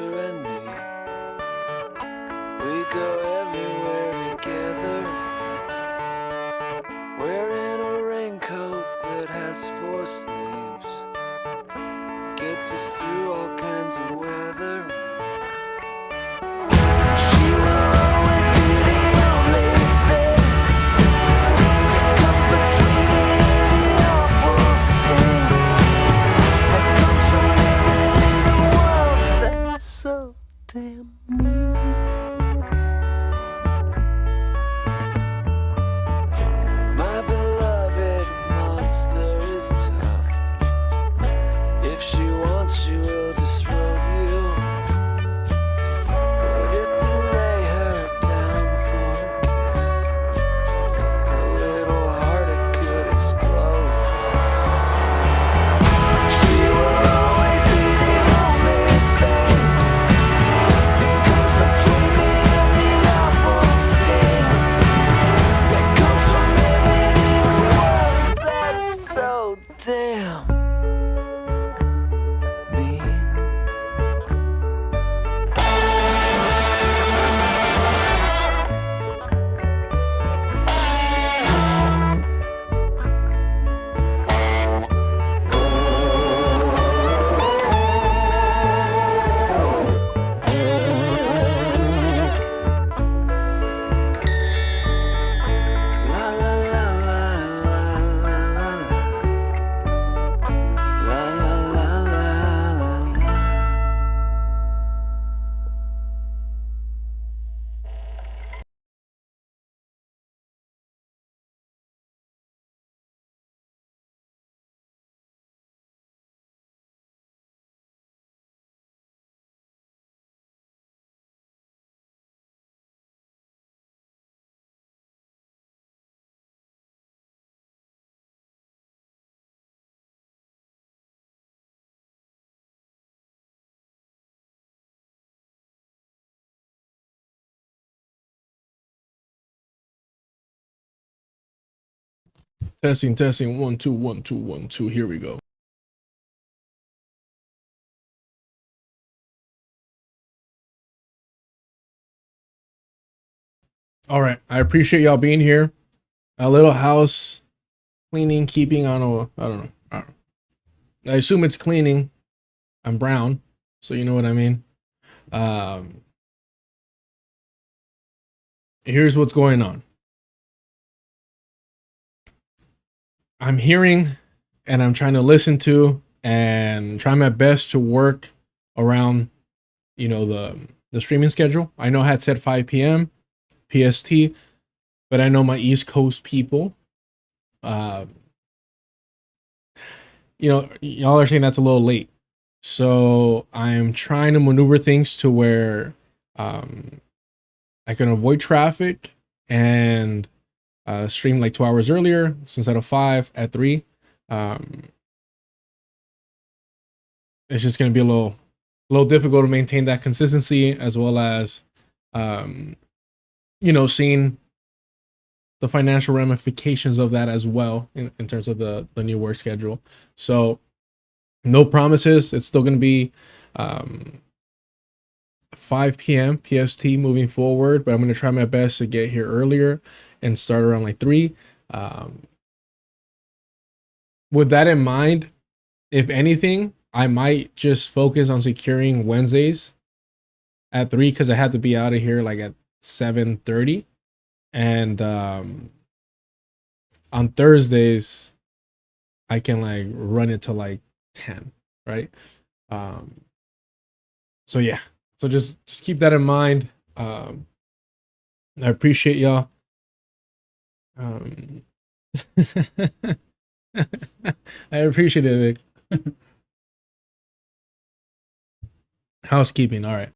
sister and me. We go everywhere together, wearing a raincoat that has 4 sleeves. Gets us through all kinds of weather. She will always be the only thing that comes between me and the awful sting that comes from living in a world that's so damn mean. My beloved monster is tough. If she wants, she will disrobe you. But if you lay her down for a kiss, her little heart it could explode. She will always be the only thing that comes between me and the awful sting that comes from living in a world that's so damn mean. La la la la la la la la la la la la. Testing, testing, 1 2 1 2 1 2. Here we go. All right, I appreciate y'all being here. A little house cleaning, keeping on a, I don't know. I assume it's cleaning. I'm brown, so you know what I mean. Here's what's going on. I'm hearing and I'm trying to listen to and try my best to work around, you know, the streaming schedule. I know I had said 5 p.m. PST, but I know my East Coast people, you know, y'all are saying that's a little late. So I'm trying to maneuver things to where I can avoid traffic and stream like 2 hours earlier. So instead of 5 at 3, it's just going to be a little difficult to maintain that consistency, as well as you know, seeing the financial ramifications of that as well in terms of the new work schedule. So no promises. It's still going to be 5 p.m. PST moving forward, but I'm going to try my best to get here earlier and start around like 3. With that in mind, if anything, I might just focus on securing Wednesdays at 3, because I had to be out of here like at 7:30, and on Thursdays I can like run it to like 10, right? So yeah, so just keep that in mind. I appreciate y'all. I appreciate it, Vic. Housekeeping, all right.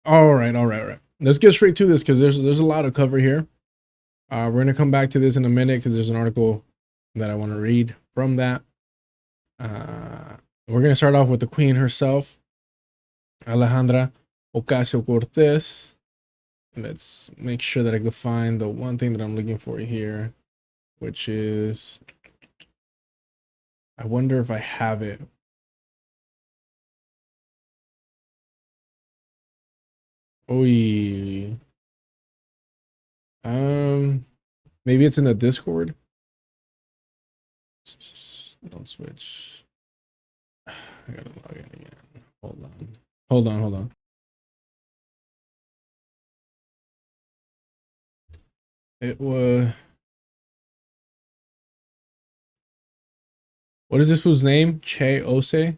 All right. Let's get straight to this, because there's a lot to cover here. We're gonna come back to this in a minute, because there's an article that I want to read from that. We're gonna start off with the queen herself, Alejandra Ocasio-Cortez. Let's make sure that I can find the one thing that I'm looking for here, which is I wonder if I have it. Oh, maybe it's in the Discord. Don't switch. I gotta log in again. Hold on. Hold on. It was. What is this fool's name? Ta-Nehisi?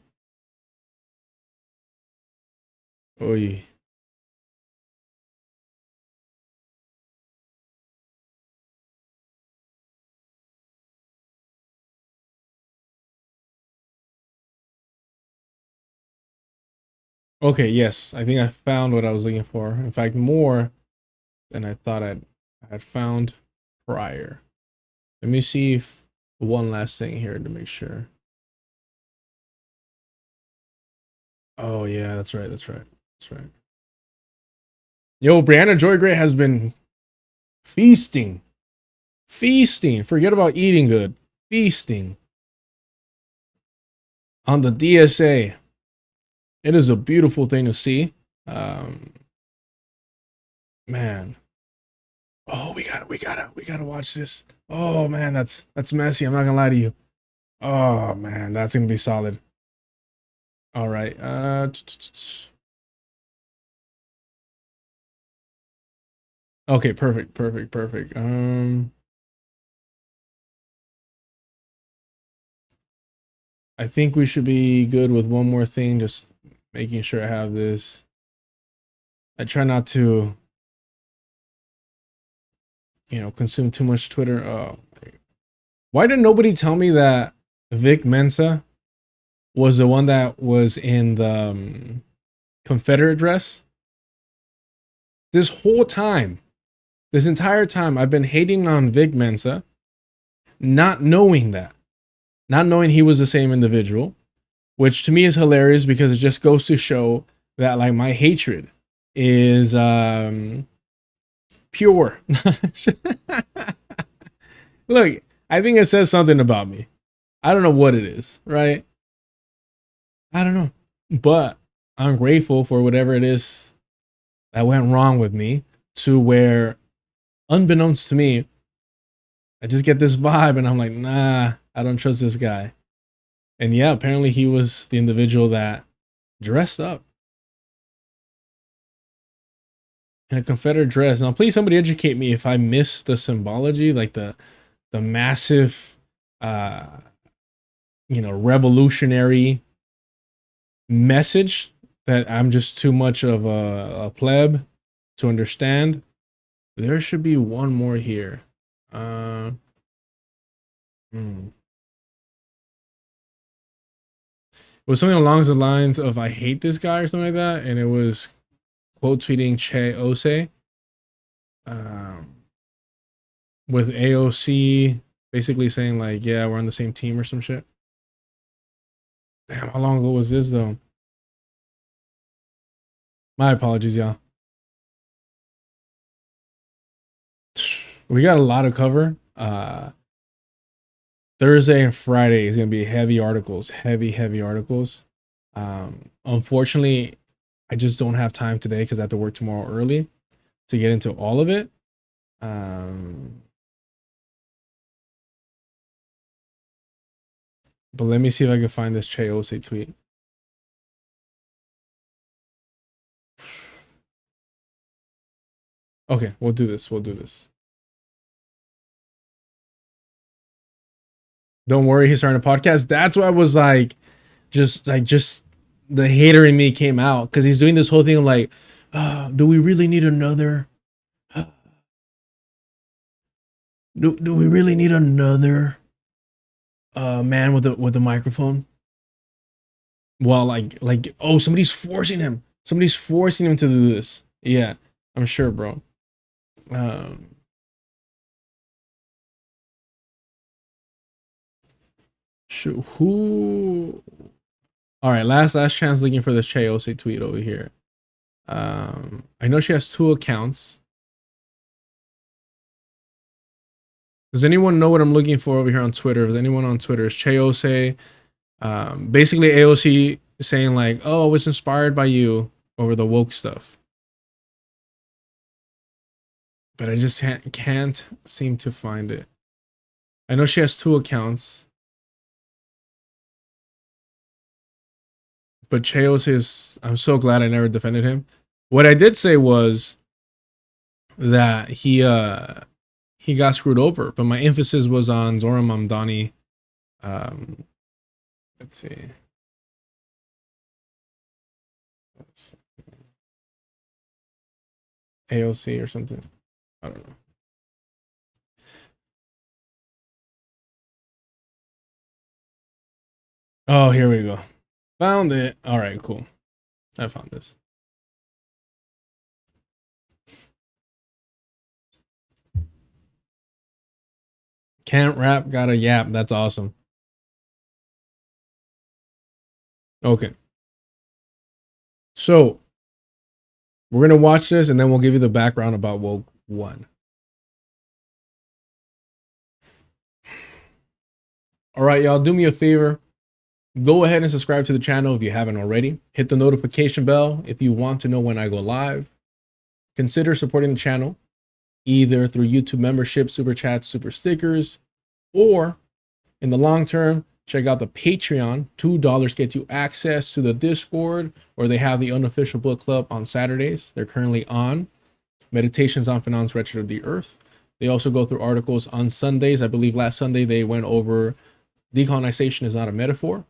Oy. Okay, yes. I think I found what I was looking for. In fact, more than I thought I had found prior. Let me see if one last thing here to make sure. Oh yeah, that's right. That's right. That's right. Yo, Brianna Joy Gray has been feasting. Feasting. Forget about eating good. Feasting on the DSA. It is a beautiful thing to see. Man. Oh, we gotta watch this. Oh man, that's messy. I'm not gonna lie to you. Oh man, that's gonna be solid. All right. Okay, perfect. I think we should be good with one more thing, just making sure I have this. I try not to, consume too much Twitter. Oh, why did nobody tell me that Vic Mensa was the one that was in the Confederate dress? This whole time, this entire time, I've been hating on Vic Mensa, not knowing he was the same individual, which to me is hilarious because it just goes to show that like my hatred is pure. Look, I think it says something about me. I don't know what it is, right? I don't know. But I'm grateful for whatever it is that went wrong with me, to where, unbeknownst to me, I just get this vibe and I'm like, nah, I don't trust this guy. And yeah, apparently he was the individual that dressed up in a Confederate dress. Now, please somebody educate me if I missed the symbology, like the massive revolutionary message that I'm just too much of a pleb to understand. There should be one more here. It was something along the lines of "I hate this guy" or something like that, and it was quote tweeting Ta-Nehisi with AOC basically saying like, "Yeah, we're on the same team" or some shit. Damn, how long ago was this though? My apologies, y'all. We got a lot of cover. Thursday and Friday is gonna be heavy articles, heavy articles. Unfortunately, I just don't have time today because I have to work tomorrow early to get into all of it. But let me see if I can find this Ta-Nehisi tweet. Okay, we'll do this. Don't worry, he's starting a podcast. That's why I was like, just the hater in me came out, because he's doing this whole thing of like, do we really need another? Do we really need another man with a microphone? Well, oh, somebody's forcing him. Somebody's forcing him to do this. Yeah, I'm sure, bro. Shoot, who? All right, last chance looking for this Ta-Nehisi tweet over here. I know she has 2 accounts. Does anyone know what I'm looking for over here on Twitter? Is anyone on Twitter? Is Cheose? Basically AOC saying like, oh, I was inspired by you over the woke stuff. But I just can't seem to find it. I know she has 2 accounts. But Cheos is, I'm so glad I never defended him. What I did say was that he got screwed over, but my emphasis was on Zoran Mamdani. Let's see. AOC or something. I don't know. Oh, here we go. Found it. All right, cool. I found this. Can't rap, got a yap. That's awesome. Okay. So we're gonna watch this and then we'll give you the background about Woke 1. All right, y'all, do me a favor. Go ahead and subscribe to the channel if you haven't already. Hit the notification bell if you want to know when I go live. Consider supporting the channel either through YouTube membership, super chats, super stickers, or in the long term, check out the Patreon. $2 gets you access to the Discord, where they have the unofficial book club on Saturdays. They're currently on Meditations on Finance Wretched of the Earth. They also go through articles on Sundays. I believe last Sunday they went over decolonization is not a metaphor.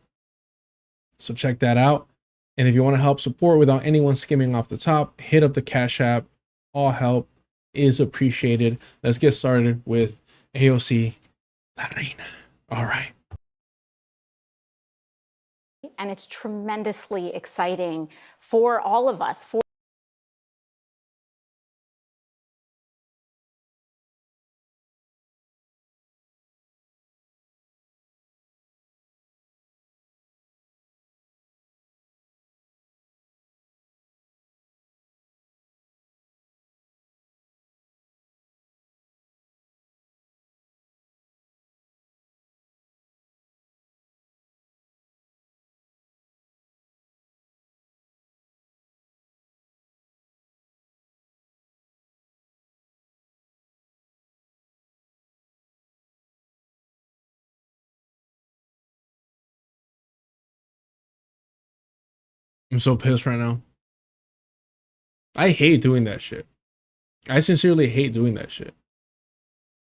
So check that out. And if you want to help support without anyone skimming off the top, hit up the Cash App. All help is appreciated. Let's get started with AOC La Reina. All right. And it's tremendously exciting for all of us. I'm so pissed right now. I hate doing that shit. I sincerely hate doing that shit.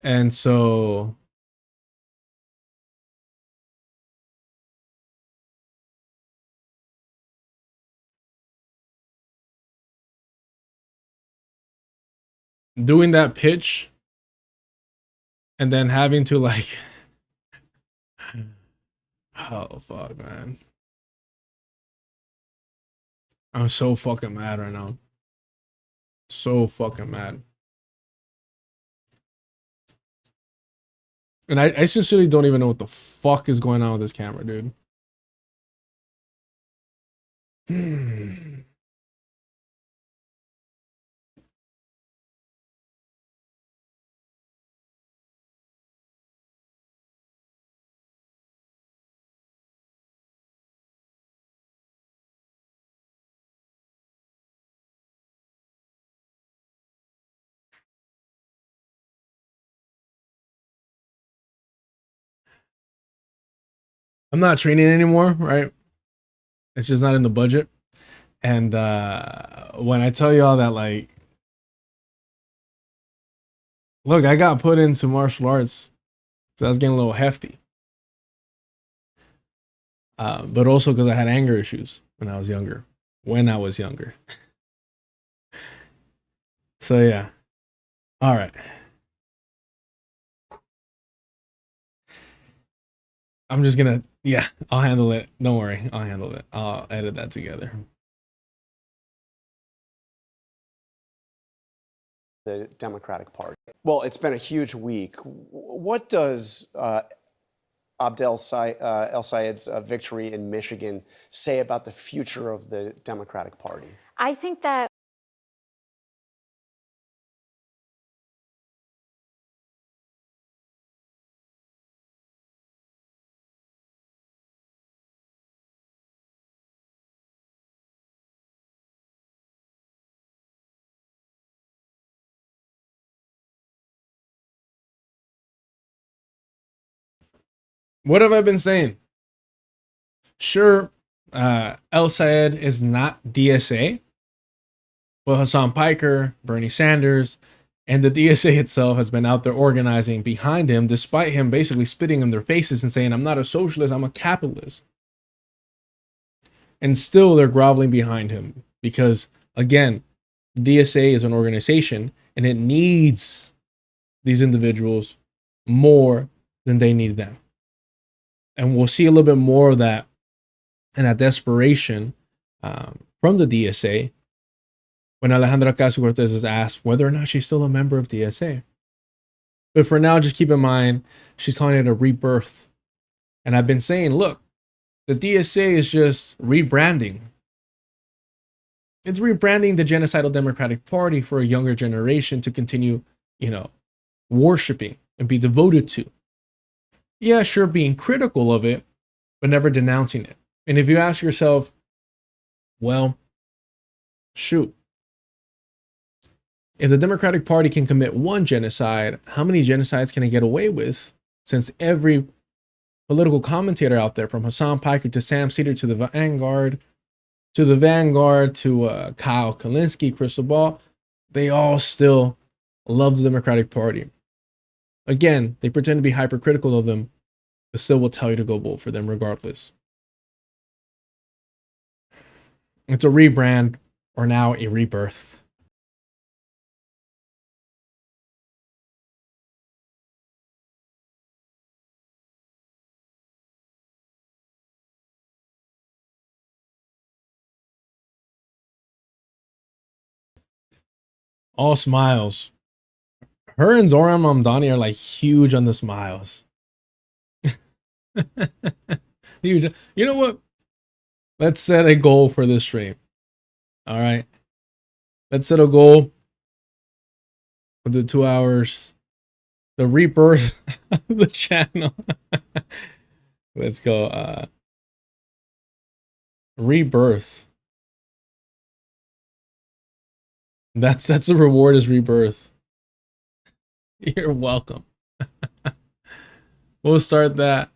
And so doing that pitch and then having to like oh fuck, man. I'm so fucking mad right now. So fucking mad. And I sincerely don't even know what the fuck is going on with this camera, dude. I'm not training anymore, right? It's just not in the budget. And when I tell y'all that, like, look, I got put into martial arts, so I was getting a little hefty. But also because I had anger issues when I was younger. So yeah. All right. I'm just gonna, yeah, I'll handle it. Don't worry, I'll handle it. I'll edit that together. The Democratic Party. Well, it's been a huge week. What does El Sayed's victory in Michigan say about the future of the Democratic Party? I think that What have I been saying? Sure, El Sayed is not DSA, but Hasan Piker, Bernie Sanders, and the DSA itself has been out there organizing behind him, despite him basically spitting in their faces and saying, I'm not a socialist, I'm a capitalist. And still they're groveling behind him because, again, DSA is an organization and it needs these individuals more than they need them. And we'll see a little bit more of that and that desperation from the DSA when Alejandra Ocasio-Cortez is asked whether or not she's still a member of DSA. But for now, just keep in mind, she's calling it a rebirth. And I've been saying, look, the DSA is just rebranding. It's rebranding the genocidal Democratic Party for a younger generation to continue, worshiping and be devoted to. Yeah, sure, being critical of it, but never denouncing it. And if you ask yourself, well, shoot, if the Democratic Party can commit one genocide, how many genocides can it get away with? Since every political commentator out there, from Hasan Piker to Sam Cedar to the Vanguard, to Kyle Kalinske, Crystal Ball, they all still love the Democratic Party. Again, they pretend to be hypercritical of them, but still will tell you to go vote for them regardless. It's a rebrand, or now a rebirth. All smiles. Her and Zoran Mamdani are like huge on the smiles. Huge. You know what? Let's set a goal for this stream. All right. Let's set a goal. We'll do 2 hours. The rebirth of the channel. Let's go. Rebirth. That's the reward, is rebirth. You're welcome. We'll start that.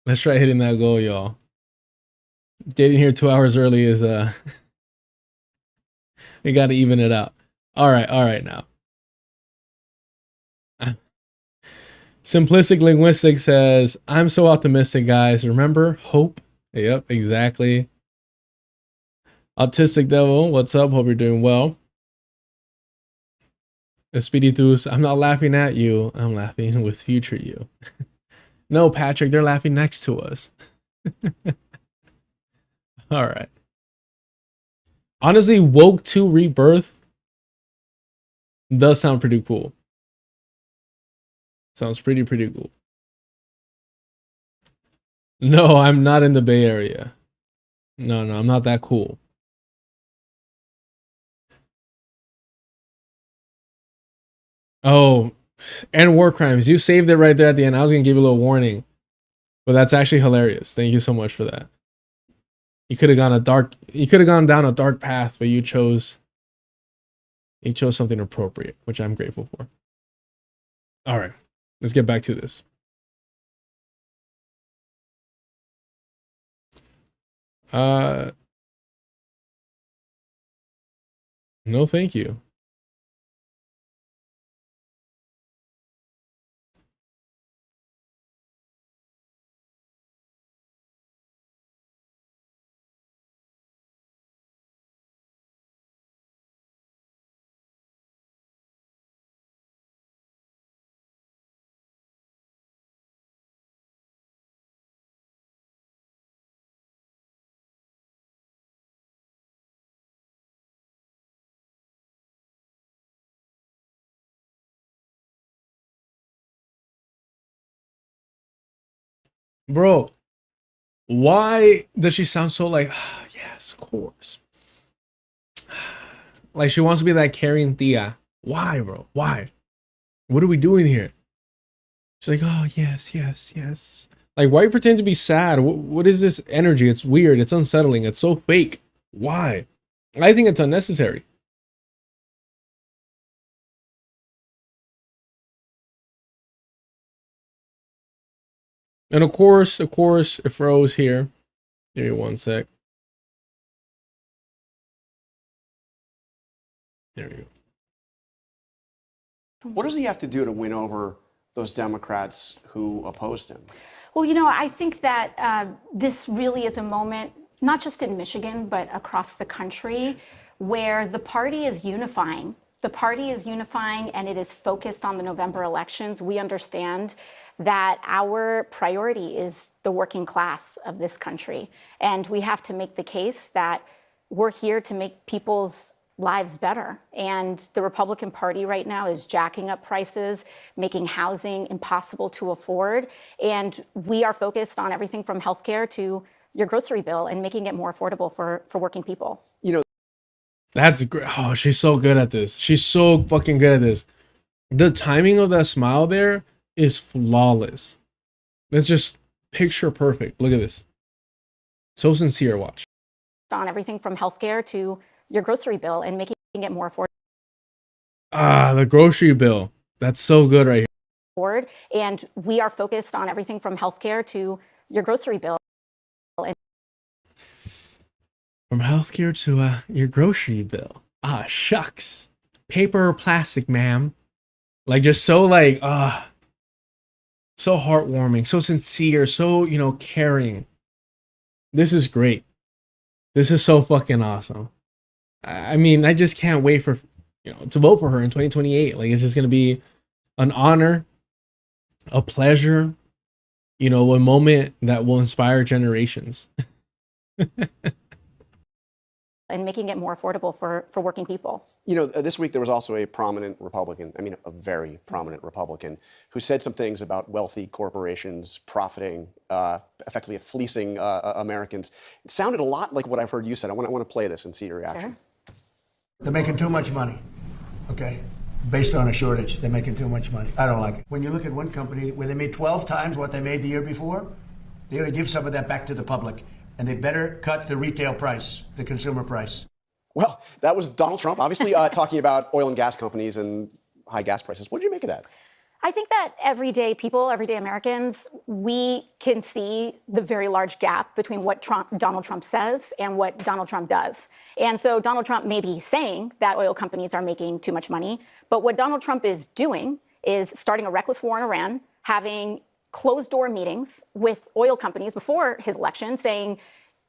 Let's try hitting that goal, y'all. Getting here 2 hours early is we got to even it out. All right now. Simplistic Linguistics says, I'm so optimistic, guys. Remember hope? Yep, exactly. Autistic Devil, what's up? Hope you're doing well. Speedy Deuce, I'm not laughing at you. I'm laughing with future you. No, Patrick, they're laughing next to us. All right. Honestly, Woke 2 Rebirth does sound pretty cool. Sounds pretty cool. No, I'm not in the Bay Area. No, I'm not that cool. Oh, and war crimes. You saved it right there at the end. I was going to give you a little warning, but that's actually hilarious. Thank you so much for that. You could have gone down a dark path, but you chose something appropriate, which I'm grateful for. All right, let's get back to this. No, thank you. Bro, why does she sound so like, yes, of course. Like she wants to be that caring tia. Why, bro? Why? What are we doing here? She's like, oh, yes. Like, why you pretend to be sad? What is this energy? It's weird. It's unsettling. It's so fake. Why? I think it's unnecessary. And of course, it froze here. Give me one sec. There we go. What does he have to do to win over those Democrats who opposed him? Well, I think that this really is a moment, not just in Michigan, but across the country, where the party is unifying. The party is unifying and it is focused on the November elections. We understand that our priority is the working class of this country. And we have to make the case that we're here to make people's lives better. And the Republican Party right now is jacking up prices, making housing impossible to afford. And we are focused on everything from healthcare to your grocery bill and making it more affordable for working people. That's great. Oh, she's so good at this. She's so fucking good at this. The timing of that smile there is flawless. That's just picture perfect. Look at this. So sincere, watch. On everything from healthcare to your grocery bill and making it more affordable. The grocery bill. That's so good right here. And we are focused on everything from healthcare to your grocery bill. From healthcare to your grocery bill. Shucks. Paper or plastic, ma'am. Like, just so so heartwarming, so sincere, so, caring. This is great. This is so fucking awesome. I mean, I just can't wait for, to vote for her in 2028. Like, it's just going to be an honor, a pleasure, a moment that will inspire generations. And making it more affordable for working people. This week there was also a prominent Republican, a very prominent Republican, who said some things about wealthy corporations profiting, effectively fleecing Americans. It sounded a lot like what I've heard you said. I want to play this and see your reaction. Sure. They're making too much money, okay? Based on a shortage, they're making too much money. I don't like it. When you look at one company where they made 12 times what they made the year before, they're going to give some of that back to the public. And they better cut the retail price, the consumer price. Well, that was Donald Trump, obviously talking about oil and gas companies and high gas prices. What did you make of that? I think that everyday people, everyday Americans, we can see the very large gap between what Donald Trump says and what Donald Trump does. And so Donald Trump may be saying that oil companies are making too much money, but what Donald Trump is doing is starting a reckless war in Iran, having closed-door meetings with oil companies before his election saying,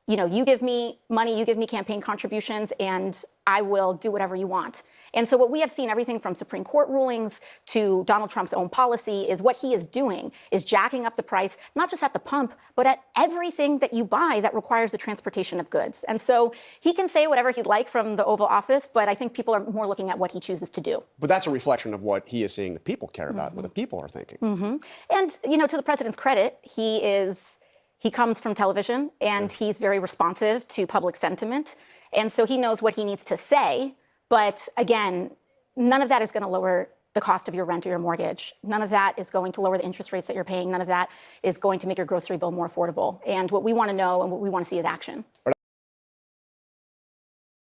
you give me money, you give me campaign contributions, and I will do whatever you want. And so what we have seen, everything from Supreme Court rulings to Donald Trump's own policy, is what he is doing is jacking up the price, not just at the pump, but at everything that you buy that requires the transportation of goods. And so he can say whatever he'd like from the Oval Office, but I think people are more looking at what he chooses to do. But that's a reflection of what he is seeing the people care about, what the people are thinking. And, to the president's credit, he comes from television and he's very responsive to public sentiment. And so he knows what he needs to say. But again, none of that is going to lower the cost of your rent or your mortgage. None of that is going to lower the interest rates that you're paying. None of that is going to make your grocery bill more affordable. And what we want to know and what we want to see is action.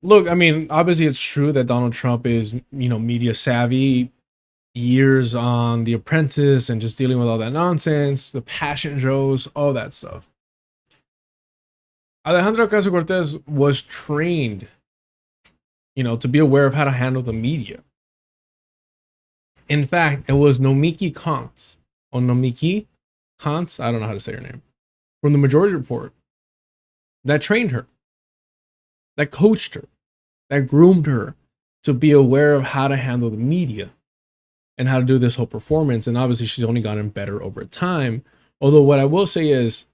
Look, obviously it's true that Donald Trump is, media savvy, years on The Apprentice and just dealing with all that nonsense, the passion shows, all that stuff. Alejandro Ocasio-Cortez was trained, to be aware of how to handle the media. In fact, it was Nomiki Konst, I don't know how to say her name, from the Majority Report, that trained her, that coached her, that groomed her to be aware of how to handle the media and how to do this whole performance. And obviously she's only gotten better over time. Although what I will say is,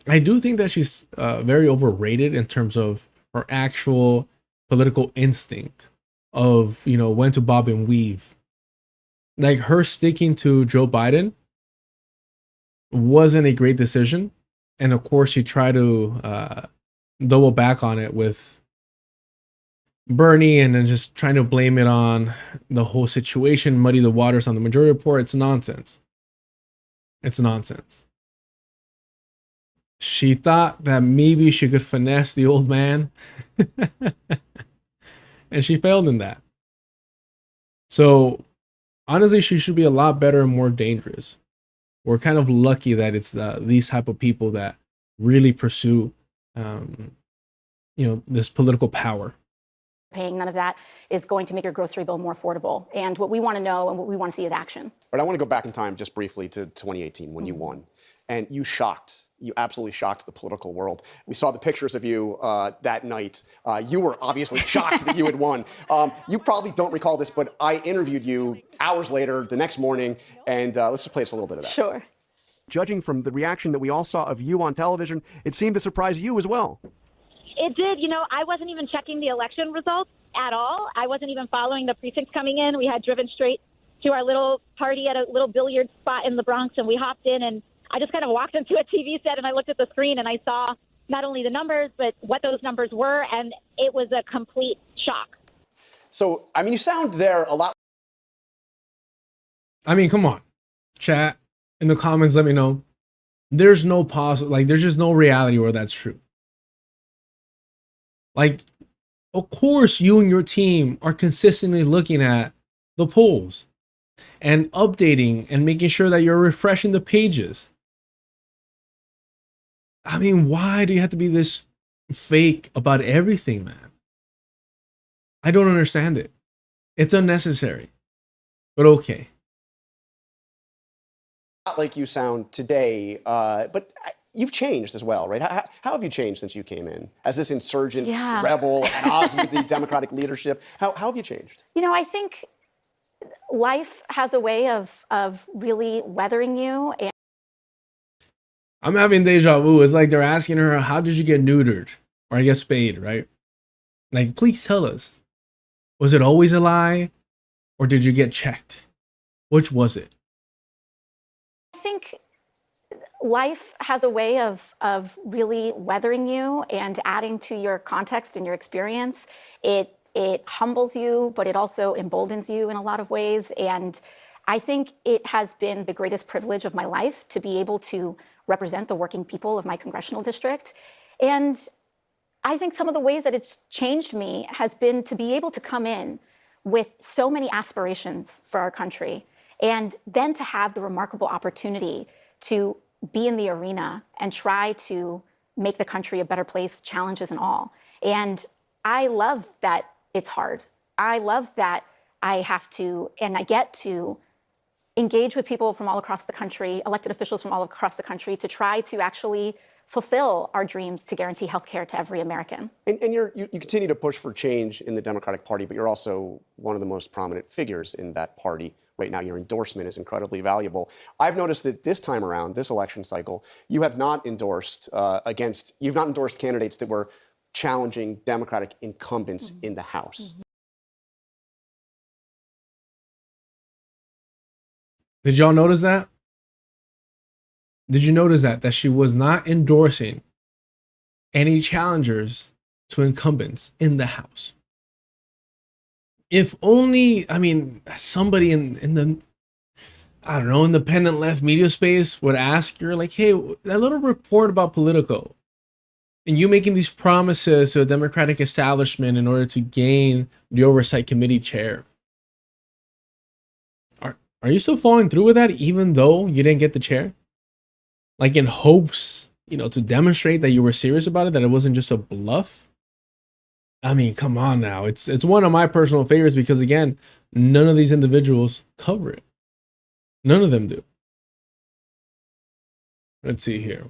I do think that she's very overrated in terms of her actual political instinct of, when to bob and weave. Like, her sticking to Joe Biden wasn't a great decision. And of course she tried to double back on it with Bernie and then just trying to blame it on the whole situation, muddy the waters on the Majority Report. It's nonsense. It's nonsense. She thought that maybe she could finesse the old man. And she failed in that. So honestly, she should be a lot better and more dangerous. we're kind of lucky that it's these type of people that really pursue, this political power. Paying none of that is going to make your grocery bill more affordable. And what we want to know and what we want to see is action. But I want to go back in time just briefly to 2018 when you won. And you absolutely shocked the political world. We saw the pictures of you that night. You were obviously shocked that you had won. You probably don't recall this, but I interviewed you hours later, the next morning, and let's just play us a little bit of that. Sure. Judging from the reaction that we all saw of you on television, it seemed to surprise you as well. It did. I wasn't even checking the election results at all. I wasn't even following the precincts coming in. We had driven straight to our little party at a little billiard spot in the Bronx, and we hopped in, and I just kind of walked into a TV set, and I looked at the screen, and I saw not only the numbers, but what those numbers were, and it was a complete shock. So, you sound there a lot. Come on, chat in the comments, let me know. There's no there's just no reality where that's true. Of course, you and your team are consistently looking at the polls and updating and making sure that you're refreshing the pages. Why do you have to be this fake about everything, man? I don't understand it. It's unnecessary, but okay. Not like you sound today, but you've changed as well, right? How have you changed since you came in as this insurgent rebel at odds with the Democratic leadership? How have you changed? I think life has a way of really weathering you. And I'm having deja vu. It's like they're asking her, how did you get neutered? Or I guess spayed, right? Please tell us. Was it always a lie? Or did you get checked? Which was it? I think life has a way of really weathering you and adding to your context and your experience. It humbles you, but it also emboldens you in a lot of ways. And I think it has been the greatest privilege of my life to be able to represent the working people of my congressional district. And I think some of the ways that it's changed me has been to be able to come in with so many aspirations for our country, and then to have the remarkable opportunity to be in the arena and try to make the country a better place, challenges and all. And I love that it's hard. I love that I have to, and I get to engage with people from all across the country, elected officials from all across the country, to try to actually fulfill our dreams to guarantee health care to every American. And you continue to push for change in the Democratic Party, but you're also one of the most prominent figures in that party right now. Your endorsement is incredibly valuable. I've noticed that this time around, this election cycle, you have not endorsed candidates that were challenging Democratic incumbents in the House. Did y'all notice that? Did you notice that she was not endorsing any challengers to incumbents in the House? If only, somebody in the, independent left media space would ask her, hey, that little report about Politico, and you making these promises to the Democratic establishment in order to gain the Oversight Committee chair. Are you still following through with that even though you didn't get the chair? In hopes, to demonstrate that you were serious about it, that it wasn't just a bluff? Come on now. It's one of my personal favorites because, again, none of these individuals cover it. None of them do. Let's see here.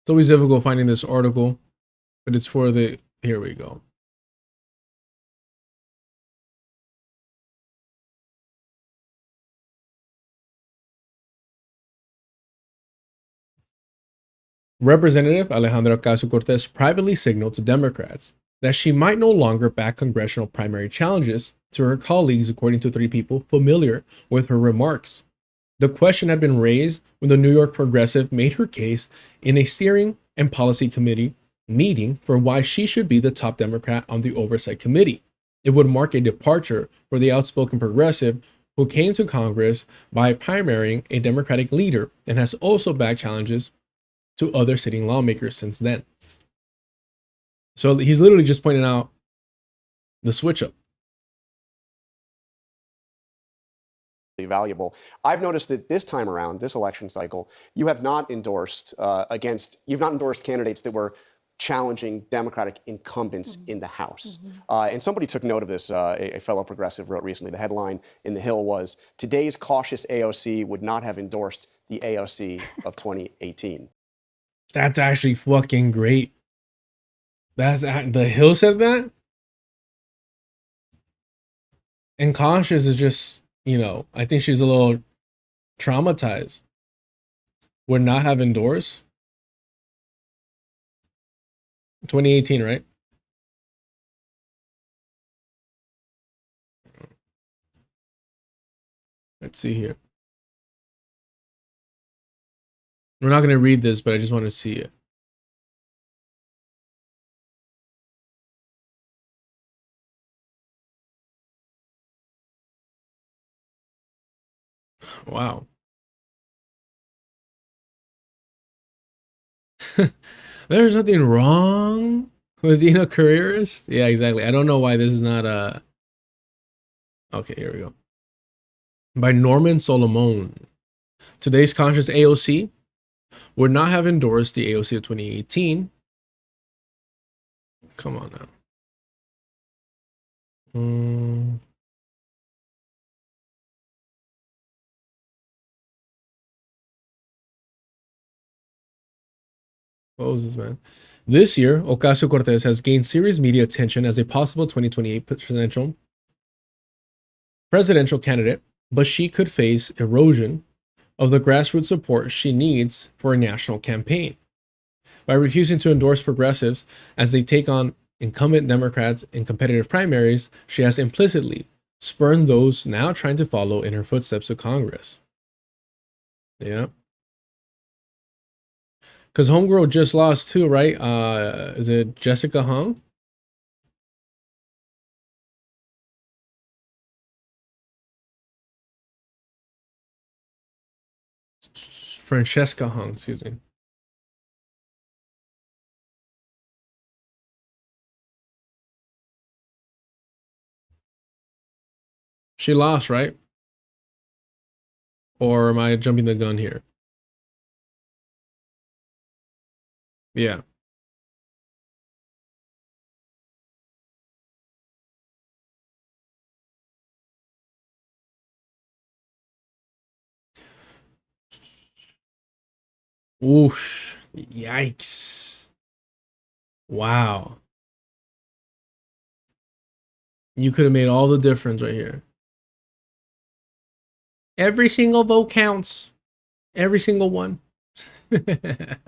It's always difficult finding this article, but it's for the, here we go. Representative Alejandra Ocasio-Cortez privately signaled to Democrats that she might no longer back congressional primary challenges to her colleagues, according to 3 people familiar with her remarks. The question had been raised when the New York Progressive made her case in a steering and policy committee meeting for why she should be the top Democrat on the Oversight Committee. It would mark a departure for the outspoken progressive who came to Congress by primarying a Democratic leader and has also backed challenges to other sitting lawmakers since then. So he's literally just pointing out the switch up. Valuable. I've noticed that this time around, this election cycle, you have not endorsed you've not endorsed candidates that were challenging Democratic incumbents in the House. And somebody took note of this. A fellow progressive wrote recently. The headline in The Hill was, "Today's cautious AOC would not have endorsed the AOC of 2018." That's actually fucking great. The Hill said that, and cautious is just, I think she's a little traumatized. Would not have endorsed 2018, right? Let's see here. We're not going to read this, but I just want to see it. Wow. There's nothing wrong with being a careerist. Yeah, exactly. I don't know why this is not a... Okay, here we go. By Norman Solomon. Today's conscious AOC would not have endorsed the AOC of 2018. Come on now. What was this, man? This year, Ocasio-Cortez has gained serious media attention as a possible 2028 presidential candidate, but she could face erosion of the grassroots support she needs for a national campaign. By refusing to endorse progressives as they take on incumbent Democrats in competitive primaries, she has implicitly spurned those now trying to follow in her footsteps to Congress. Yeah. Because Homegirl just lost too, right? Is it Jessica Hung? Francesca Hung, excuse me. She lost, right? Or am I jumping the gun here? Yeah. Oof. Yikes. Wow. You could have made all the difference right here. Every single vote counts. Every single one. Because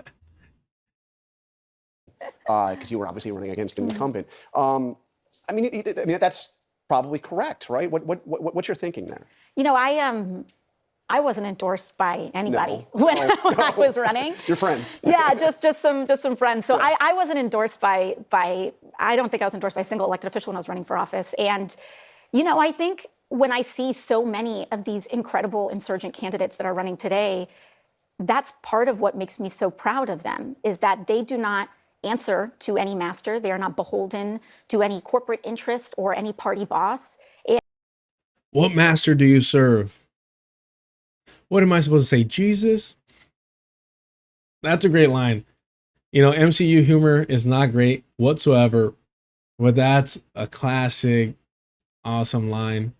you were obviously running against an incumbent. I mean, that's probably correct, right? What's your thinking there? I wasn't endorsed by anybody No. when I was running. Your friends. Yeah, just some friends. So yeah. I wasn't endorsed by I don't think I was endorsed by a single elected official when I was running for office. And I think when I see so many of these incredible insurgent candidates that are running today, that's part of what makes me so proud of them, is that they do not answer to any master. They are not beholden to any corporate interest or any party boss. And what master do you serve? What am I supposed to say? Jesus? That's a great line. MCU humor is not great whatsoever, but that's a classic, awesome line.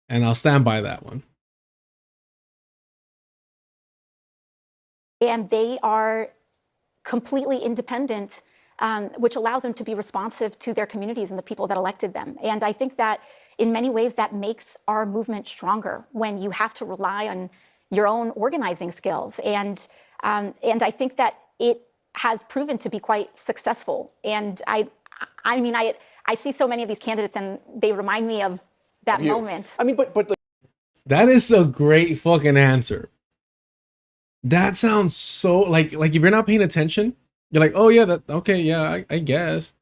And I'll stand by that one. And they are completely independent, which allows them to be responsive to their communities and the people that elected them. And I think that in many ways that makes our movement stronger when you have to rely on your own organizing skills. And I think that it has proven to be quite successful. And I see so many of these candidates and they remind me of that moment. I mean, but that is a great fucking answer. That sounds so like if you're not paying attention, you're like, oh yeah, okay, yeah, I guess.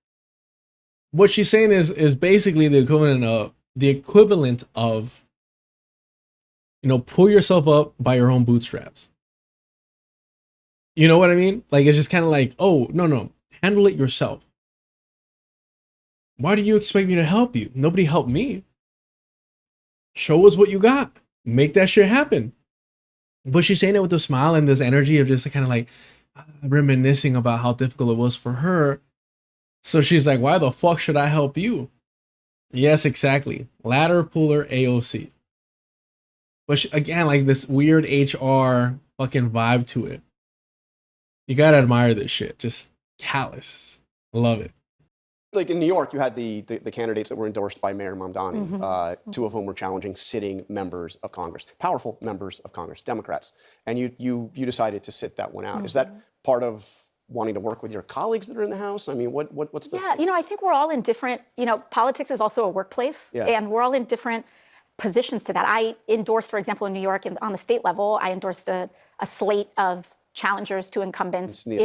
What she's saying is basically the equivalent of pull yourself up by your own bootstraps. You know what I mean? Like, it's just kind of like, oh no, Handle it yourself. Why do you expect me to help you? Nobody helped me. Show us what you got. Make that shit happen. But she's saying it with a smile and this energy of just kind of like reminiscing about how difficult it was for her. So she's like, why the fuck should I help you? Yes, exactly. Ladder puller AOC. But she, again, like this weird HR fucking vibe to it. You gotta admire this shit. Just callous. Love it. Like in New York, you had the candidates that were endorsed by Mayor Mamdani, two of whom were challenging sitting members of Congress, powerful members of Congress, Democrats, and you decided to sit that one out. Is that part of wanting to work with your colleagues that are in the House? I mean, what's the... Yeah, you know, I think we're all in different, you know, politics is also a workplace, and we're all in different positions to that. I endorsed, for example, in New York, on the state level, I endorsed a slate of challengers to incumbents in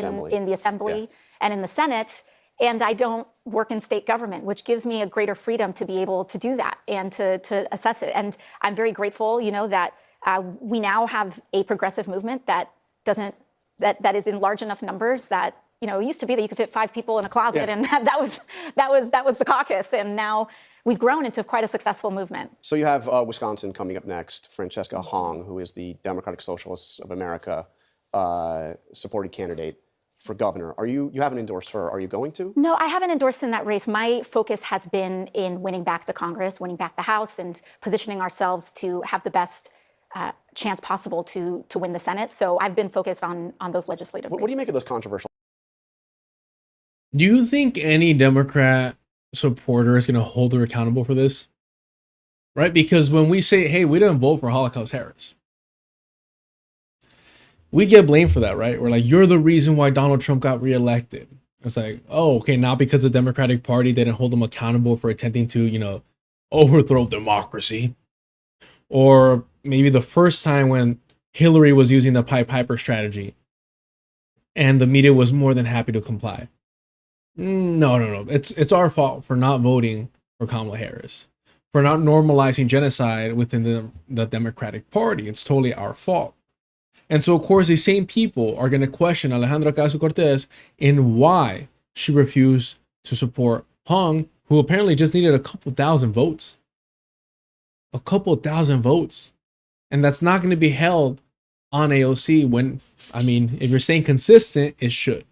the Assembly and in the Senate. And I don't work in state government, which gives me a greater freedom to be able to do that and to assess it. And I'm very grateful, you know, that we now have a progressive movement that that is in large enough numbers that, you know, it used to be that you could fit 5 people in a closet, and that was the caucus. And now we've grown into quite a successful movement. So you have Wisconsin coming up next. Francesca Hong, who is the Democratic Socialists of America supported candidate for governor. You haven't endorsed her. Are you going to? No, I haven't endorsed in that race. My focus has been in winning back the Congress, winning back the House, and positioning ourselves to have the best chance possible to win the Senate. So I've been focused on those legislative races. What do you make of those controversial? Do you think any Democrat supporter is going to hold her accountable for this? Right? Because when we say, hey, we didn't vote for Holocaust Harris, we get blamed for that, right? We're like, you're the reason why Donald Trump got reelected. It's like, oh, okay, not because the Democratic Party didn't hold him accountable for attempting to, you know, overthrow democracy. Or maybe the first time when Hillary was using the Pied Piper strategy and the media was more than happy to comply. No. It's our fault for not voting for Kamala Harris, for not normalizing genocide within the Democratic Party. It's totally our fault. And so, of course, these same people are going to question Alejandra Ocasio-Cortez in why she refused to support Hong, who apparently just needed a couple thousand votes. A couple thousand votes. And that's not going to be held on AOC when, I mean, if you're staying consistent, it should.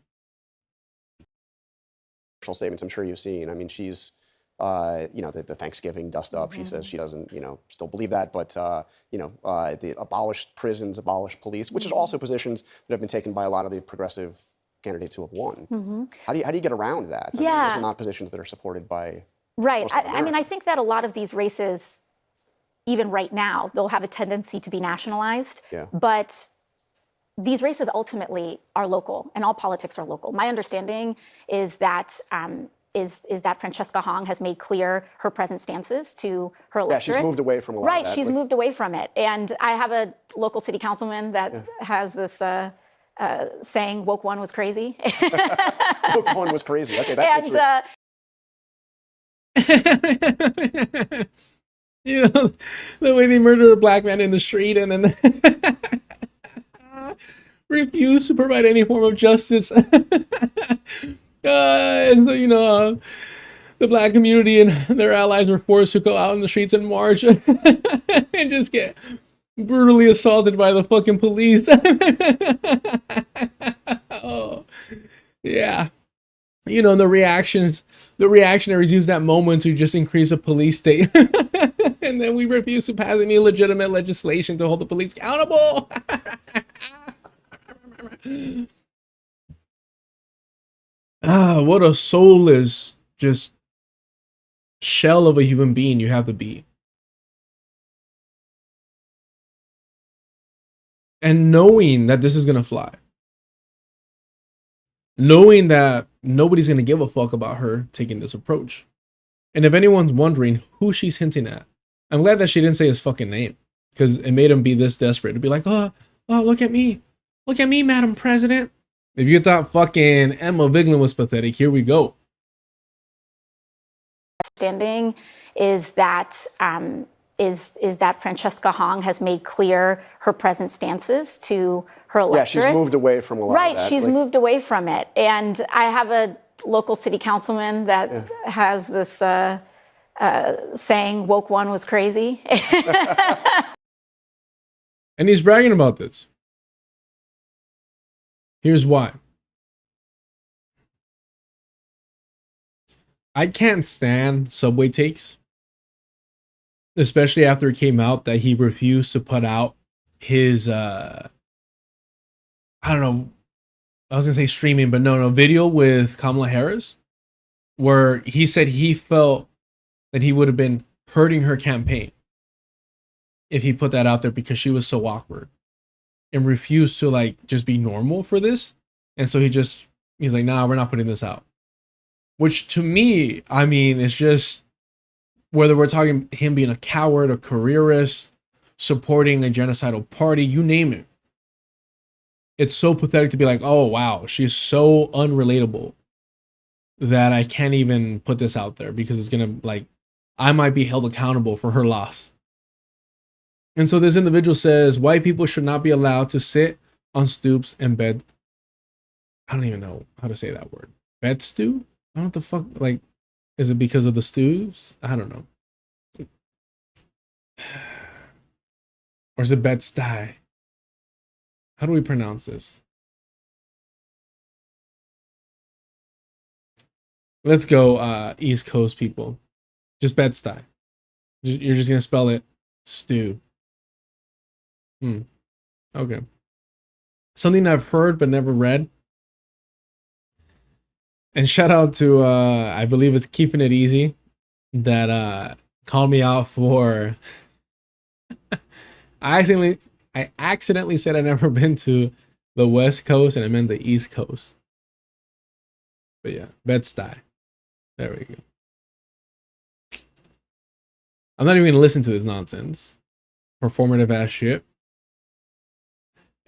Statements I'm sure you've seen. I mean, she's, you know, the Thanksgiving dust up. She says she doesn't, you know, still believe that, but, you know, the abolished prisons, abolished police, which is also positions that have been taken by a lot of the progressive candidates who have won. How do you get around that? I mean, those are not positions that are supported by... Right. I mean, I think that a lot of these races, even right now, they'll have a tendency to be nationalized. But these races ultimately are local, and all politics are local. My understanding is that is that Francesca Hong has made clear her present stances to her electorate. Yeah, she's moved away from a lot of that. Right, she's moved away from it. And I have a local city councilman that has this saying, woke one was crazy. Woke one was crazy. Okay, that's you know, the way they murdered a black man in the street and then refused to provide any form of justice. And so, you know, the black community and their allies were forced to go out in the streets and march and just get brutally assaulted by the fucking police. Oh, yeah. You know, the reactionaries use that moment to just increase a police state. And then we refuse to pass any legitimate legislation to hold the police accountable. What a soulless, just shell of a human being you have to be. And knowing that this is going to fly. Knowing that nobody's going to give a fuck about her taking this approach. And if anyone's wondering who she's hinting at, I'm glad that she didn't say his fucking name. Because it made him be this desperate to be like, oh, look at me. Look at me, Madam President. If you thought fucking Emma Vigeland was pathetic, here we go. Understanding is that is that Francesca Hong has made clear her present stances to her electorate. Yeah, she's moved away from a lot Right, of that. she's Like, moved away from it. And I have a local city councilman that has this saying, woke one was crazy. And he's bragging about this. Here's why. I can't stand Subway takes, especially after it came out that he refused to put out his I don't know, I was gonna say streaming, but no, video with Kamala Harris, where he said he felt that he would have been hurting her campaign if he put that out there because she was so awkward and refused to like just be normal for this. And so he's like, nah, we're not putting this out. Which to me, I mean, it's just, whether we're talking him being a coward, a careerist, supporting a genocidal party, you name it. It's so pathetic to be like, oh, wow, she's so unrelatable that I can't even put this out there because it's going to, like, I might be held accountable for her loss. And so this individual says, white people should not be allowed to sit on stoops and bed. I don't even know how to say that word. Bed stew? I don't know what the fuck, like, is it because of the stews? I don't know. Or is it bed sty? How do we pronounce this? Let's go, East Coast people. Just bed sty. You're just gonna spell it stew. Okay. Something I've heard but never read. And shout out to I believe it's Keeping It Easy that called me out for I accidentally said I'd never been to the West Coast and I meant the East Coast. But yeah, Bed-Stuy. There we go. I'm not even gonna listen to this nonsense. Performative ass shit.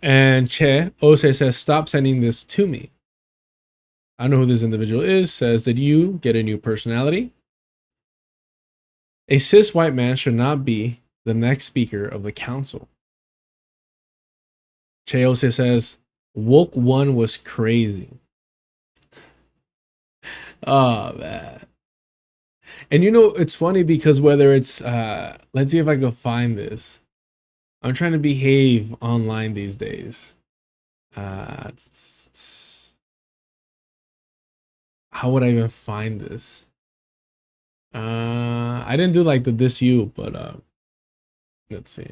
And Che Ose says, stop sending this to me. I know who this individual is. Says, did you get a new personality? A cis white man should not be the next speaker of the council. Che Ose says, woke one was crazy. Oh, man. And you know, it's funny because whether it's, let's see if I can find this. I'm trying to behave online these days. How would I even find this? I didn't do like the this you, but let's see.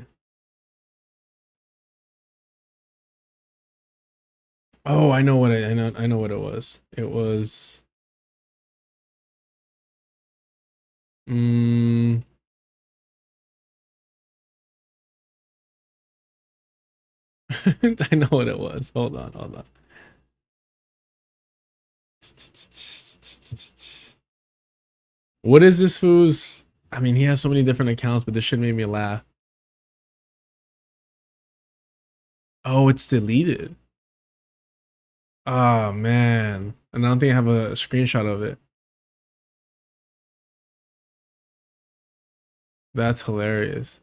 Oh, I know what I know what it was. It was I know what it was. Hold on. What is this fool's? I mean, he has so many different accounts, but this shit made me laugh. Oh, it's deleted. Oh, man. And I don't think I have a screenshot of it. That's hilarious.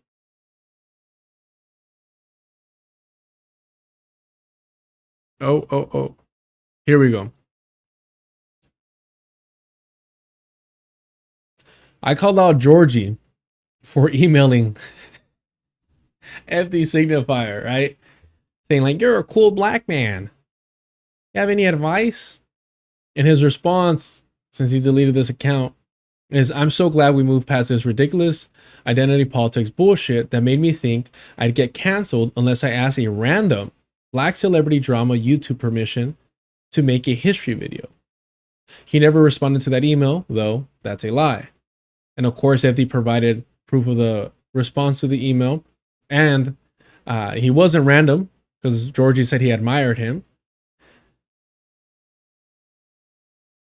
Oh. Here we go. I called out Georgie for emailing FD Signifier, right? Saying like, you're a cool black man. You have any advice? And his response, since he deleted this account, is, I'm so glad we moved past this ridiculous identity politics bullshit that made me think I'd get canceled unless I asked a random black celebrity drama YouTube permission to make a history video. He never responded to that email, though that's a lie. And of course, FD provided proof of the response to the email. And he wasn't random because Georgie said he admired him.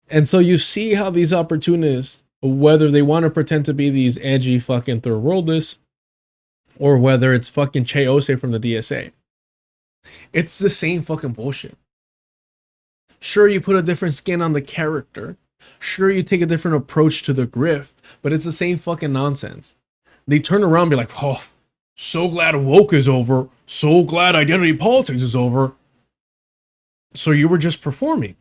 And so you see how these opportunists, whether they want to pretend to be these edgy fucking third worlders, or whether it's fucking Che Ose from the DSA, it's the same fucking bullshit. Sure, you put a different skin on the character. Sure, you take a different approach to the grift, but it's the same fucking nonsense. they turn around and be like, oh, so glad woke is over. So glad identity politics is over. So you were just performing.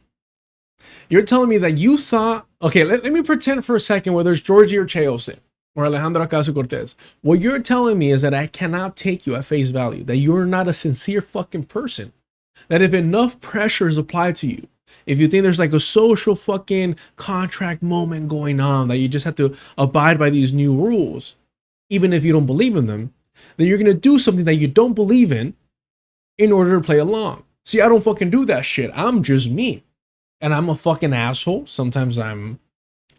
You're telling me that you thought, okay, let me pretend for a second whether it's Georgie or Cheose or Alejandra Ocasio-Cortez. What you're telling me is that I cannot take you at face value, that you're not a sincere fucking person. That if enough pressure is applied to you, if you think there's like a social fucking contract moment going on, that you just have to abide by these new rules, even if you don't believe in them, then you're going to do something that you don't believe in order to play along. See, I don't fucking do that shit. I'm just me. And I'm a fucking asshole. Sometimes I'm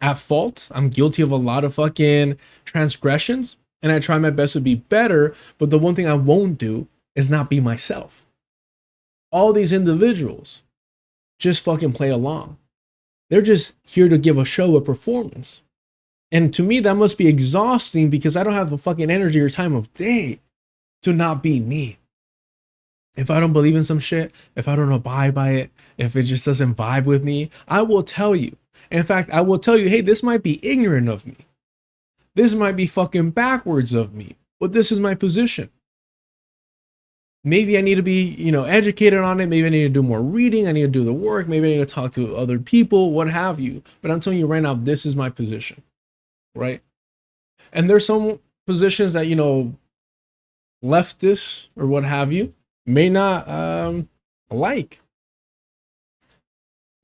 at fault. I'm guilty of a lot of fucking transgressions. And I try my best to be better. But the one thing I won't do is not be myself. All these individuals just fucking play along. They're just here to give a show, a performance. And to me, that must be exhausting because I don't have the fucking energy or time of day to not be me. If I don't believe in some shit, if I don't abide by it, if it just doesn't vibe with me, I will tell you. In fact, I will tell you, hey, this might be ignorant of me. This might be fucking backwards of me, but this is my position. Maybe I need to be, educated on it. Maybe I need to do more reading. I need to do the work. Maybe I need to talk to other people, what have you. But I'm telling you right now, this is my position, right? And there's some positions that, leftists or what have you may not like.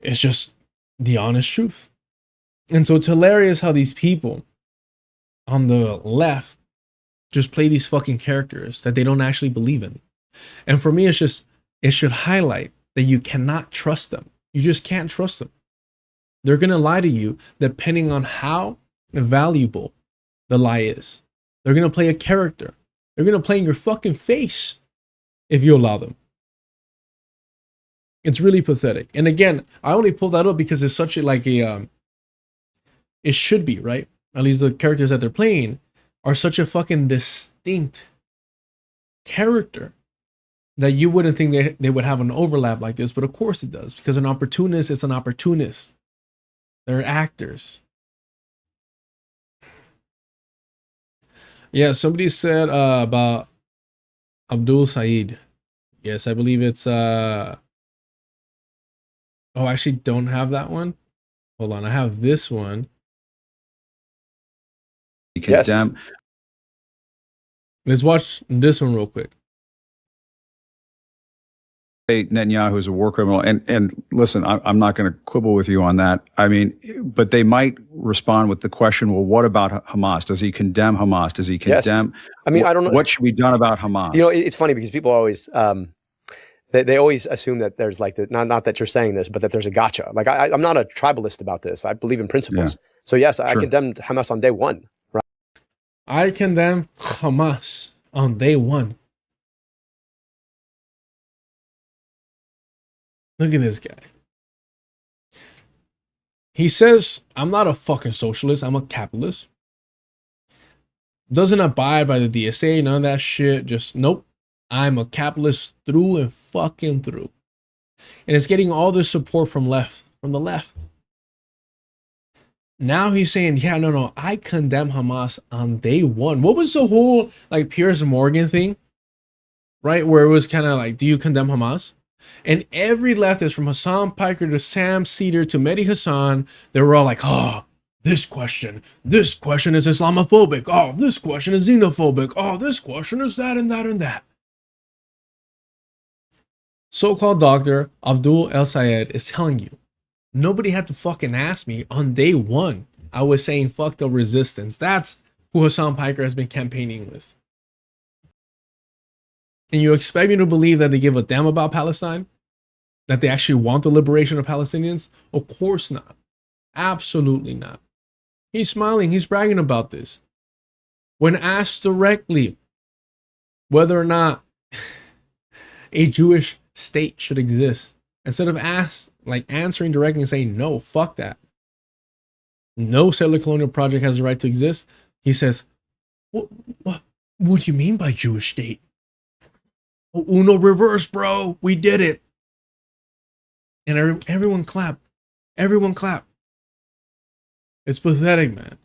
It's just the honest truth. And so it's hilarious how these people on the left just play these fucking characters that they don't actually believe in. And for me, it should highlight that you cannot trust them. You just can't trust them. They're going to lie to you depending on how valuable the lie is. They're going to play a character. They're going to play in your fucking face if you allow them. It's really pathetic. And again, I only pulled that up because it's such it should be, right? At least the characters that they're playing are such a fucking distinct character that you wouldn't think they would have an overlap like this, but of course it does, because an opportunist is an opportunist. They're actors. Yeah, somebody said about Abdul Said. Yes, I believe it's I actually don't have that one. Hold on, I have this one. Yes. Let's watch this one real quick. Netanyahu is a war criminal. And listen, I'm not going to quibble with you on that. I mean, but they might respond with the question, well, what about Hamas? Does he condemn Hamas? Does he condemn? Yes. I mean, I don't know. What should be done about Hamas? It's funny because people always, they always assume that there's like, not that you're saying this, but that there's a gotcha. Like, I'm not a tribalist about this. I believe in principles. Yeah. So yes, Sure. I condemned Hamas on day one. Right? I condemn Hamas on day one. Look at this guy. He says, I'm not a fucking socialist. I'm a capitalist. Doesn't abide by the DSA, none of that shit. Just, nope. I'm a capitalist through and fucking through. And it's getting all this support from the left. Now he's saying, yeah, no, I condemn Hamas on day one. What was the whole, like, Piers Morgan thing? Right? Where it was kind of like, do you condemn Hamas? And every leftist from Hasan Piker to Sam Cedar to Mehdi Hasan, they were all like, oh, this question is Islamophobic. Oh, this question is xenophobic. Oh, this question is that and that and that. So-called Dr. Abdul El Sayed is telling you, nobody had to fucking ask me on day one. I was saying, fuck the resistance. That's who Hasan Piker has been campaigning with. And you expect me to believe that they give a damn about Palestine? That they actually want the liberation of Palestinians? Of course not. Absolutely not. He's smiling. He's bragging about this. When asked directly whether or not a Jewish state should exist, instead of answering directly and saying, no, fuck that. No settler colonial project has the right to exist. He says, what do you mean by Jewish state? Uno reverse, bro. We did it. And everyone clap. Everyone clap. It's pathetic, man.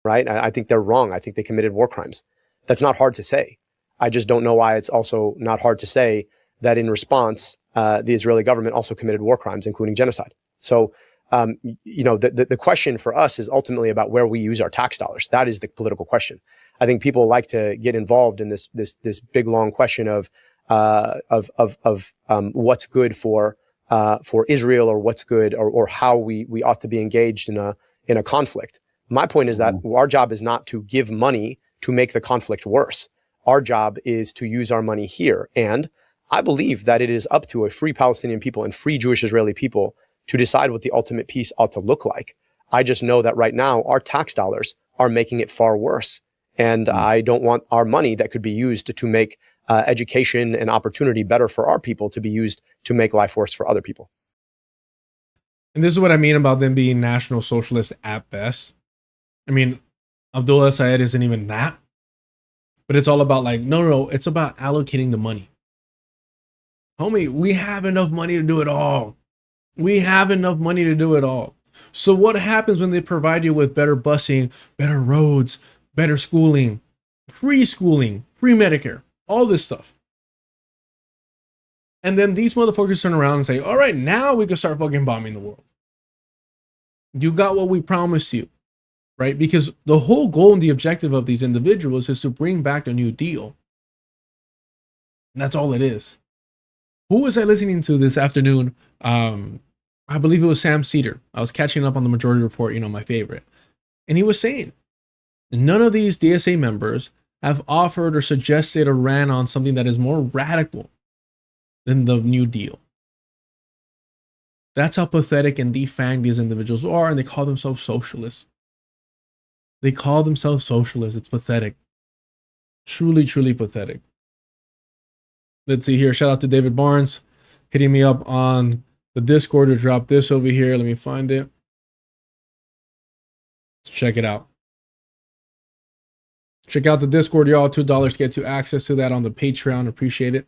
right? I think they're wrong. I think they committed war crimes. That's not hard to say. I just don't know why it's also not hard to say that in response, the Israeli government also committed war crimes, including genocide. So, the question for us is ultimately about where we use our tax dollars. That is the political question. I think people like to get involved in this big long question of what's good for Israel, or what's good, or how we ought to be engaged in a conflict. My point is that our job is not to give money to make the conflict worse. Our job is to use our money here. And I believe that it is up to a free Palestinian people and free Jewish Israeli people to decide what the ultimate peace ought to look like. I just know that right now our tax dollars are making it far worse. And I don't want our money that could be used to make education and opportunity better for our people to be used to make life worse for other people. And this is what I mean about them being National Socialist at best. I mean, Abdullah Syed isn't even that. But it's all about like, no, it's about allocating the money. Homie, we have enough money to do it all. We have enough money to do it all. So what happens when they provide you with better busing, better roads, better schooling, free Medicare, all this stuff? And then these motherfuckers turn around and say, all right, now we can start fucking bombing the world. You got what we promised you. Right? Because the whole goal and the objective of these individuals is to bring back the New Deal. That's all it is. Who was I listening to this afternoon? I believe it was Sam Cedar. I was catching up on the Majority Report, my favorite. And he was saying, none of these DSA members have offered or suggested or ran on something that is more radical than the New Deal. That's how pathetic and defanged these individuals are, and they call themselves socialists. They call themselves socialists. It's pathetic. Truly, truly pathetic. Let's see here. Shout out to David Barnes hitting me up on the Discord to drop this over here. Let me find it. Let's check it out. Check out the Discord, y'all. $2 gets you access to that on the Patreon. Appreciate it.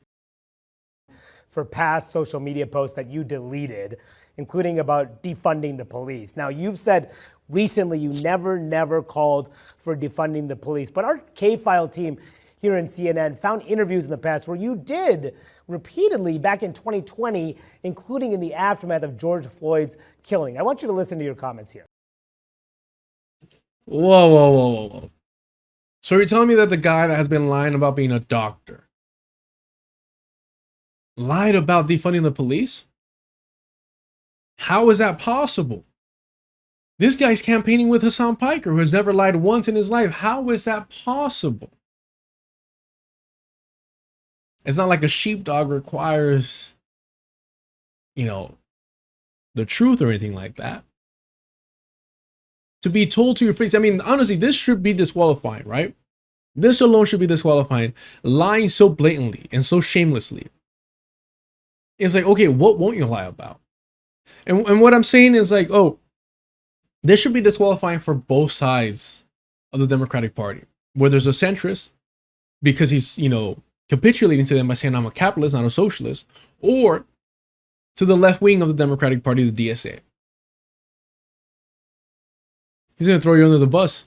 For past social media posts that you deleted, including about defunding the police. Now, you've said recently you never called for defunding the police, but our K-File team here in CNN found interviews in the past where you did repeatedly back in 2020, including in the aftermath of George Floyd's killing. I want you to listen to your comments here. Whoa. So you're telling me that the guy that has been lying about being a doctor lied about defunding the police? How is that possible? This guy's campaigning with Hasan Piker, who has never lied once in his life. How is that possible? It's not like a sheepdog requires, the truth or anything like that. To be told to your face, I mean, honestly, this should be disqualifying, right? This alone should be disqualifying. Lying so blatantly and so shamelessly. It's like, okay, what won't you lie about? And what I'm saying is like, oh, this should be disqualifying for both sides of the Democratic Party. Where there's a centrist, because he's, capitulating to them by saying I'm a capitalist, not a socialist, or to the left wing of the Democratic Party, the DSA. He's going to throw you under the bus.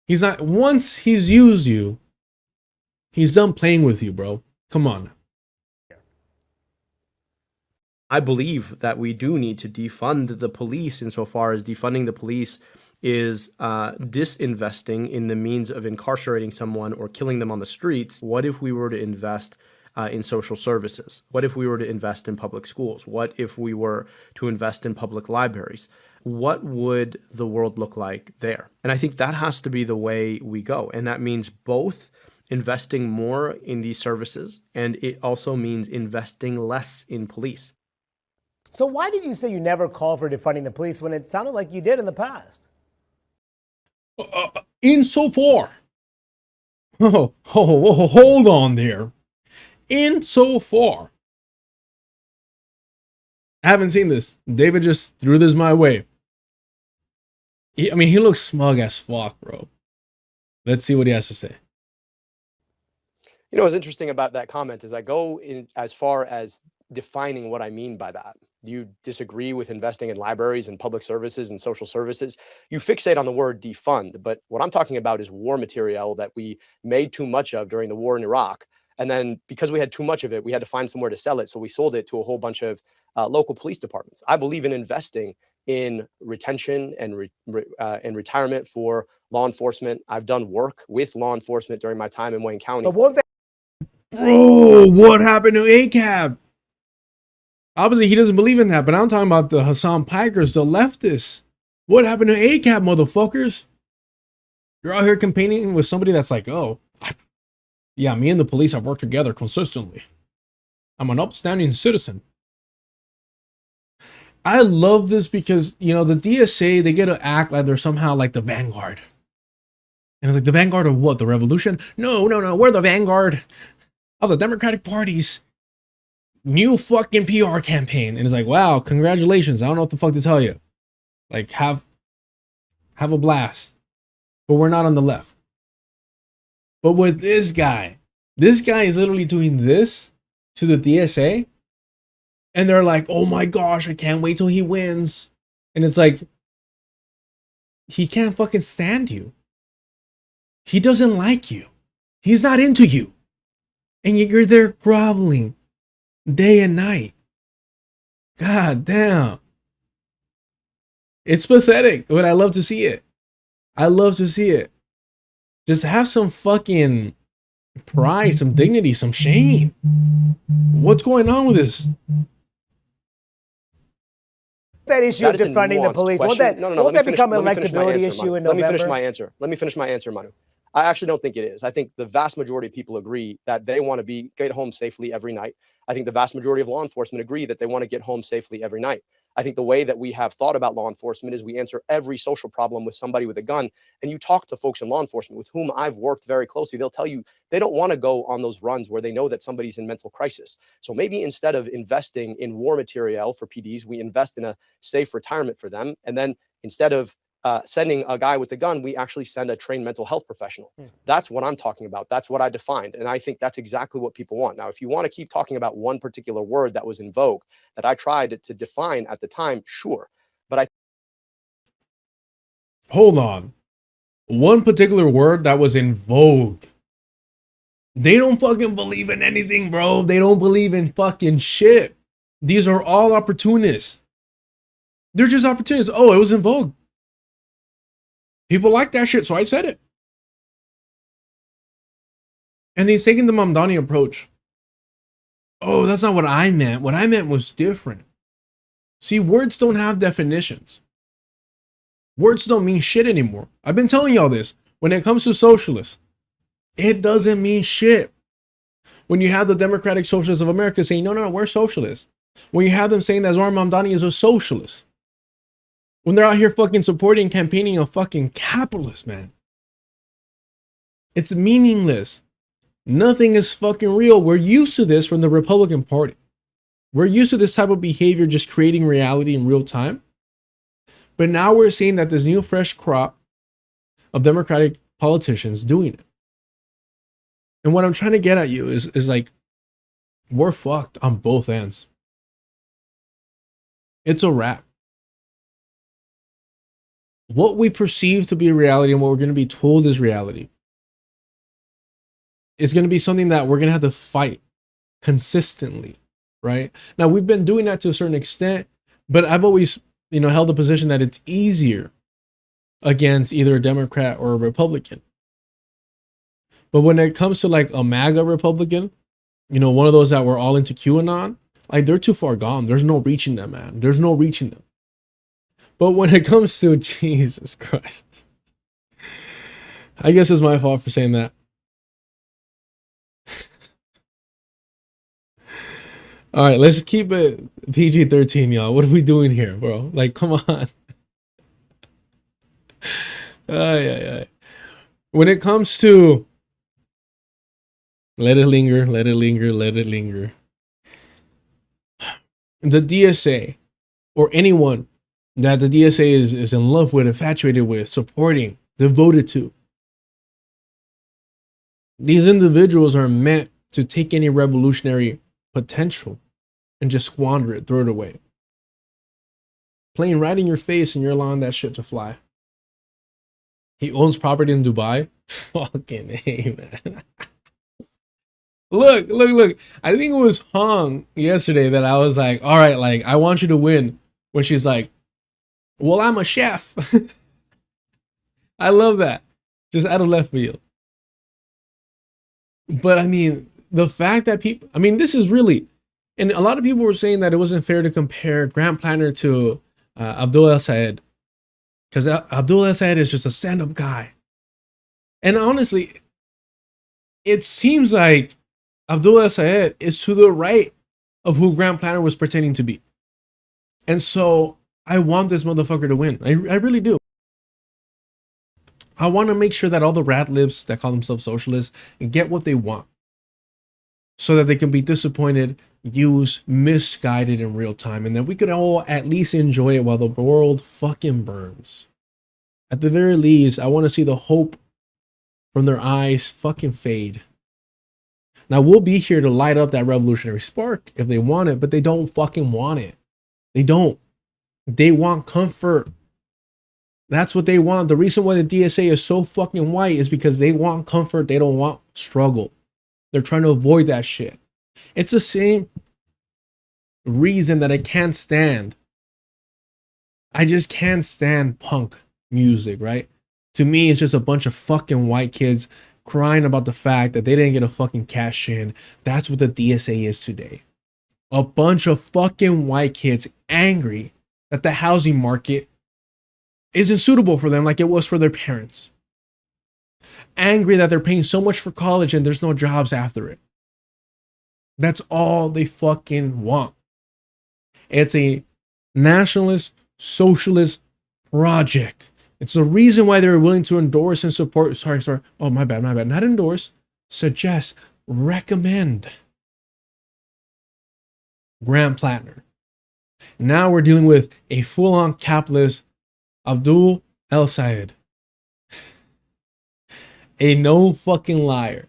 He's not, once he's used you, he's done playing with you, bro. Come on. I believe that we do need to defund the police insofar as defunding the police is disinvesting in the means of incarcerating someone or killing them on the streets. What if we were to invest in social services? What if we were to invest in public schools? What if we were to invest in public libraries? What would the world look like there? And I think that has to be the way we go. And that means both investing more in these services, and it also means investing less in police. So why did you say you never called for defunding the police when it sounded like you did in the past? Insofar. Hold on there. Insofar. I haven't seen this. David just threw this my way. He looks smug as fuck, bro. Let's see what he has to say. What's interesting about that comment is I go in as far as defining what I mean by that. Do you disagree with investing in libraries and public services and social services? You fixate on the word defund, but what I'm talking about is war material that we made too much of during the war in Iraq. And then because we had too much of it, we had to find somewhere to sell it. So we sold it to a whole bunch of local police departments. I believe in investing in retention and retirement for law enforcement. I've done work with law enforcement during my time in Wayne County. But won't that Bro, what happened to ACAB? Obviously, he doesn't believe in that, but I'm talking about the Hasan Pikers, the leftists. What happened to ACAB, motherfuckers? You're out here campaigning with somebody that's like, oh, yeah, me and the police have worked together consistently. I'm an upstanding citizen. I love this because, you know, the DSA, they get to act like they're somehow like the vanguard. And it's like, the vanguard of what? The revolution? No, we're the vanguard of the Democratic Party's new fucking PR campaign. And it's like, wow, congratulations. I don't know what the fuck to tell you. Like, have a blast. But we're not on the left. But with this guy is literally doing this to the DSA. And they're like, oh my gosh, I can't wait till he wins. And it's like, he can't fucking stand you. He doesn't like you. He's not into you. And yet you're there groveling day and night. God damn. It's pathetic, but I love to see it. I love to see it. Just have some fucking pride, some dignity, some shame. What's going on with this? that issue of defunding the police, won't that become an electability issue in November? Let me finish my answer, Manu. I actually don't think it is. I think the vast majority of people agree that they want to get home safely every night. I think the vast majority of law enforcement agree that they want to get home safely every night. I think the way that we have thought about law enforcement is we answer every social problem with somebody with a gun. And you talk to folks in law enforcement with whom I've worked very closely, they'll tell you they don't want to go on those runs where they know that somebody's in mental crisis. So maybe instead of investing in war material for PDs, we invest in a safe retirement for them. And then instead of sending a guy with a gun, we actually send a trained mental health professional. That's what I'm talking about. That's what I defined. And I think that's exactly what people want. Now, if you want to keep talking about one particular word that was in vogue that I tried to define at the time, sure. But hold on. One particular word that was in vogue. They don't fucking believe in anything, bro. They don't believe in fucking shit. These are all opportunists. They're just opportunists. Oh, it was in vogue. People like that shit, so I said it. And he's taking the Mamdani approach. Oh, that's not what I meant. What I meant was different. See, words don't have definitions. Words don't mean shit anymore. I've been telling y'all this. When it comes to socialists, it doesn't mean shit. When you have the Democratic Socialists of America saying, no, we're socialists. When you have them saying that Zohar Mamdani is a socialist. When they're out here fucking supporting, campaigning a fucking capitalist, man. It's meaningless. Nothing is fucking real. We're used to this from the Republican Party. We're used to this type of behavior just creating reality in real time. But now we're seeing that this new fresh crop of Democratic politicians doing it. And what I'm trying to get at you is like, we're fucked on both ends. It's a wrap. What we perceive to be reality and what we're going to be told is reality is going to be something that we're going to have to fight consistently, right? Now, we've been doing that to a certain extent, but I've always, held the position that it's easier against either a Democrat or a Republican. But when it comes to like a MAGA Republican, one of those that were all into QAnon, like they're too far gone. There's no reaching them, man. There's no reaching them. But when it comes to Jesus Christ, I guess it's my fault for saying that. All right, let's keep it PG-13, y'all. What are we doing here, bro? Like, come on. When it comes to let it linger. The DSA or anyone that the DSA is in love with, infatuated with, supporting, devoted to. These individuals are meant to take any revolutionary potential and just squander it, throw it away. playing right in your face and you're allowing that shit to fly. He owns property in Dubai. Fucking hey, man. Look. I think it was Hong yesterday that I was like, all right, like, I want you to win. When she's like, well, I'm a chef. I love that. Just out of left field. But I mean, the fact that people, I mean, this is really, and a lot of people were saying that it wasn't fair to compare Grant Planner to Abdul El Sayed. Because Abdul El Sayed is just a stand up guy. And honestly, it seems like Abdul El Sayed is to the right of who Grant Planner was pretending to be. And so I want this motherfucker to win. I really do. I want to make sure that all the rat libs that call themselves socialists get what they want so that they can be disappointed, used, misguided in real time, and that we could all at least enjoy it while the world fucking burns. At the very least, I want to see the hope from their eyes fucking fade. Now, we'll be here to light up that revolutionary spark if they want it, but they don't fucking want it. They don't. They want comfort. That's what they want. The reason why the DSA is so fucking white is because they want comfort. They don't want struggle. They're trying to avoid that shit. It's the same reason that I can't stand. I just can't stand punk music, right? To me, it's just a bunch of fucking white kids crying about the fact that they didn't get a fucking cash in. That's what the DSA is today. A bunch of fucking white kids angry that the housing market isn't suitable for them like it was for their parents. Angry that they're paying so much for college and there's no jobs after it. That's all they fucking want. It's a nationalist, socialist project. It's the reason why they're willing to endorse and support. Sorry. Oh, my bad. Not endorse, suggest, recommend Grant Planner. Now we're dealing with a full-on capitalist Abdul El Sayed. A no fucking liar.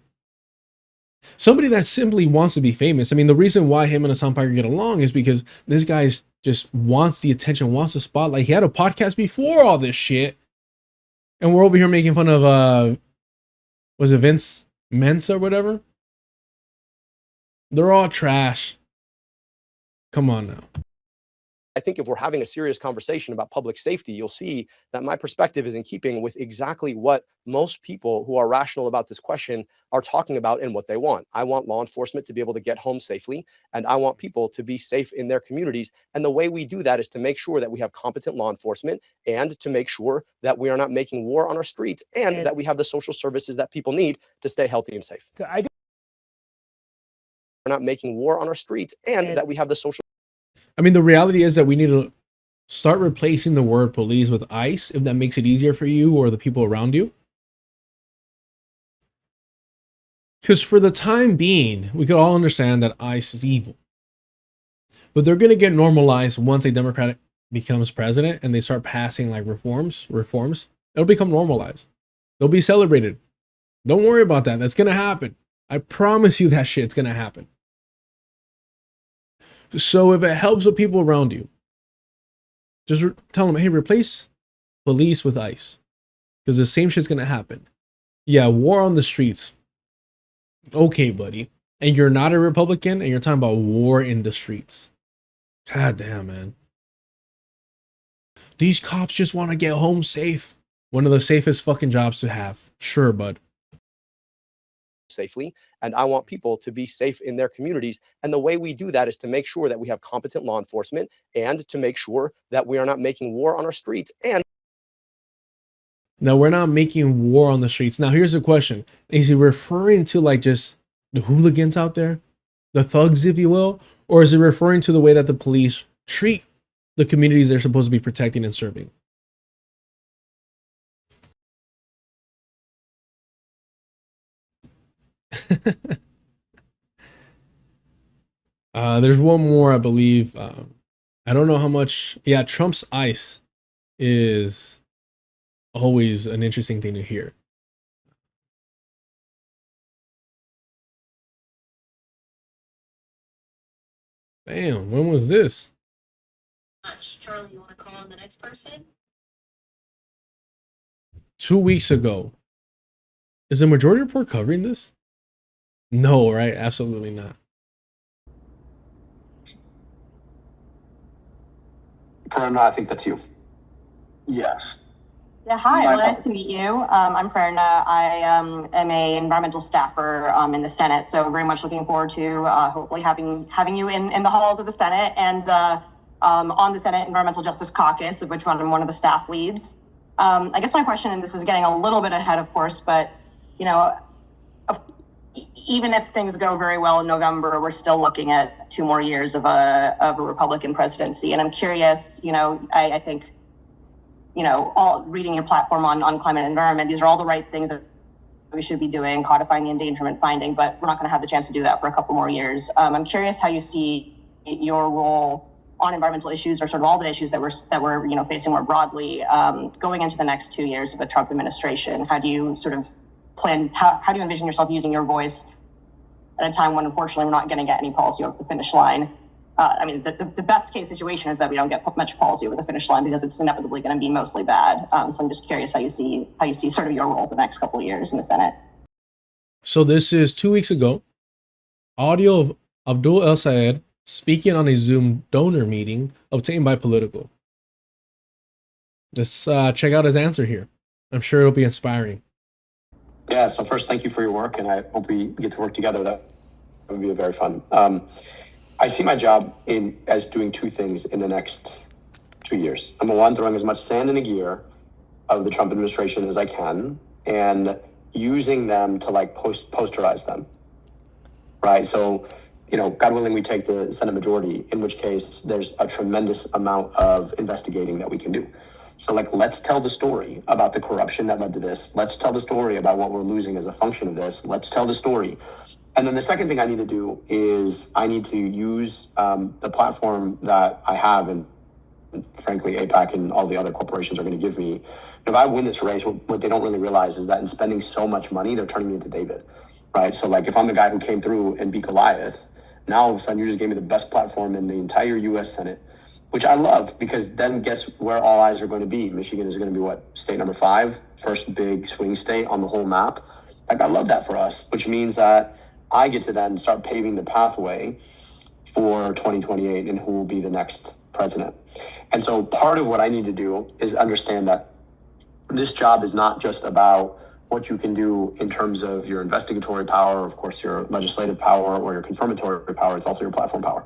Somebody that simply wants to be famous. I mean, the reason why him and Hasan Piker get along is because this guy's just wants the attention, wants the spotlight. He had a podcast before all this shit. And we're over here making fun of, was it Vince Mensa or whatever? They're all trash. Come on now. I think if we're having a serious conversation about public safety, you'll see that my perspective is in keeping with exactly what most people who are rational about this question are talking about and what they want. I want law enforcement to be able to get home safely, and I want people to be safe in their communities. And the way we do that is to make sure that we have competent law enforcement and to make sure that we are not making war on our streets and that we have the social services that people need to stay healthy and safe. So We're not making war on our streets and that we have the social. I mean, the reality is that we need to start replacing the word police with ICE if that makes it easier for you or the people around you. Because for the time being, we could all understand that ICE is evil. But they're going to get normalized once a Democrat becomes president and they start passing like reforms. It'll become normalized. They'll be celebrated. Don't worry about that. That's going to happen. I promise you that shit's going to happen. So if it helps the people around you, just tell them, hey, replace police with ICE. Because the same shit's going to happen. Yeah, war on the streets. Okay, buddy. And you're not a Republican and you're talking about war in the streets. God damn, man. These cops just want to get home safe. One of the safest fucking jobs to have. Sure, bud. Safely, and I want people to be safe in their communities. And the way we do that is to make sure that we have competent law enforcement and to make sure that we are not making war on our streets. And now we're not making war on the streets. Now here's the question. Is he referring to like just the hooligans out there? The thugs, if you will? Or is it referring to the way that the police treat the communities they're supposed to be protecting and serving? There's one more, I believe. I don't know how much. Yeah, Trump's ICE is always an interesting thing to hear. Damn, when was this? much. Charlie, you want to call on the next person? 2 weeks ago. Is the majority report covering this? No, right? Absolutely not. Prerna, I think that's you. Yes. Yeah, hi, nice to meet you. I'm Prerna. I am a environmental staffer in the Senate, so very much looking forward to hopefully having you in the halls of the Senate and on the Senate Environmental Justice Caucus, of which I'm one of the staff leads. I guess my question, and this is getting a little bit ahead, of course, but even if things go very well in November, we're still looking at 2 more years of a Republican presidency, and I'm curious. I think. All reading your platform on climate and environment, these are all the right things that we should be doing, codifying the endangerment finding, but we're not going to have the chance to do that for a couple more years. I'm curious how you see your role on environmental issues, or sort of all the issues that we're facing more broadly, going into the next 2 years of the Trump administration. How do you sort of plan? How do you envision yourself using your voice at a time when, unfortunately, we're not going to get any policy over the finish line? The best case situation is that we don't get much policy over the finish line because it's inevitably going to be mostly bad. So I'm just curious how you see sort of your role the next couple of years in the Senate. So this is 2 weeks ago. Audio of Abdul El Sayed speaking on a Zoom donor meeting obtained by Politico. Let's check out his answer here. I'm sure it'll be inspiring. Yeah, so first, thank you for your work, and I hope we get to work together. That would be very fun. I see my job as doing 2 things in the next 2 years. Number one, throwing as much sand in the gear of the Trump administration as I can, and using them to posterize them, right? So, God willing, we take the Senate majority, in which case there's a tremendous amount of investigating that we can do. So let's tell the story about the corruption that led to this. Let's tell the story about what we're losing as a function of this. Let's tell the story. And then the second thing I need to do is I need to use the platform that I have, and frankly, AIPAC and all the other corporations are going to give me. If I win this race, what they don't really realize is that in spending so much money, they're turning me into David, right? So if I'm the guy who came through and beat Goliath, now all of a sudden you just gave me the best platform in the entire U.S. Senate, which I love, because then guess where all eyes are going to be? Michigan is going to be state number 5, first big swing state on the whole map. I love that for us, which means that I get to then start paving the pathway for 2028 and who will be the next president. And so part of what I need to do is understand that this job is not just about what you can do in terms of your investigatory power, of course, your legislative power or your confirmatory power. It's also your platform power.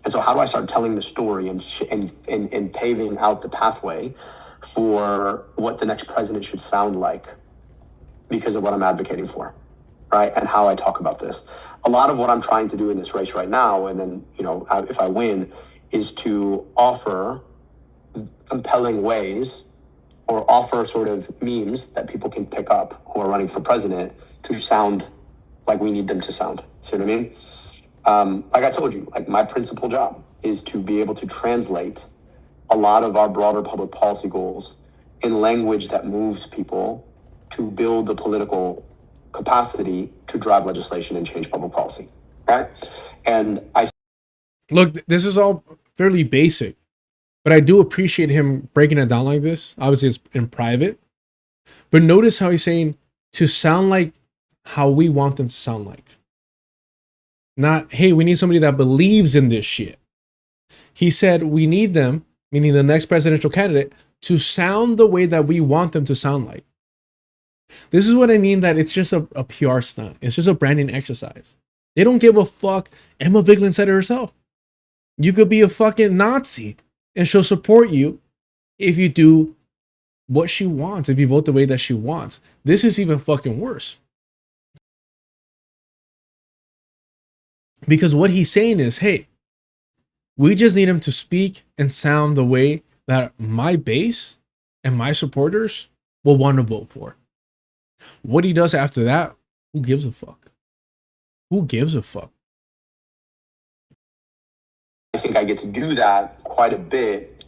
And so how do I start telling the story and paving out the pathway for what the next president should sound like because of what I'm advocating for, right? And how I talk about this. A lot of what I'm trying to do in this race right now, and then, if I win, is to offer compelling ways or offer sort of memes that people can pick up who are running for president to sound like we need them to sound. See what I mean? Like I told you, my principal job is to be able to translate a lot of our broader public policy goals in language that moves people to build the political capacity to drive legislation and change public policy, right? And Look, this is all fairly basic, but I do appreciate him breaking it down like this. Obviously, it's in private, but notice how he's saying to sound like how we want them to sound like. Not, hey, we need somebody that believes in this shit. He said we need them, meaning the next presidential candidate, to sound the way that we want them to sound like. This is what I mean, that it's just a PR stunt. It's just a branding exercise. They don't give a fuck. Emma Vigeland said it herself. You could be a fucking Nazi and she'll support you if you do what she wants, if you vote the way that she wants. This is even fucking worse. Because what he's saying is, hey, we just need him to speak and sound the way that my base and my supporters will want to vote for. What he does after that, who gives a fuck? Who gives a fuck? I think I get to do that quite a bit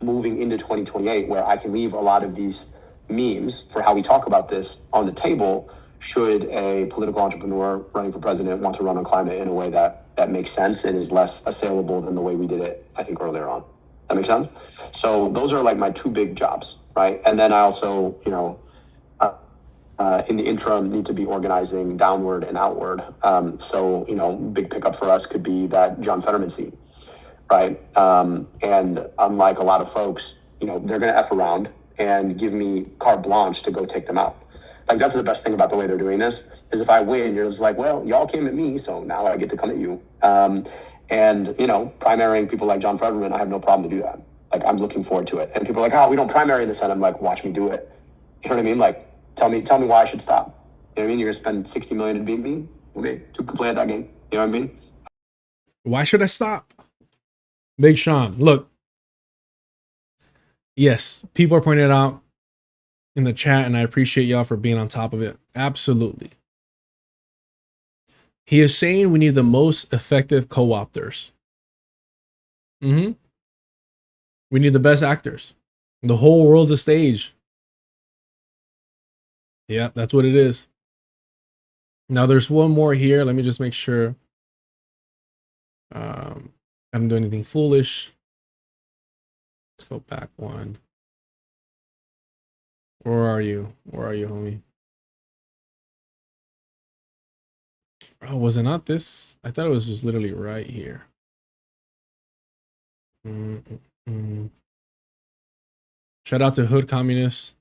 moving into 2028, where I can leave a lot of these memes for how we talk about this on the table should a political entrepreneur running for president want to run on climate in a way that makes sense and is less assailable than the way we did it, I think, earlier on. That makes sense? So those are like my two big jobs, right? And then I also, in the interim, need to be organizing downward and outward. So, big pickup for us could be that John Fetterman seat, right? And unlike a lot of folks, they're going to F around and give me carte blanche to go take them out. Like, that's the best thing about the way they're doing this, is if I win, you're just like, well, y'all came at me, so now I get to come at you. And, primarying people like John Fetterman, I have no problem to do that. Like, I'm looking forward to it. And people are like, oh, we don't primary in the Senate. I'm like, watch me do it. You know what I mean? Like, tell me why I should stop. You know what I mean? You're going to spend $60 million to beat me? Okay, you can play at that game. You know what I mean? Why should I stop? Big Sean, look. Yes, people are pointing it out in the chat, and I appreciate y'all for being on top of it. Absolutely. He is saying we need the most effective co-opters. We need the best actors. The whole world's a stage. Yeah, that's what it is. Now there's one more here. Let me just make sure I don't do anything foolish. Let's go back one. Where are you? Where are you, homie? Oh, was it not this? I thought it was just literally right here. Shout out to Hood Communists.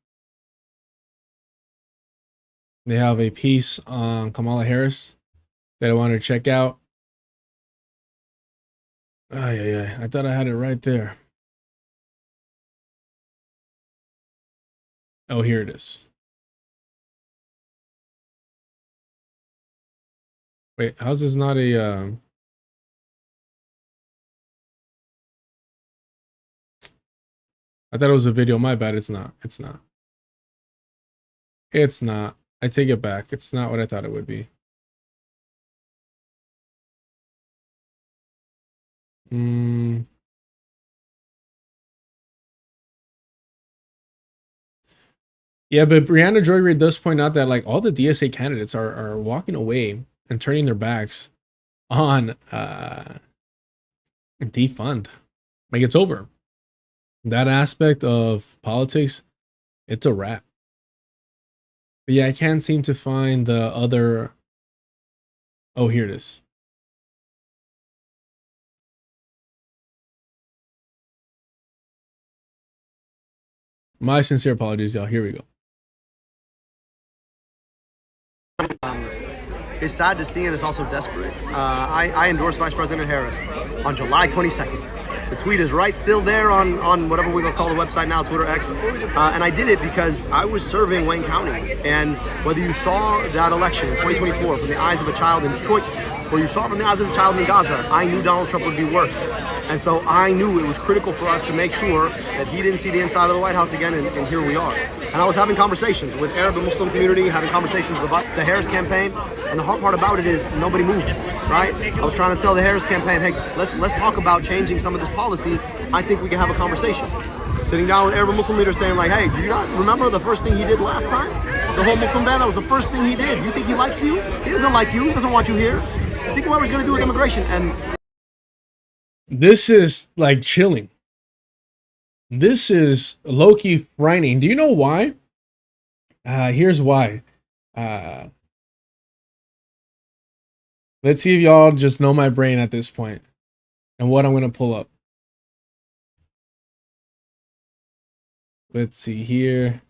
They have a piece on Kamala Harris that I wanted to check out. Yeah. I thought I had it right there. Oh, here it is. Wait, how's this not a I thought it was a video. My bad. It's not. It's not. It's not. I take it back. It's not what I thought it would be. Yeah, but Brianna Joy does point out that like all the DSA candidates are walking away and turning their backs on defund. Like, it's over. That aspect of politics, it's a wrap. But yeah, I can't seem to find the other. Oh, here it is. My sincere apologies, y'all. Here we go. It's sad to see, and it's also desperate. I endorsed Vice President Harris on July 22nd. The tweet is right still there on whatever we're going to call the website now, Twitter X. And I did it because I was serving Wayne County. And whether you saw that election in 2024 from the eyes of a child in Detroit, or you saw it from the eyes of a child in Gaza, I knew Donald Trump would be worse. And so I knew it was critical for us to make sure that he didn't see the inside of the White House again, and here we are. And I was having conversations with Arab and Muslim community, having conversations with the Harris campaign, and the hard part about it is nobody moved, right? I was trying to tell the Harris campaign, hey, let's talk about changing some of this policy. I think we can have a conversation. Sitting down with Arab and Muslim leaders saying like, hey, do you not remember the first thing he did last time? The whole Muslim ban, that was the first thing he did. You think he likes you? He doesn't like you, he doesn't want you here. Think of what he's going to do with immigration. And this is like chilling. This is low-key frightening. Do you know why? Here's why. Let's see if y'all just know my brain at this point and what I'm going to pull up. Let's see here.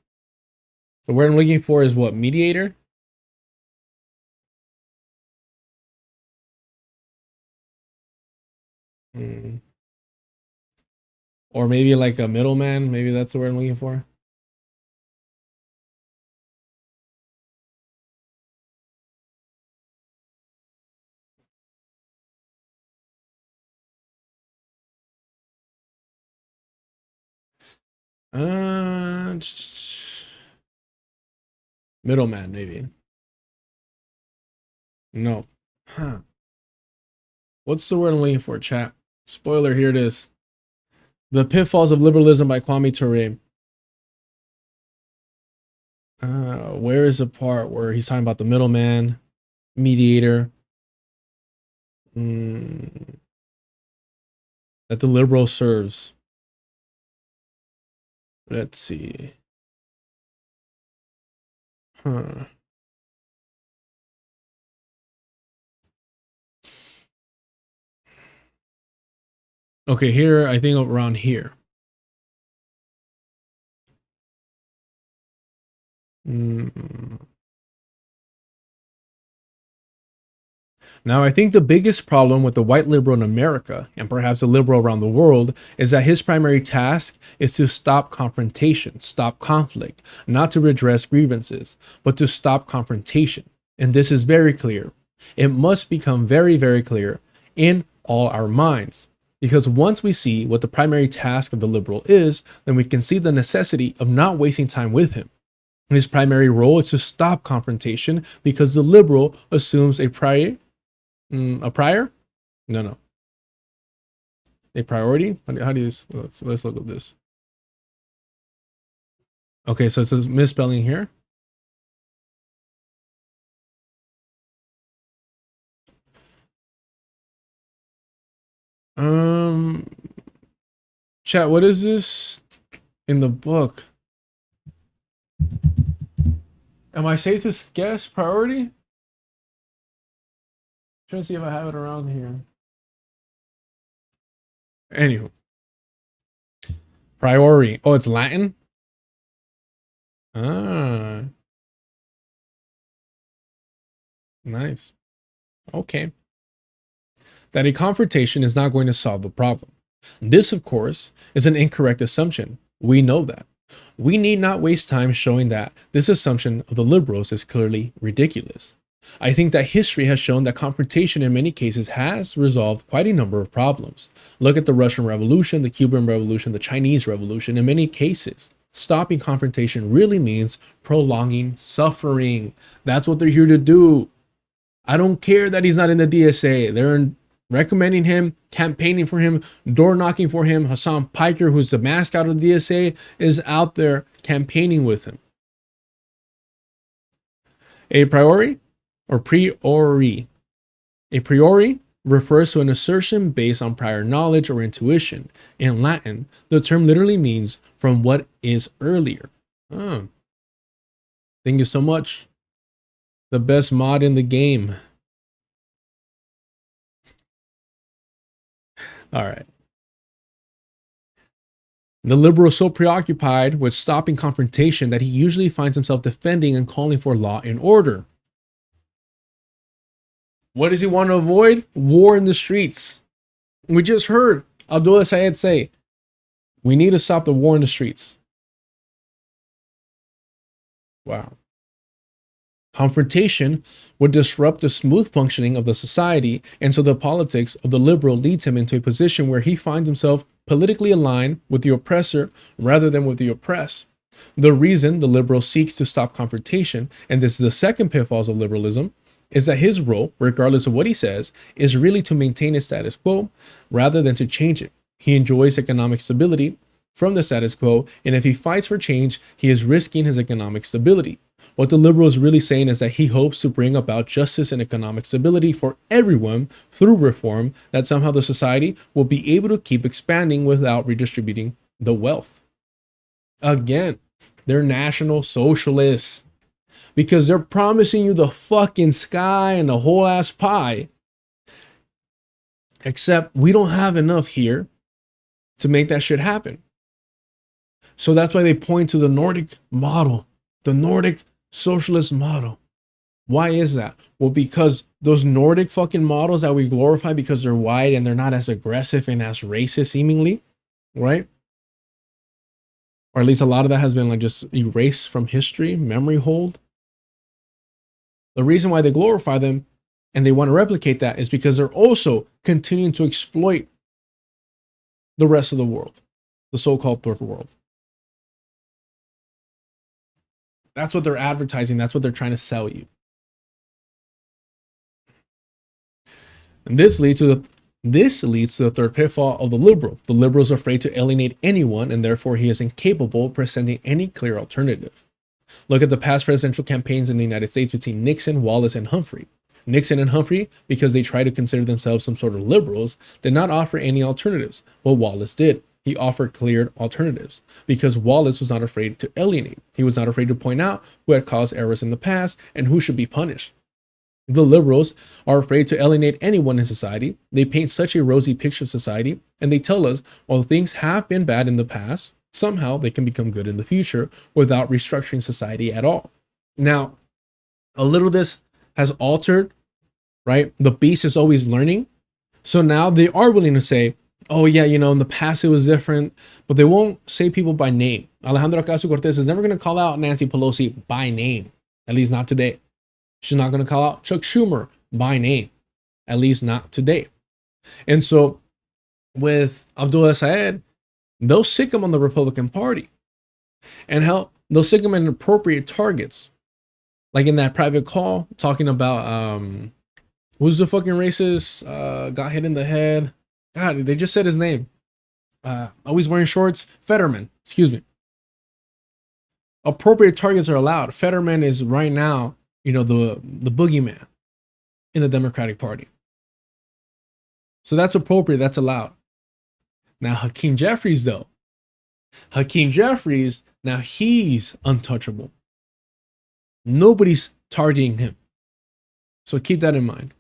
The word I'm looking for is what? Mediator? Or maybe like a middleman. Maybe that's the word I'm looking for. Middleman, maybe. No. Huh. What's the word I'm looking for, chat? Spoiler, here it is. The Pitfalls of Liberalism by Kwame Ture. Where is the part where he's talking about the middleman, mediator, that the liberal serves? Let's see. Huh. Okay, here, I think around here. Now, I think the biggest problem with the white liberal in America, and perhaps the liberal around the world, is that his primary task is to stop confrontation, stop conflict, not to redress grievances, but to stop confrontation. And this is very clear. It must become very, very clear in all our minds. Because once we see what the primary task of the liberal is, then we can see the necessity of not wasting time with him. His primary role is to stop confrontation because the liberal assumes a prior? No. A priority? How do you, let's look at this. Okay, so it says misspelling here. Chat, what is this in the book? Am I safe to guess priority? Trying to see if I have it around here. Anywho. Priori. Oh, it's Latin? Ah. Nice. Okay. That a confrontation is not going to solve the problem. This, of course, is an incorrect assumption. We know that. We need not waste time showing that this assumption of the liberals is clearly ridiculous. I think that history has shown that confrontation in many cases has resolved quite a number of problems. Look at the Russian Revolution, the Cuban Revolution, the Chinese Revolution. In many cases, stopping confrontation really means prolonging suffering. That's what they're here to do. I don't care that he's not in the DSA. They're recommending him, campaigning for him, door knocking for him. Hasan Piker, who's the mascot of the DSA, is out there campaigning with him. A priori or priori. A priori refers to an assertion based on prior knowledge or intuition. In Latin, the term literally means from what is earlier. Oh. Thank you so much. The best mod in the game. All right. The liberal is so preoccupied with stopping confrontation that he usually finds himself defending and calling for law and order. What does he want to avoid? War in the streets. We just heard Abdullah Sayed say, we need to stop the war in the streets. Wow. Confrontation would disrupt the smooth functioning of the society, and so the politics of the liberal leads him into a position where he finds himself politically aligned with the oppressor rather than with the oppressed. The reason the liberal seeks to stop confrontation, and this is the second pitfall of liberalism, is that his role, regardless of what he says, is really to maintain a status quo rather than to change it. He enjoys economic stability from the status quo, and if he fights for change, he is risking his economic stability. What the liberal is really saying is that he hopes to bring about justice and economic stability for everyone through reform, that somehow the society will be able to keep expanding without redistributing the wealth. Again, they're national socialists because they're promising you the fucking sky and the whole ass pie. Except we don't have enough here to make that shit happen. So that's why they point to the Nordic model, the Nordic socialist model. Why is that? Well, because those Nordic fucking models that we glorify because they're white and they're not as aggressive and as racist seemingly, right? Or at least a lot of that has been like just erased from history, memory hold. The reason why they glorify them and they want to replicate that is because they're also continuing to exploit the rest of the world, the so-called third world. That's what they're advertising. That's what they're trying to sell you. And this leads to the third pitfall of the liberal. The liberal is afraid to alienate anyone, and therefore he is incapable of presenting any clear alternative. Look at the past presidential campaigns in the United States between Nixon, Wallace, and Humphrey. Nixon and Humphrey, because they try to consider themselves some sort of liberals, did not offer any alternatives, but Wallace did. he offered clear alternatives because Wallace was not afraid to alienate. He was not afraid to point out who had caused errors in the past and who should be punished. The liberals are afraid to alienate anyone in society. They paint such a rosy picture of society, and they tell us while things have been bad in the past, somehow they can become good in the future without restructuring society at all. Now, a little of this has altered, right? The beast is always learning. So now they are willing to say, oh yeah, you know, in the past it was different, but they won't say people by name. Alejandro Ocasio-Cortez is never going to call out Nancy Pelosi by name, at least not today. She's not going to call out Chuck Schumer by name, at least not today. And so with Abdul El-Sayed, they'll sick him on the Republican Party and they'll sick him in appropriate targets. Like in that private call talking about, who's the fucking racist, got hit in the head. God, they just said his name. Always wearing shorts. Fetterman, excuse me. Appropriate targets are allowed. Fetterman is right now, you know, the boogeyman in the Democratic Party. So that's appropriate. That's allowed. Now, Hakeem Jeffries, though. Hakeem Jeffries, now he's untouchable. Nobody's targeting him. So keep that in mind.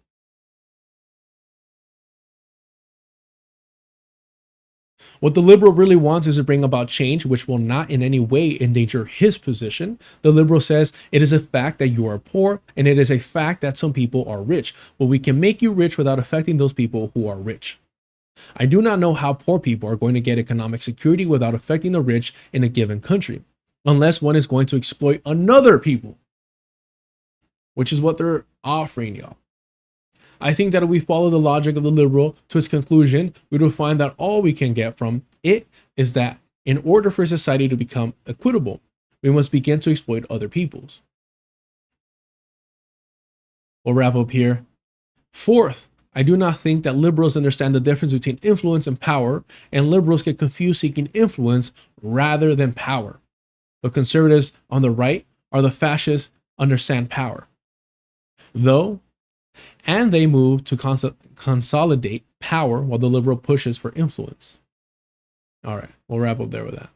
What the liberal really wants is to bring about change, which will not in any way endanger his position. The liberal says it is a fact that you are poor, and it is a fact that some people are rich. But we can make you rich without affecting those people who are rich. I do not know how poor people are going to get economic security without affecting the rich in a given country, unless one is going to exploit another people, which is what they're offering y'all. I think that if we follow the logic of the liberal to its conclusion, we will find that all we can get from it is that in order for society to become equitable, we must begin to exploit other peoples. We'll wrap up here. Fourth, I do not think that liberals understand the difference between influence and power, and liberals get confused seeking influence rather than power. The conservatives on the right are the fascists understand power. And they move to consolidate power while the liberal pushes for influence. All right, we'll wrap up there with that.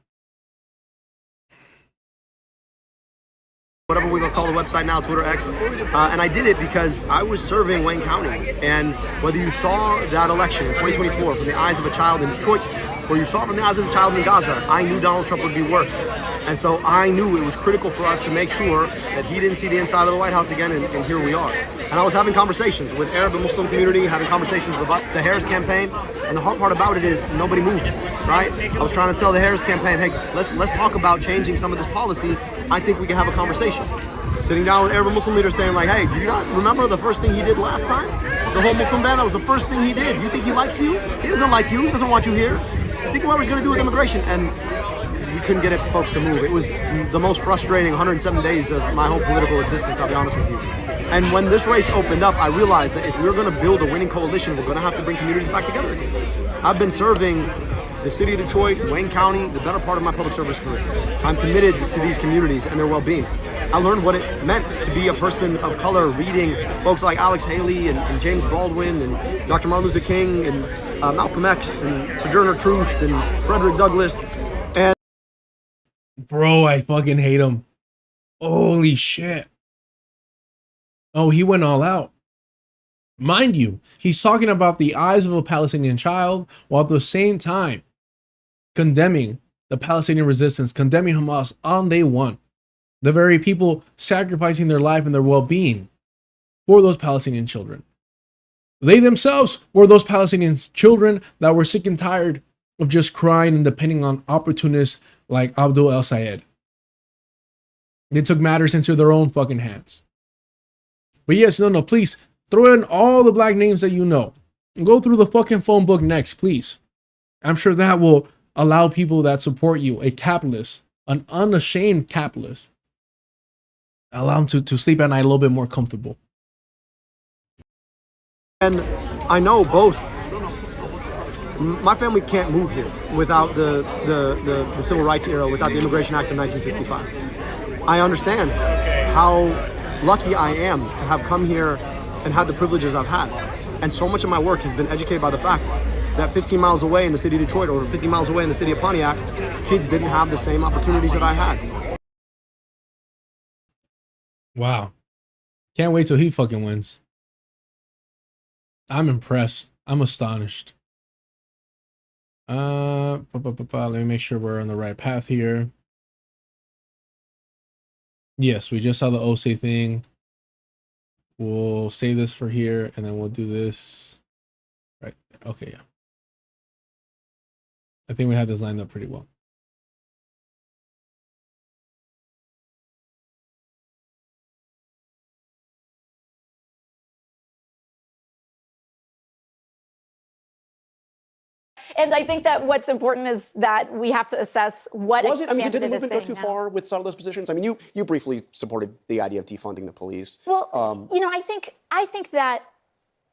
Whatever we will call the website now, Twitter X. And I did it because I was serving Wayne County. And whether you saw that election in 2024 from the eyes of a child in Detroit, or you saw it from the eyes of a child in Gaza, I knew Donald Trump would be worse. And so I knew it was critical for us to make sure that he didn't see the inside of the White House again, and here we are. And I was having conversations with Arab and Muslim community, having conversations about the Harris campaign, and the hard part about it is nobody moved, right? I was trying to tell the Harris campaign, hey, let's talk about changing some of this policy. I think we can have a conversation. Sitting down with Arab and Muslim leaders saying like, hey, do you not remember the first thing he did last time? The whole Muslim ban, that was the first thing he did. You think he likes you? He doesn't like you, he doesn't want you here. Think of what he's gonna do with immigration. And we couldn't get folks to move. It was the most frustrating 107 days of my whole political existence, I'll be honest with you. And when this race opened up, I realized that if we're gonna build a winning coalition, we're gonna have to bring communities back together again. I've been serving the city of Detroit, Wayne County, the better part of my public service career. I'm committed to these communities and their well-being. I learned what it meant to be a person of color, reading folks like Alex Haley and James Baldwin and Dr. Martin Luther King and Malcolm X and Sojourner Truth and Frederick Douglass. And bro, I fucking hate him. Holy shit. Oh, he went all out. Mind you, he's talking about the eyes of a Palestinian child while at the same time condemning the Palestinian resistance, condemning Hamas on day one. The very people sacrificing their life and their well-being for those Palestinian children. They themselves were those Palestinian children that were sick and tired of just crying and depending on opportunists like Abdul El-Sayed. They took matters into their own fucking hands. But yes, no, please throw in all the black names that you know. And go through the fucking phone book next, please. I'm sure that will allow people that support you, a capitalist, an unashamed capitalist, allow them to sleep at night a little bit more comfortable. And I know both. My family can't move here without the Civil Rights era, without the Immigration Act of 1965. I understand how lucky I am to have come here and had the privileges I've had. And so much of my work has been educated by the fact that 15 miles away in the city of Detroit or 50 miles away in the city of Pontiac, kids didn't have the same opportunities that I had. Wow. Can't wait till he fucking wins. I'm impressed. I'm astonished. Let me make sure we're on the right path here. Yes, we just saw the AOC thing. We'll save this for here, and then we'll do this. Right. Okay, yeah. I think we have this lined up pretty well. And I think that what's important is that we have to assess what Was it? I mean, did the candidate is movement go too saying now. far with some of those positions? I mean, you briefly supported the idea of defunding the police. Well, you know, I think that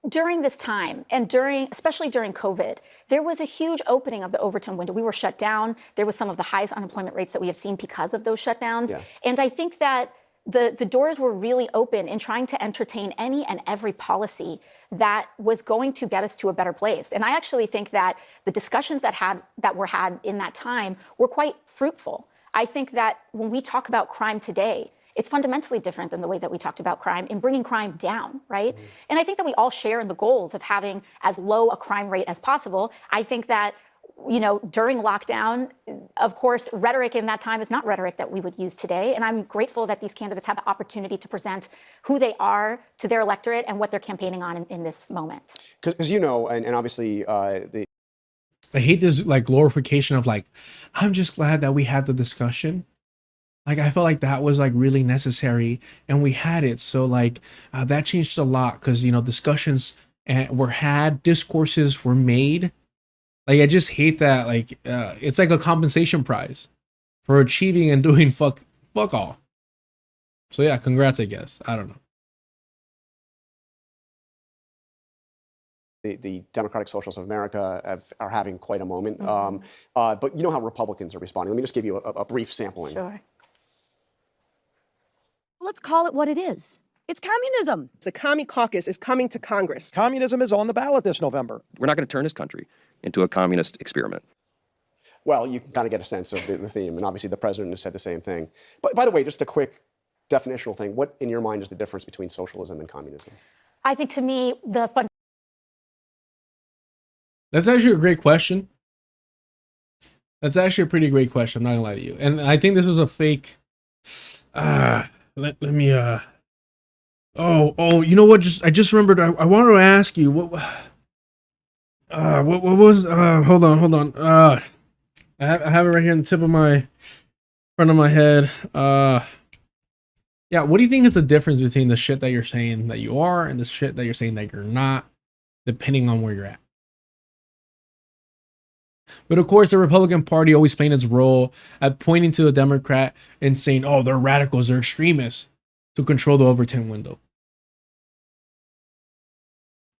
during this time and especially during COVID, there was a huge opening of the Overton window. We were shut down. There was some of the highest unemployment rates that we have seen because of those shutdowns. Yeah. And I think that the doors were really open in trying to entertain any and every policy that was going to get us to a better place. And I actually think that the discussions that were had in that time were quite fruitful. I think that when we talk about crime today, it's fundamentally different than the way that we talked about crime in bringing crime down, right? Mm-hmm. And I think that we all share in the goals of having as low a crime rate as possible. I think that, you know, during lockdown, of course, rhetoric in that time is not rhetoric that we would use today. And I'm grateful that these candidates have the opportunity to present who they are to their electorate and what they're campaigning on in this moment. Because, you know, and obviously I hate this like glorification of like, I'm just glad that we had the discussion. Like, I felt like that was like really necessary and we had it. So like that changed a lot because, you know, discussions were had, discourses were made. Like, I just hate that. Like, it's like a compensation prize for achieving and doing fuck all. So yeah, congrats, I guess. I don't know. The Democratic Socialists of America are having quite a moment. Mm-hmm. But you know how Republicans are responding. Let me just give you a brief sampling. Sure. Let's call it what it is. It's communism. The Commie Caucus is coming to Congress. Communism is on the ballot this November. We're not going to turn this country into a communist experiment. Well, you can kind of get a sense of the theme, and obviously the president has said the same thing. But by the way, just a quick definitional thing. What, in your mind, is the difference between socialism and communism? I think, to me, That's actually a great question. That's actually a pretty great question. I'm not gonna lie to you. And I think this was a fake. Let me. Oh, you know what? I just remembered. I wanted to ask you what was. Hold on. I have it right here on the tip of my front of my head. Yeah. What do you think is the difference between the shit that you're saying that you are and the shit that you're saying that you're not, depending on where you're at? But of course, the Republican Party always playing its role at pointing to a Democrat and saying, oh, they're radicals, they're extremists, to control the Overton window.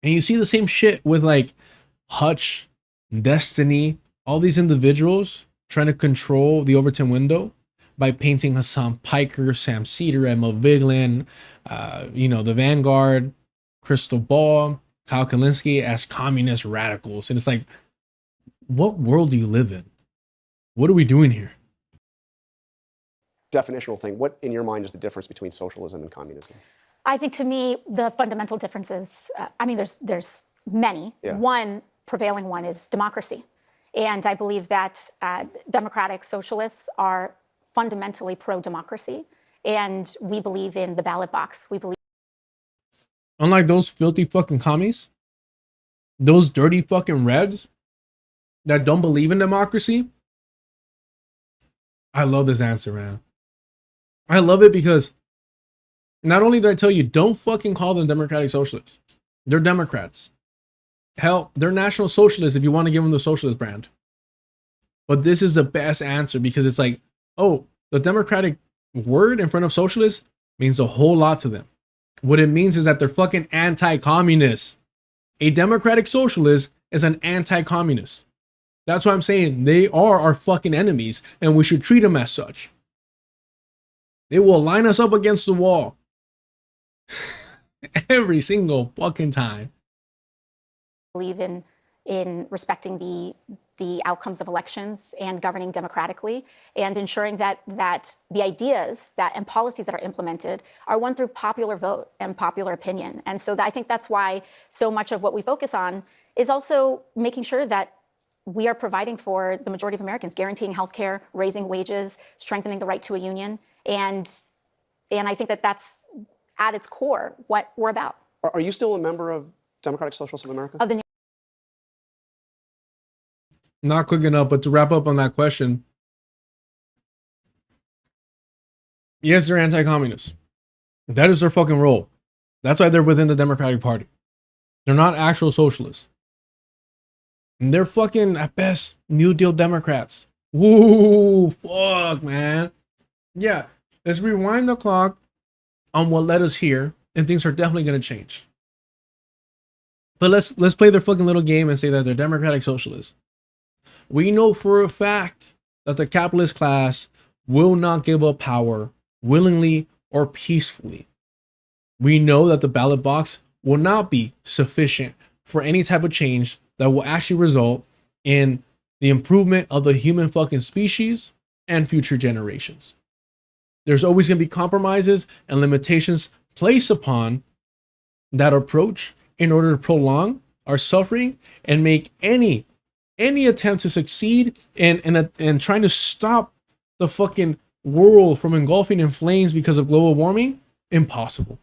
And you see the same shit with like Hutch, Destiny, all these individuals trying to control the Overton window by painting Hasan Piker, Sam Cedar, Emma Vigeland, the Vanguard, Crystal Ball, Kyle Kalinske as communist radicals. And it's like, what world do you live in? What are we doing here? Definitional thing. What, in your mind, is the difference between socialism and communism? I think, to me, the fundamental differences, there's many. Yeah. One prevailing one is democracy. And I believe that democratic socialists are fundamentally pro-democracy. And we believe in the ballot box. We believe. Unlike those filthy fucking commies, those dirty fucking reds that don't believe in democracy. I love this answer, man. I love it because not only do I tell you, don't fucking call them Democratic Socialists. They're Democrats. Hell, they're National Socialists if you want to give them the socialist brand. But this is the best answer because it's like, oh, the Democratic word in front of socialist means a whole lot to them. What it means is that they're fucking anti-communist. A Democratic Socialist is an anti-communist. That's what I'm saying. They are our fucking enemies, and we should treat them as such. They will line us up against the wall every single fucking time. Believe in in respecting the outcomes of elections and governing democratically and ensuring that the ideas and policies that are implemented are won through popular vote and popular opinion. And so I think that's why so much of what we focus on is also making sure that we are providing for the majority of Americans, guaranteeing health care, raising wages, strengthening the right to a union. And I think that that's at its core what we're about. Are you still a member of Democratic Socialists of America? Of the Not quick enough, but to wrap up on that question, yes, they're anti-communist. That is their fucking role. That's why they're within the Democratic Party. They're not actual socialists. And they're fucking, at best, New Deal Democrats. Woo, fuck, man. Yeah, let's rewind the clock on what led us here, and things are definitely going to change. But let's play their fucking little game and say that they're democratic socialists. We know for a fact that the capitalist class will not give up power willingly or peacefully. We know that the ballot box will not be sufficient for any type of change that will actually result in the improvement of the human fucking species and future generations. There's always going to be compromises and limitations placed upon that approach in order to prolong our suffering and make any attempt to succeed and trying to stop the fucking world from engulfing in flames because of global warming impossible.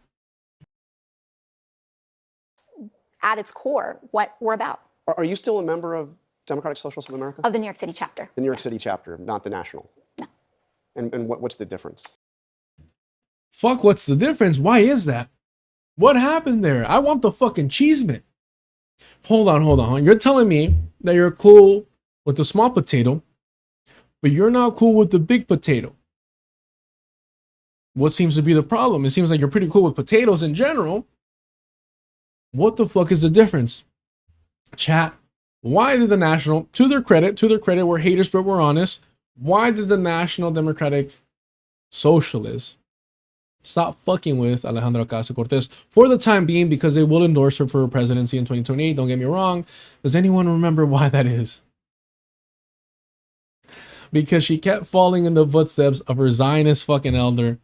At its core, what we're about. Are you still a member of Democratic Socialists of America? Of the New York City chapter. The New York City chapter, not the national. No. And what's the difference? Fuck, what's the difference? Why is that? What happened there? I want the fucking cheeseman. Hold on. You're telling me that you're cool with the small potato, but you're not cool with the big potato. What seems to be the problem? It seems like you're pretty cool with potatoes in general. What the fuck is the difference? Chat, why did the National, to their credit, we're haters, but we're honest. Why did the National Democratic Socialists stop fucking with Alejandra Ocasio-Cortez for the time being, because they will endorse her for presidency in 2028? Don't get me wrong. Does anyone remember why that is? Because she kept falling in the footsteps of her Zionist fucking elder,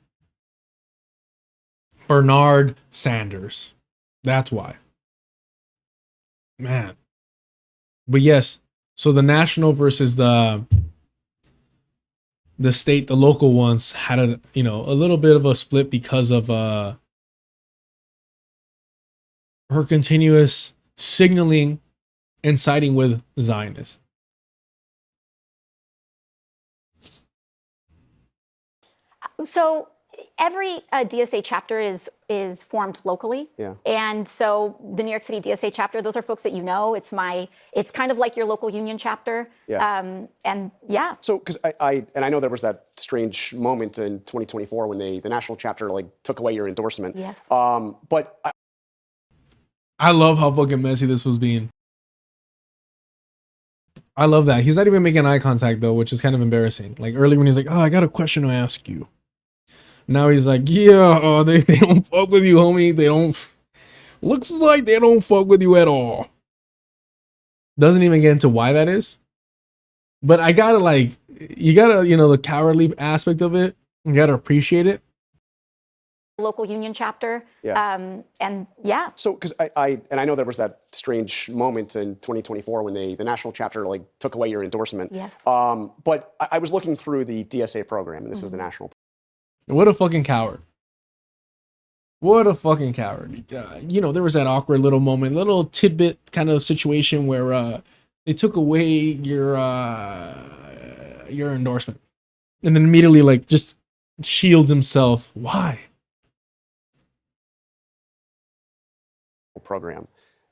Bernard Sanders. That's why. Man. But yes, so the national versus the state, the local ones had a little bit of a split because of her continuous signaling and siding with Zionists. So every DSA chapter is formed locally. Yeah. And so the New York City DSA chapter, those are folks that you know. It's kind of like your local union chapter. Yeah. And yeah. So, because I know there was that strange moment in 2024 when the national chapter took away your endorsement. Yes. But I love how fucking messy this was being. I love that. He's not even making eye contact though, which is kind of embarrassing. Like earlier when he's like, "Oh, I got a question to ask you." Now he's like, "Yeah, they don't fuck with you, homie. They don't. Looks like they don't fuck with you at all." Doesn't even get into why that is. But I gotta the cowardly aspect of it. You gotta appreciate it. Local union chapter. Yeah. And yeah. So, because I know there was that strange moment in 2024 when the national chapter took away your endorsement. Yes. But I was looking through the DSA program, and this is the national. What a fucking coward. What a fucking coward. There was that awkward little moment, little tidbit kind of situation where they took away your endorsement. And then immediately just shields himself. Why? Program.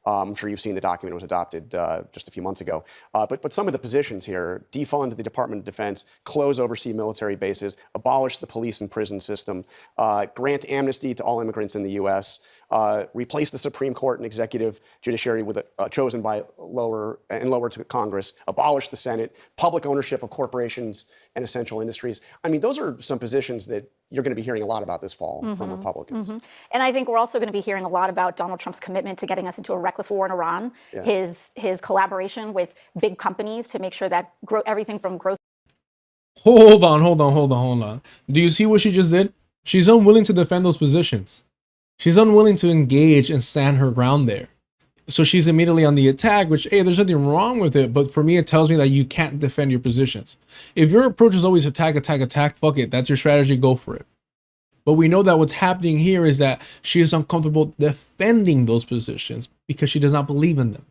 I'm sure you've seen the document. It was adopted just a few months ago. But some of the positions here: defund the Department of Defense, close overseas military bases, abolish the police and prison system, grant amnesty to all immigrants in the U.S., replace the Supreme Court and executive judiciary with chosen by lower to Congress, abolish the Senate, public ownership of corporations and essential industries. I mean, those are some positions that you're going to be hearing a lot about this fall from Republicans. And I think we're also going to be hearing a lot about Donald Trump's commitment to getting us into a reckless war in Iran, his collaboration with big companies to make sure that everything from gross. Hold on. Do you see what she just did? She's unwilling to defend those positions. She's unwilling to engage and stand her ground there. So she's immediately on the attack, which, hey, there's nothing wrong with it. But for me, it tells me that you can't defend your positions. If your approach is always attack, fuck it. That's your strategy. Go for it. But we know that what's happening here is that she is uncomfortable defending those positions because she does not believe in them.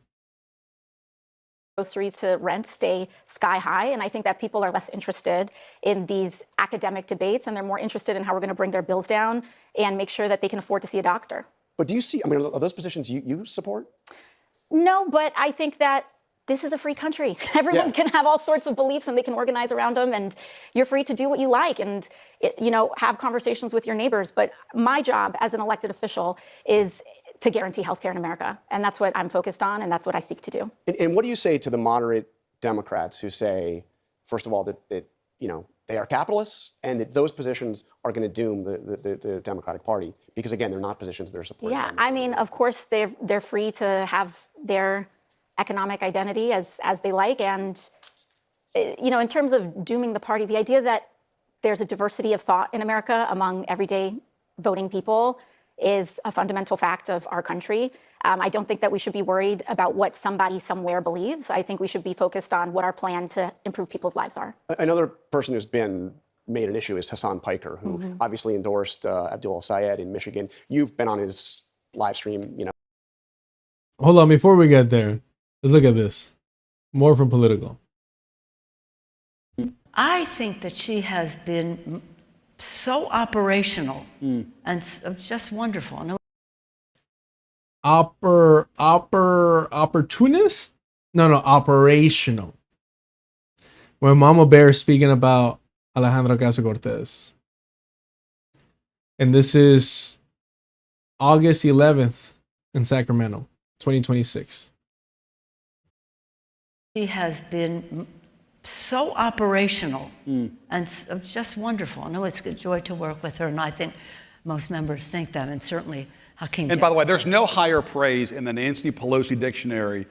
Groceries to rent stay sky high. And I think that people are less interested in these academic debates and they're more interested in how we're going to bring their bills down and make sure that they can afford to see a doctor. But do you see, I mean, are those positions you support? No, but I think that this is a free country. Everyone can have all sorts of beliefs and they can organize around them and you're free to do what you like and, have conversations with your neighbors. But my job as an elected official is to guarantee healthcare in America. And that's what I'm focused on and that's what I seek to do. And what do you say to the moderate Democrats who say, first of all, that they are capitalists and that those positions are going to doom the Democratic Party because, again, they're not positions they're supporting? Yeah, I mean, of course, they're free to have their economic identity as they like. And, in terms of dooming the party, the idea that there's a diversity of thought in America among everyday voting people is a fundamental fact of our country. I don't think that we should be worried about what somebody somewhere believes. I think we should be focused on what our plan to improve people's lives are. Another person who's been made an issue is Hasan Piker, who obviously endorsed Abdul Sayed in Michigan. You've been on his live stream, Hold on, before we get there, let's look at this. More from Political. I think that she has been so operational and just wonderful. Opportunist? No, operational. When Mama Bear is speaking about Alejandro Ocasio-Cortez. And this is August 11th in Sacramento, 2026. She has been so operational and just wonderful. I know it's a joy to work with her, and I think most members think that, and certainly Hakeem. And by the way, there's no higher praise in the Nancy Pelosi dictionary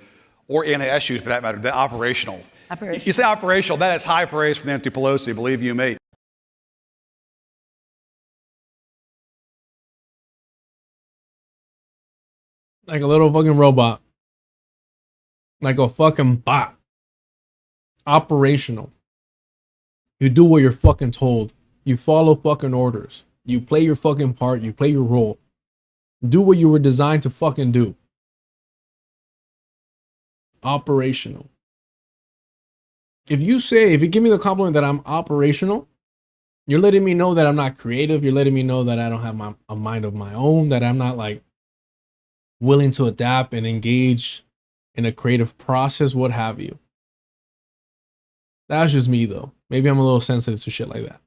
or anti-SU for that matter than operational. You say operational, that is high praise from Nancy Pelosi, believe you me. Like a little fucking robot. Like a fucking bot. Operational. You do what you're fucking told. You follow fucking orders. You play your fucking part. You play your role. Do what you were designed to fucking do. Operational. If you give me the compliment that I'm operational, you're letting me know that I'm not creative. You're letting me know that I don't have a mind of my own, that I'm not like willing to adapt and engage in a creative process, what have you. That's just me, though. Maybe I'm a little sensitive to shit like that.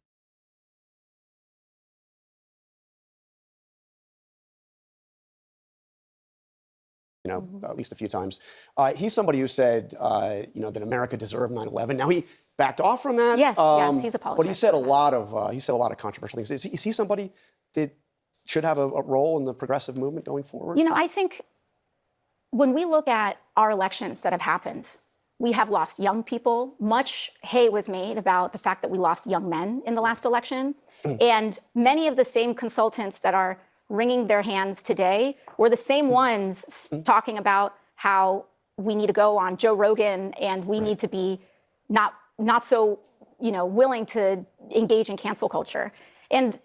At least a few times. He's somebody who said, that America deserved 9/11. Now he backed off from that. Yes, he's apologized. But he said a lot of controversial things. Is he somebody that should have a role in the progressive movement going forward? I think when we look at our elections that have happened, we have lost young people. Much hay was made about the fact that we lost young men in the last election. And many of the same consultants that are wringing their hands today were the same ones talking about how we need to go on Joe Rogan and we need to be not so willing to engage in cancel culture. And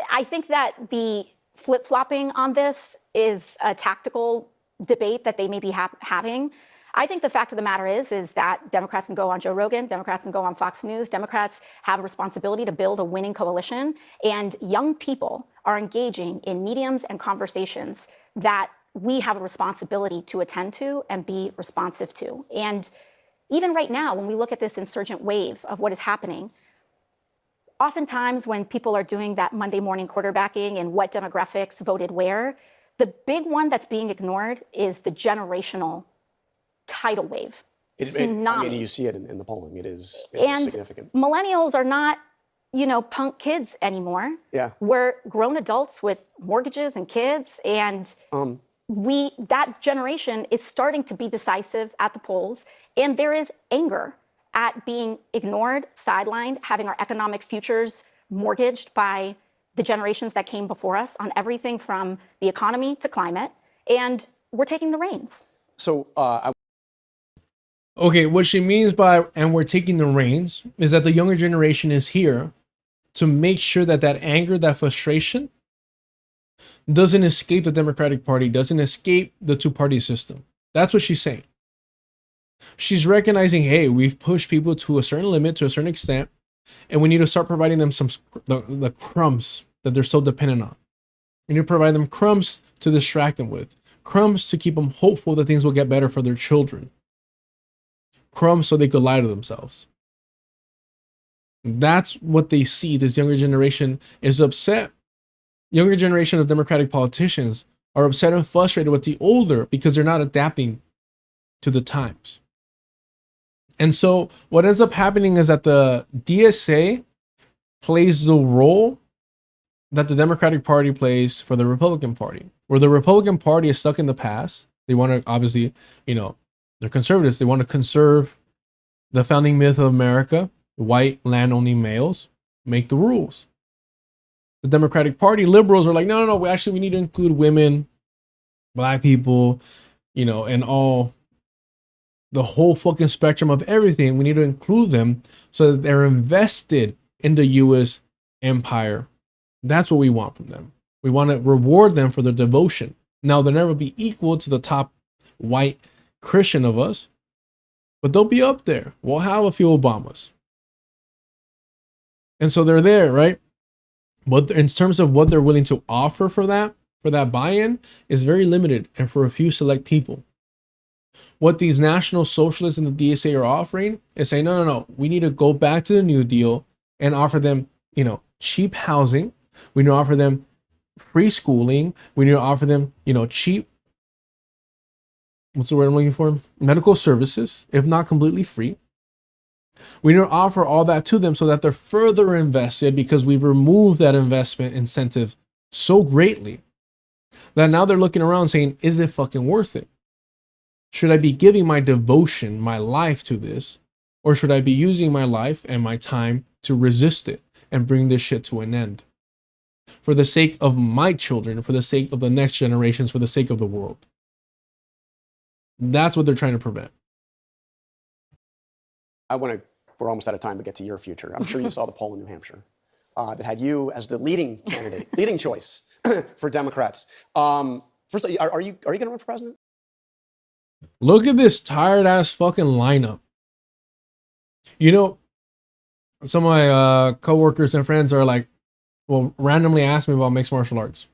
I think that the flip-flopping on this is a tactical debate that they may be having. I think the fact of the matter is that Democrats can go on Joe Rogan, Democrats can go on Fox News, Democrats have a responsibility to build a winning coalition, and young people are engaging in mediums and conversations that we have a responsibility to attend to and be responsive to. And even right now, when we look at this insurgent wave of what is happening, oftentimes when people are doing that Monday morning quarterbacking and what demographics voted where, The big one that's being ignored is the generational tidal wave. Tsunami. You see it in the polling. It is And significant. millennials are not, punk kids anymore. Yeah. We're grown adults with mortgages and kids, and that generation is starting to be decisive at the polls, and there is anger at being ignored, sidelined, having our economic futures mortgaged by the generations that came before us on everything from the economy to climate, and we're taking the reins. So, Okay, what she means by "and we're taking the reins" is that the younger generation is here to make sure that that anger, that frustration doesn't escape the Democratic Party, doesn't escape the two-party system. That's what she's saying. She's recognizing, hey, we've pushed people to a certain limit, to a certain extent, and we need to start providing them the crumbs that they're so dependent on. We need to provide them crumbs to distract them with, crumbs to keep them hopeful that things will get better for their children, crumbs so they could lie to themselves. That's what they see. This younger generation is upset. Younger generation of Democratic politicians are upset and frustrated with the older because they're not adapting to the times. And so what ends up happening is that the DSA plays the role that the Democratic Party plays for the Republican Party, where the Republican Party is stuck in the past. They want to, obviously, they're conservatives. They want to conserve the founding myth of America, white land-owning males, make the rules. The Democratic Party, liberals are like, no, we need to include women, black people, and all, the whole fucking spectrum of everything. We need to include them so that they're invested in the U.S. empire. That's what we want from them. We want to reward them for their devotion. Now, they'll never be equal to the top white Christian of us, but they'll be up there. We'll have a few Obamas. And so they're there, right? But in terms of what they're willing to offer for that buy-in is very limited and for a few select people. What these national socialists and the DSA are offering is saying, no, we need to go back to the New Deal and offer them, cheap housing. We need to offer them free schooling. We need to offer them, cheap, what's the word I'm looking for? Medical services, if not completely free. We need to offer all that to them so that they're further invested, because we've removed that investment incentive so greatly that now they're looking around saying, is it fucking worth it? Should I be giving my devotion, my life to this? Or should I be using my life and my time to resist it and bring this shit to an end? For the sake of my children, for the sake of the next generations, for the sake of the world. That's what they're trying to prevent. We're almost out of time to get to your future. I'm sure you saw the poll in New Hampshire that had you as the leading candidate, leading choice for Democrats. First, are you going to run for president? Look at this tired ass fucking lineup. Some of my coworkers and friends are like, randomly ask me about mixed martial arts,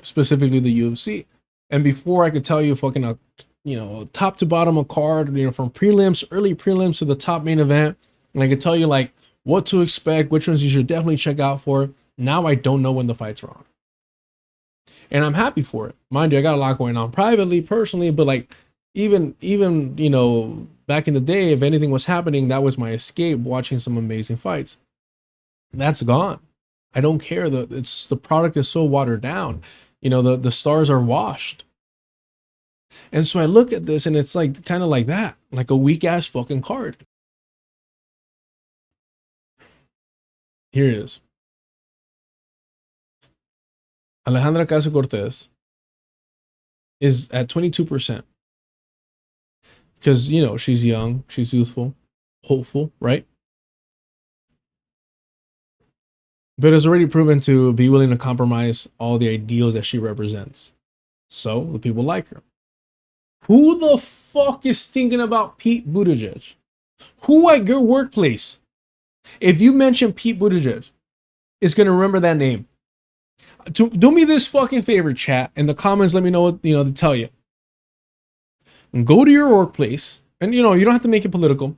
specifically the UFC. And before I could tell you fucking top to bottom a card, from prelims, early prelims to the top main event, and I could tell you like what to expect, which ones you should definitely check out for. Now I don't know when the fights are on. And I'm happy for it. Mind you, I got a lot going on privately, personally, but like even back in the day, if anything was happening, that was my escape, watching some amazing fights. That's gone. I don't care. The product is so watered down. The stars are washed. And so I look at this and it's like kind of like that, like a weak ass fucking card. Here it is. Alejandra Ocasio-Cortez is at 22%. Because, she's young, she's youthful, hopeful, right? But has already proven to be willing to compromise all the ideals that she represents. So the people like her. Who the fuck is thinking about Pete Buttigieg? Who at your workplace, if you mention Pete Buttigieg, is going to remember that name? Do me this fucking favor, chat. In the comments, let me know what, to tell you. And go to your workplace, and, you don't have to make it political.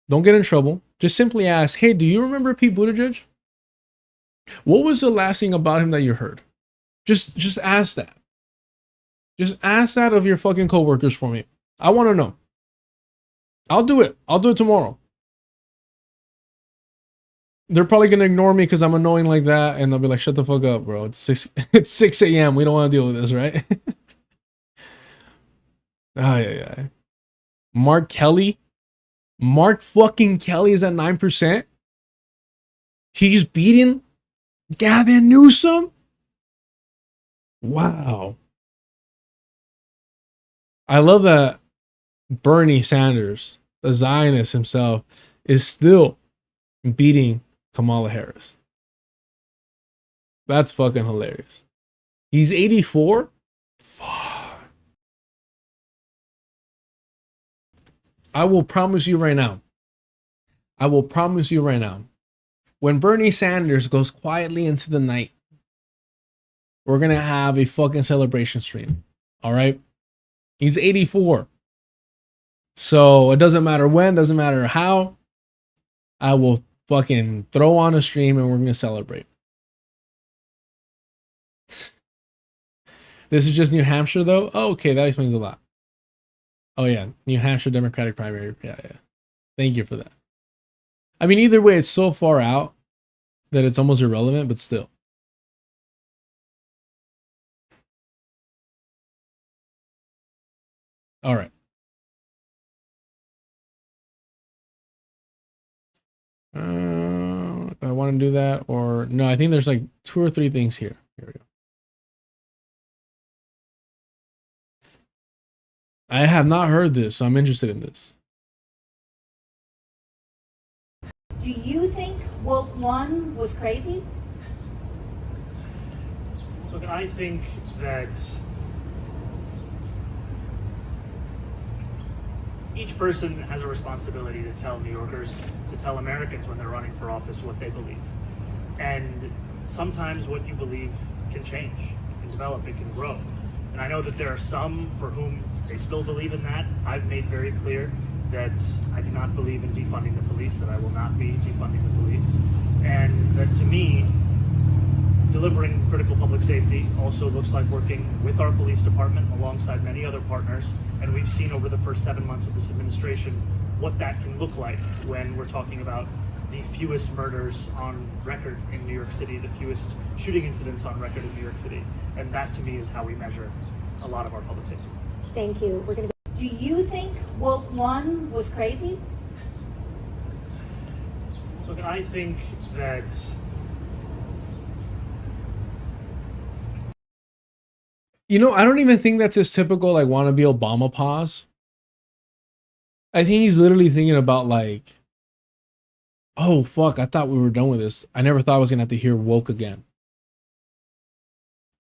Don't get in trouble. Just simply ask, hey, do you remember Pete Buttigieg? What was the last thing about him that you heard? Just ask that. Just ask that of your fucking coworkers for me. I want to know. I'll do it. I'll do it tomorrow. They're probably gonna ignore me because I'm annoying like that, and they'll be like, "Shut the fuck up, bro. It's 6. It's 6 a.m. We don't want to deal with this, right?" Oh yeah. Mark Kelly. Mark fucking Kelly is at 9%. He's beating Gavin Newsom. Wow. I love that Bernie Sanders, the Zionist himself, is still beating Kamala Harris. That's fucking hilarious. He's 84? Fuck. I will promise you right now. When Bernie Sanders goes quietly into the night, we're going to have a fucking celebration stream. All right? He's 84. So it doesn't matter when, doesn't matter how. I will fucking throw on a stream and we're going to celebrate. This is just New Hampshire though? Oh, okay, that explains a lot. Oh yeah, New Hampshire Democratic primary. Yeah. Thank you for that. I mean, either way, it's so far out that it's almost irrelevant, but still. All right. I want to do that or no, I think there's like 2 or 3 things here. Here we go. I have not heard this, so I'm interested in this. Do you think Woke One was crazy? Look, I think that each person has a responsibility to tell New Yorkers, to tell Americans when they're running for office what they believe. And sometimes what you believe can change, it can develop, it can grow. And I know that there are some for whom they still believe in that. I've made very clear that I do not believe in defunding the police, that I will not be defunding the police. And that to me, delivering critical public safety also looks like working with our police department alongside many other partners. And we've seen over the first 7 months of this administration what that can look like when we're talking about the fewest murders on record in New York City, the fewest shooting incidents on record in New York City. And that to me is how we measure a lot of our public safety. Thank you. We're going to. Do you think Woke One was crazy? Look, I think that I don't even think that's his typical like wannabe Obama pause. I think he's literally thinking about like, oh fuck, I thought we were done with this. I never thought I was gonna have to hear woke again.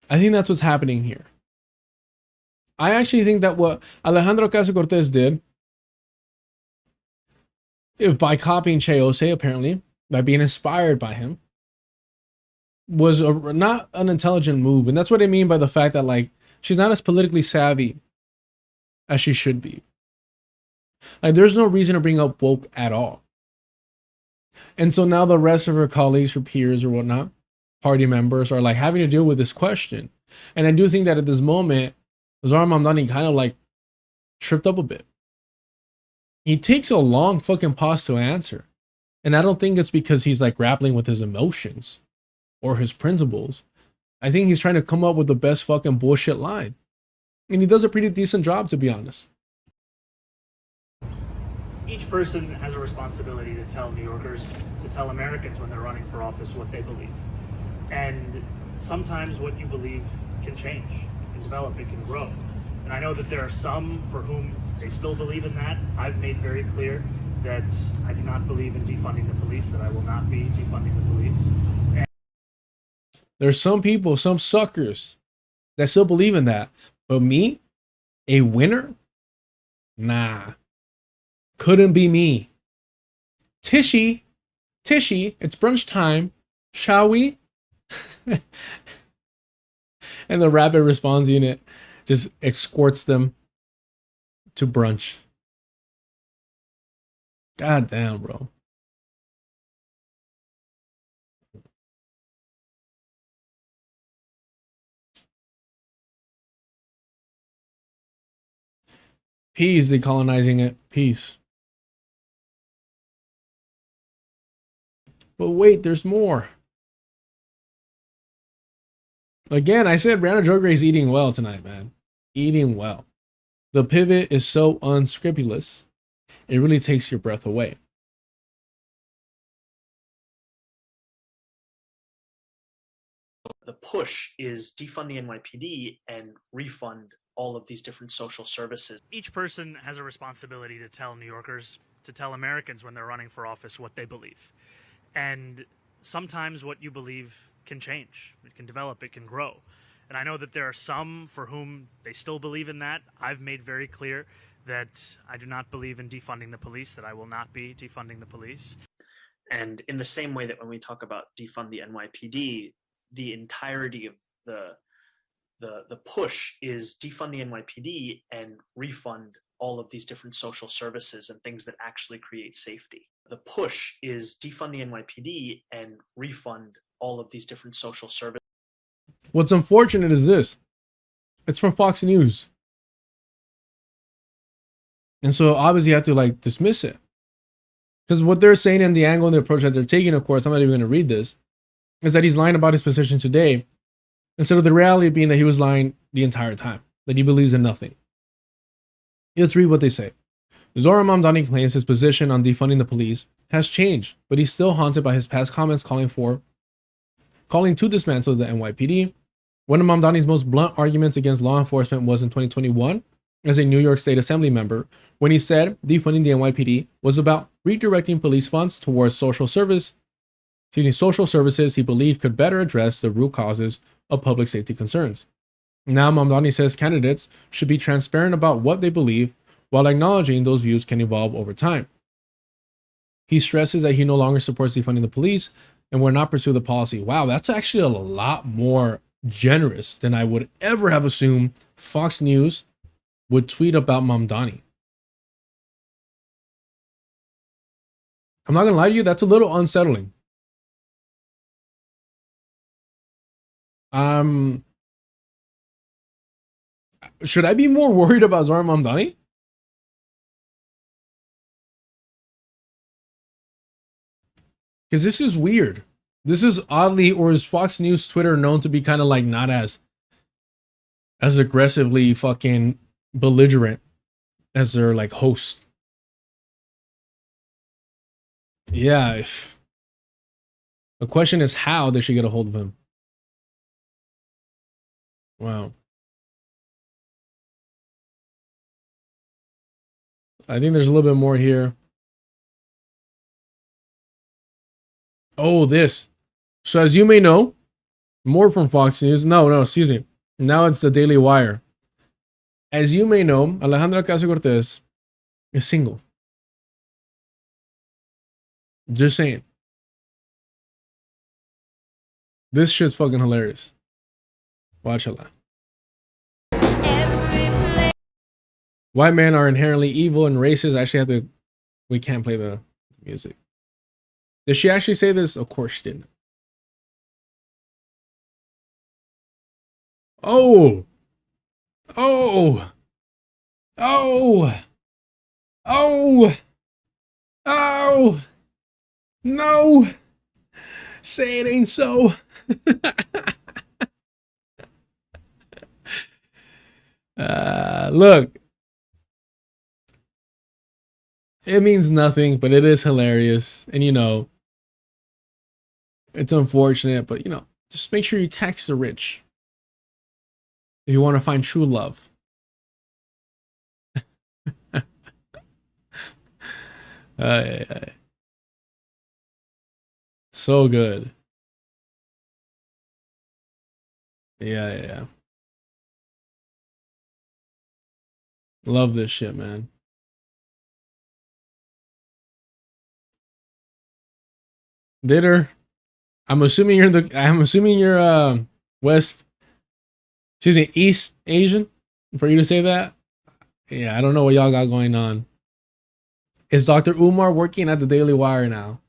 I think that's what's happening here. I actually think that what Alejandro Ocasio-Cortez did, by copying AOC apparently, by being inspired by him, was not an intelligent move. And that's what I mean by the fact that like she's not as politically savvy as she should be. Like there's no reason to bring up woke at all. And so now the rest of her colleagues, her peers or whatnot, party members are like having to deal with this question. And I do think that at this moment, Zohran Mamdani kind of like tripped up a bit. He takes a long fucking pause to answer. And I don't think it's because he's like grappling with his emotions or his principles. I think he's trying to come up with the best fucking bullshit line. And he does a pretty decent job, to be honest. each person has a responsibility to tell New Yorkers, to tell Americans when they're running for office what they believe. And sometimes what you believe can change, it can develop, it can grow. And I know that there are some for whom they still believe in that. I've made very clear that I do not believe in defunding the police, that I will not be defunding the police. And there's some people, some suckers that still believe in that. But me, a winner? Nah. Couldn't be me. Tishy, it's brunch time. Shall we? And the rapid response unit just escorts them to brunch. God damn, bro. Peace, decolonizing it. Peace. But wait, there's more. Again, I said Brianna Drag Race eating well tonight, man. Eating well. The pivot is so unscrupulous. It really takes your breath away. The push is defund the NYPD and refund all of these different social services. Each person has a responsibility to tell New Yorkers, to tell Americans when they're running for office what they believe. And sometimes what you believe can change, it can develop, it can grow. And I know that there are some for whom they still believe in that. I've made very clear that I do not believe in defunding the police, that I will not be defunding the police. And in the same way that when we talk about defund the NYPD, the entirety of the push is defund the NYPD and refund all of these different social services and things that actually create safety. The push is defund the NYPD and refund all of these different social services. What's unfortunate is this. It's from Fox News. And so obviously you have to like dismiss it. Because what they're saying in the angle and the approach that they're taking, of course, I'm not even going to read this, is that he's lying about his position today, instead of the reality being that he was lying the entire time, that he believes in nothing. Let's read what they say. Zohran Mamdani claims his position on defunding the police has changed, but he's still haunted by his past comments calling to dismantle the NYPD. One of Mamdani's most blunt arguments against law enforcement was in 2021 as a New York State Assembly member, when he said defunding the NYPD was about redirecting police funds towards social services he believed could better address the root causes of public safety concerns. Now Mamdani says candidates should be transparent about what they believe while acknowledging those views can evolve over time. He stresses that he no longer supports defunding the police and will not pursue the policy. Wow, that's actually a lot more generous than I would ever have assumed Fox News would tweet about Mamdani. I'm not gonna lie to you, that's a little unsettling. Should I be more worried about Zohran Mamdani? Because this is weird. This is oddly, or is Fox News Twitter known to be kind of like not as aggressively fucking belligerent as their like host? Yeah. The question is how they should get a hold of him. Wow. I think there's a little bit more here. Oh, this. So as you may know, more from Fox News. No, excuse me. Now it's the Daily Wire. As you may know, Alejandra Ocasio-Cortez is single. Just saying. This shit's fucking hilarious. Watch it. White men are inherently evil and racist. I actually have to. We can't play the music. Did she actually say this? Of course she didn't. Oh. Oh. Oh. Oh. Oh. No. Say it ain't so. Look. It means nothing, but it is hilarious. And you know, it's unfortunate, but you know, just make sure you tax the rich if you want to find true love. So good. Yeah. Love this shit, man. Later, I'm assuming you're East Asian for you to say that. Yeah, I don't know what y'all got going on. Is Dr. Umar working at the Daily Wire now?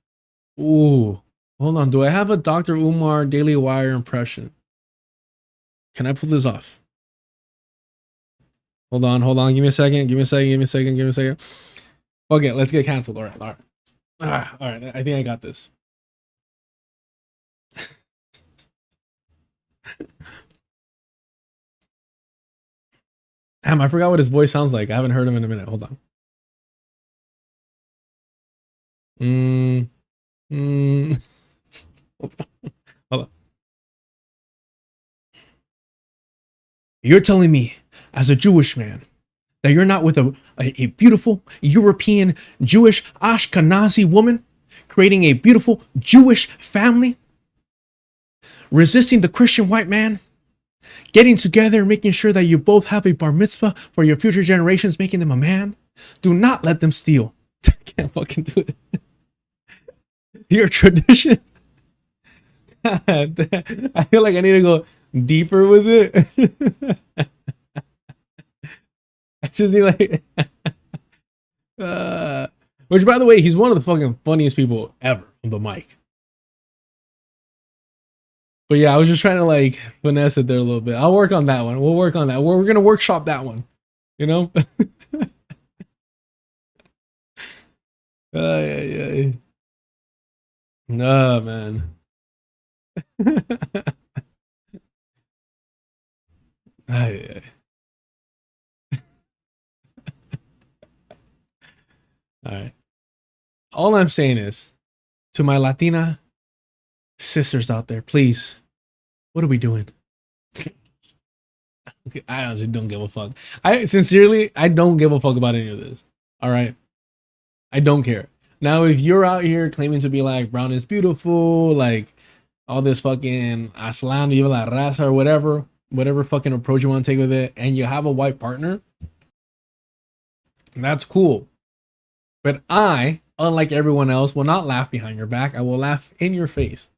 Ooh, hold on. Do I have a Dr. Umar Daily Wire impression? Can I pull this off? Hold on. Give me a second. Okay, let's get canceled. All right. All right. I think I got this. Damn, I forgot what his voice sounds like. I haven't heard him in a minute. Hold on. Hold on. You're telling me, as a Jewish man, that you're not with a beautiful European Jewish Ashkenazi woman, creating a beautiful Jewish family, resisting the Christian white man, getting together, making sure that you both have a bar mitzvah for your future generations, making them a man. Do not let them steal. Can't fucking do it. Your tradition. I feel like I need to go deeper with it. I just need like which, by the way, he's one of the fucking funniest people ever on the mic. But yeah, I was just trying to like finesse it there a little bit. I'll work on that one. We'll work on that. We're gonna workshop that one. You know? Yeah. No, man. Ay. All right. All I'm saying is, to my Latina sisters out there, please, what are we doing? I honestly don't give a fuck. I don't give a fuck about any of this. All right. I don't care. Now, if you're out here claiming to be like brown is beautiful, like all this fucking aslan viva la raza or whatever fucking approach you want to take with it, and you have a white partner, that's cool. But I, unlike everyone else, will not laugh behind your back. I will laugh in your face.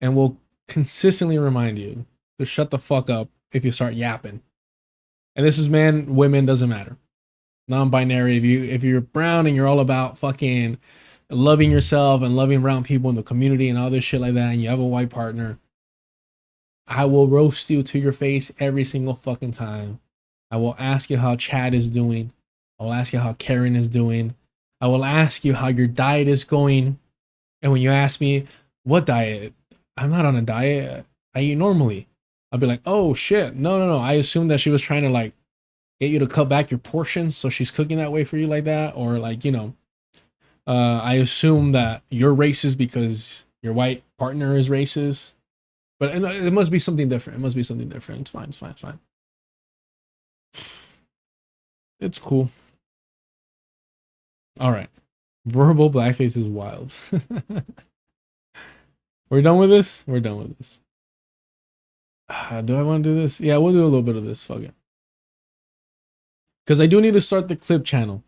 And will consistently remind you to shut the fuck up if you start yapping. And this is men, women, doesn't matter. Non-binary. If you're brown and you're all about fucking loving yourself and loving brown people in the community and all this shit like that, and you have a white partner, I will roast you to your face every single fucking time. I will ask you how Chad is doing. I will ask you how Karen is doing. I will ask you how your diet is going. And when you ask me, what diet? I'm not on a diet. I eat normally. I'll be like, oh shit. No. I assumed that she was trying to like get you to cut back your portions, so she's cooking that way for you like that. Or like, I assume that you're racist because your white partner is racist. But it must be something different. It's fine. It's cool. All right. Verbal blackface is wild. We're done with this? Do I want to do this? Yeah, we'll do a little bit of this. Fuck it. Because I do need to start the clip channel.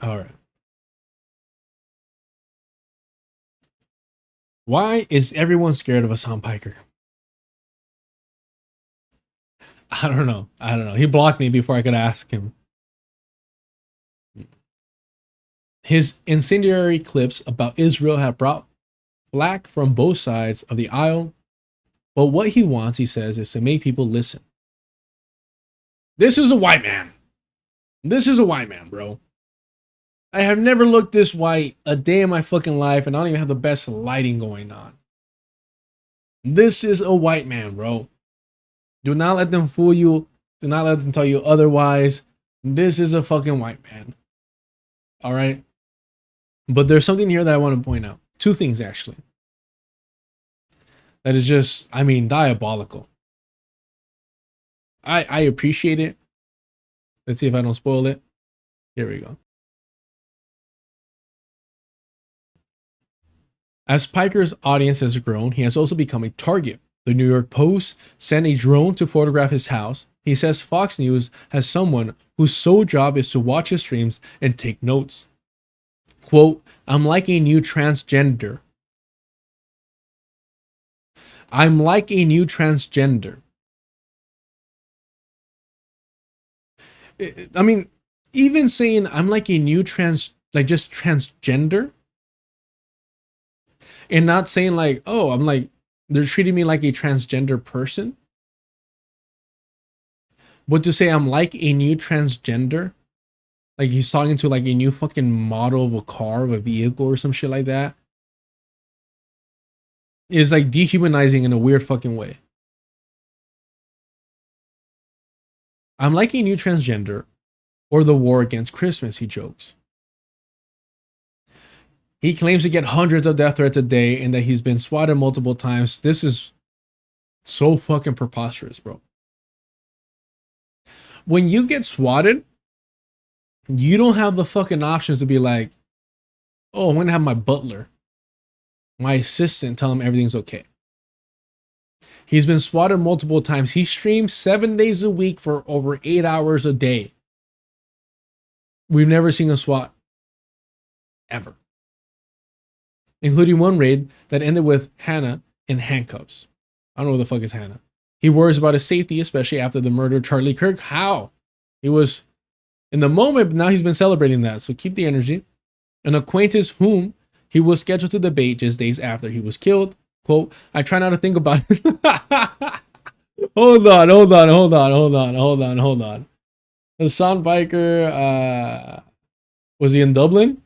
All right. Why is everyone scared of Hasan Piker? I don't know. He blocked me before I could ask him. His incendiary clips about Israel have brought flack from both sides of the aisle. But what he wants, he says, is to make people listen. This is a white man. Bro. I have never looked this white a day in my fucking life, and I don't even have the best lighting going on. This is a white man, bro. Do not let them fool you. Do not let them tell you otherwise. This is a fucking white man. All right? But there's something here that I want to point out. Two things, actually. That is just, diabolical. I appreciate it. Let's see if I don't spoil it. Here we go. As Piker's audience has grown, he has also become a target. The New York Post sent a drone to photograph his house. He says Fox News has someone whose sole job is to watch his streams and take notes. Quote, I'm like a new transgender. Even saying I'm like a new transgender like just transgender, and not saying like, oh, I'm like, they're treating me like a transgender person, but to say I'm like a new transgender, like he's talking to like a new fucking model of a car, of a vehicle or some shit like that, is like dehumanizing in a weird fucking way. I'm like a new transgender or the war against Christmas, he jokes. He claims to get hundreds of death threats a day and that he's been swatted multiple times. This is so fucking preposterous, bro. When you get swatted, you don't have the fucking options to be like, oh, I'm going to have my butler, my assistant tell him everything's okay. He's been swatted multiple times. He streams 7 days a week for over 8 hours a day. We've never seen a SWAT ever, including one raid that ended with Hannah in handcuffs. I don't know what the fuck is Hannah. He worries about his safety, especially after the murder of Charlie Kirk. How? He was in the moment, but now he's been celebrating that. So keep the energy. An acquaintance whom he was scheduled to debate just days after he was killed. Quote, I try not to think about it. Hold on. Hasan Piker, was he in Dublin?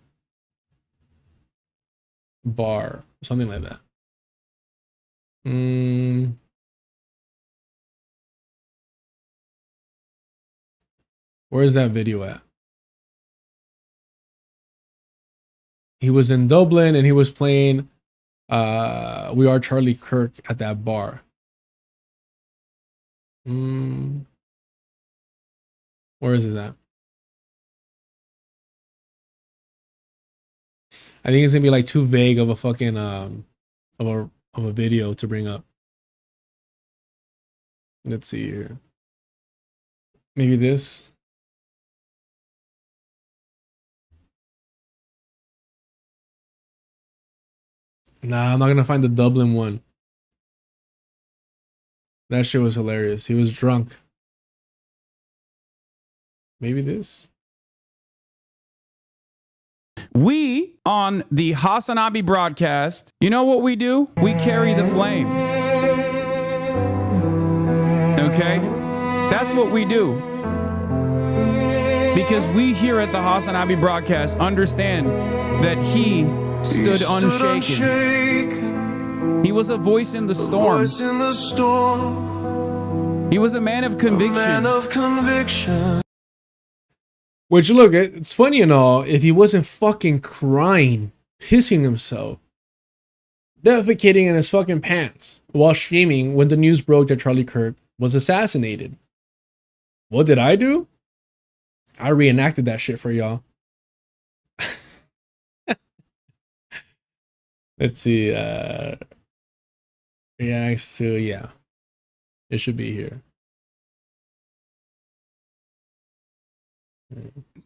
Bar, something like that. Where's that video at? He was in Dublin and he was playing We Are Charlie Kirk at that bar. Where is this at? I think it's gonna be like too vague of a fucking of a video to bring up. Let's see here. Maybe this. Nah, I'm not gonna find the Dublin one. That shit was hilarious. He was drunk. Maybe this. We, on the Hasan Abi broadcast, you know what we do? We carry the flame. Okay? That's what we do. Because we here at the Hasan Abi broadcast understand that he stood unshaken. He was a voice in the storm. He was a man of conviction. Which, look, it's funny and all, if he wasn't fucking crying, pissing himself, defecating in his fucking pants while streaming when the news broke that Charlie Kirk was assassinated. What did I do? I reenacted that shit for y'all. Let's see. Reacts to, yeah. It should be here.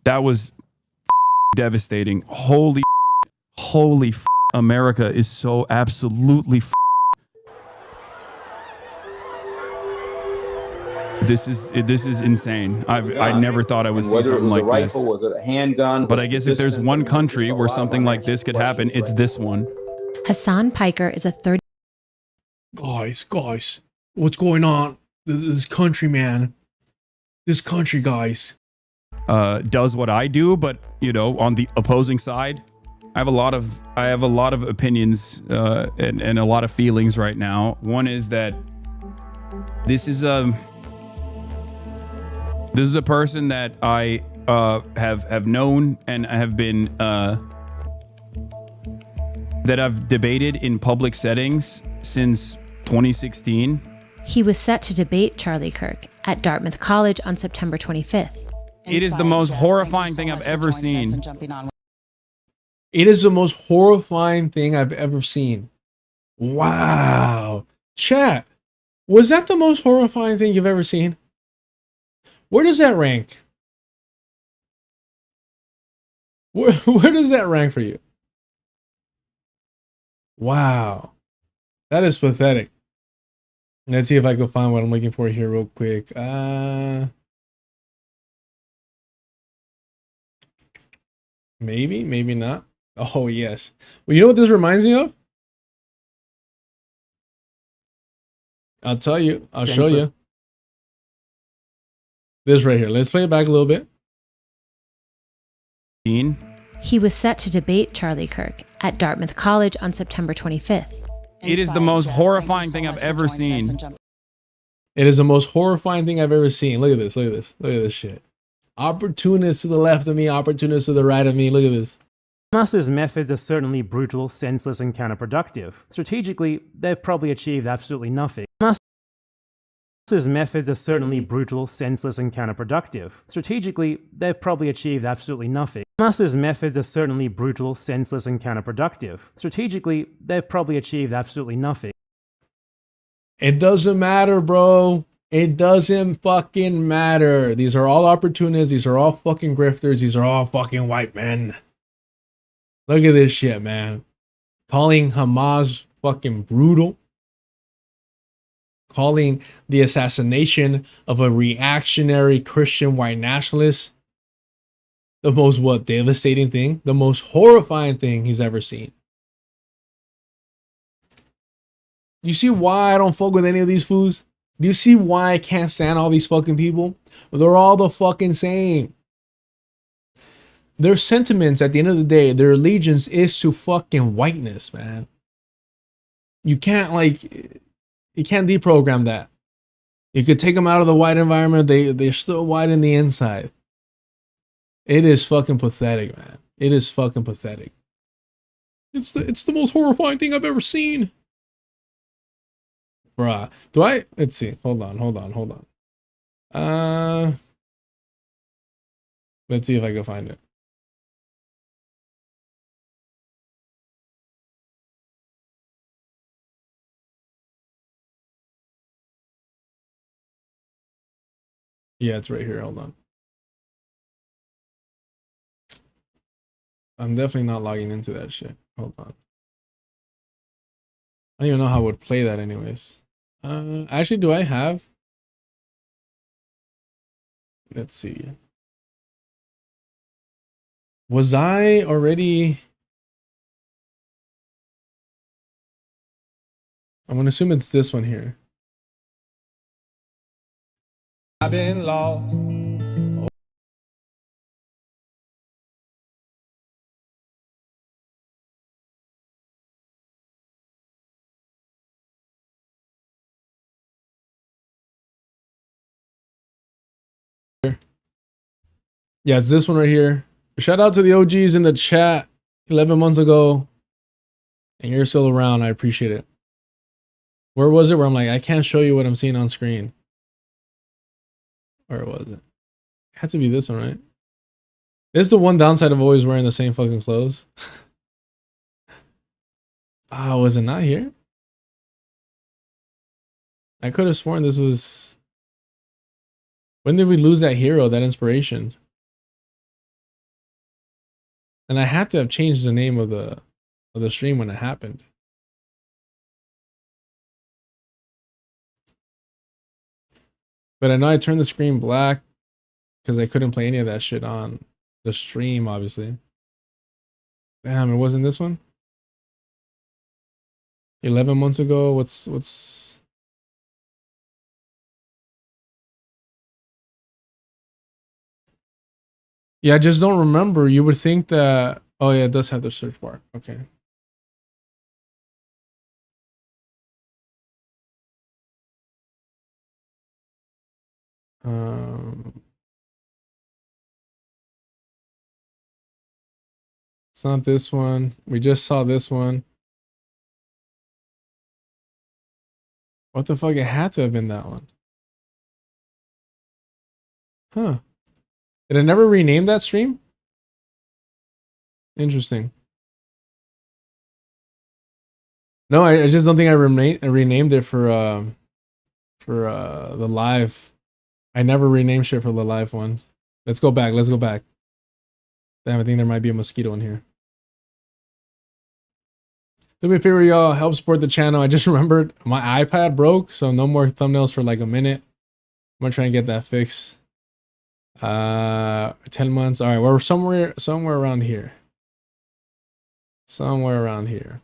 That was devastating. Holy America is so absolutely This is insane. I never thought I would see something like this. Was it a handgun? But I guess if there's one country where something like this could happen, it's this one. Hasan Piker is a 30. Guys, what's going on? This country, man. This country, guys. Does what I do, but you know, on the opposing side, I have a lot of opinions and a lot of feelings right now. One is that this is a person that I have known and have been that I've debated in public settings since 2016. He was set to debate Charlie Kirk at Dartmouth College on September 25th. It is the most horrifying thing I've ever seen. It is the most horrifying thing I've ever seen. Wow. Chat, was that the most horrifying thing you've ever seen? Where does that rank? Where does that rank for you? Wow. That is pathetic. Let's see if I can find what I'm looking for here real quick. Maybe, maybe not. Oh, yes. Well, you know what this reminds me of? I'll tell you. I'll show you. This right here. Let's play it back a little bit. He was set to debate Charlie Kirk at Dartmouth College on September 25th. It is the most horrifying thing I've ever seen. It is the most horrifying thing I've ever seen. Look at this. Look at this. Look at this shit. Opportunists to the left of me, opportunists to the right of me. Look at this. Hamas's methods are certainly brutal, senseless, and counterproductive. Strategically, they've probably achieved absolutely nothing. Hamas's methods are certainly brutal, senseless, and counterproductive. Strategically, they've probably achieved absolutely nothing. Hamas's methods are certainly brutal, senseless, and counterproductive. Strategically, they've probably achieved absolutely nothing. It doesn't matter, bro. It doesn't fucking matter. These are all opportunists. These are all fucking grifters. These are all fucking white men. Look at this shit, man. Calling Hamas fucking brutal. Calling the assassination of a reactionary Christian white nationalist the most, what, devastating thing? The most horrifying thing he's ever seen. You see why I don't fuck with any of these fools? Do you see why I can't stand all these fucking people? They're all the fucking same. Their sentiments at the end of the day, their allegiance is to fucking whiteness, man. You can't you can't deprogram that. You could take them out of the white environment, they're still white in the inside. It is fucking pathetic, man. It is fucking pathetic. It's the most horrifying thing I've ever seen. Bruh. Let's see. Hold on. Let's see if I can find it. Yeah, it's right here. Hold on. I'm definitely not logging into that shit. Hold on. I don't even know how I would play that anyways. Actually, do I have? Let's see. Was I already? I'm gonna assume it's this one here. I've been lost. Yeah, it's this one right here. Shout out to the OGs in the chat 11 months ago. And you're still around. I appreciate it. Where was it where I'm like, I can't show you what I'm seeing on screen? Where was it? It had to be this one, right? This is the one downside of always wearing the same fucking clothes. Was it not here? I could have sworn this was... When did we lose that hero, that inspiration? And I had to have changed the name of the stream when it happened. But I know I turned the screen black because I couldn't play any of that shit on the stream, obviously. Damn, it wasn't this one? 11 months ago, what's... Yeah, I just don't remember. You would think that... Oh yeah, it does have the search bar. Okay. It's not this one. We just saw this one. What the fuck? It had to have been that one. Huh. Did I never rename that stream? Interesting. No, I just don't think I renamed it for the live. I never renamed shit for the live one. Let's go back. Let's go back. Damn, I think there might be a mosquito in here. Do me a favor, y'all. Help support the channel. I just remembered my iPad broke, so no more thumbnails for like a minute. I'm gonna try and get that fixed. 10 months. All right, we're somewhere around here. Somewhere around here.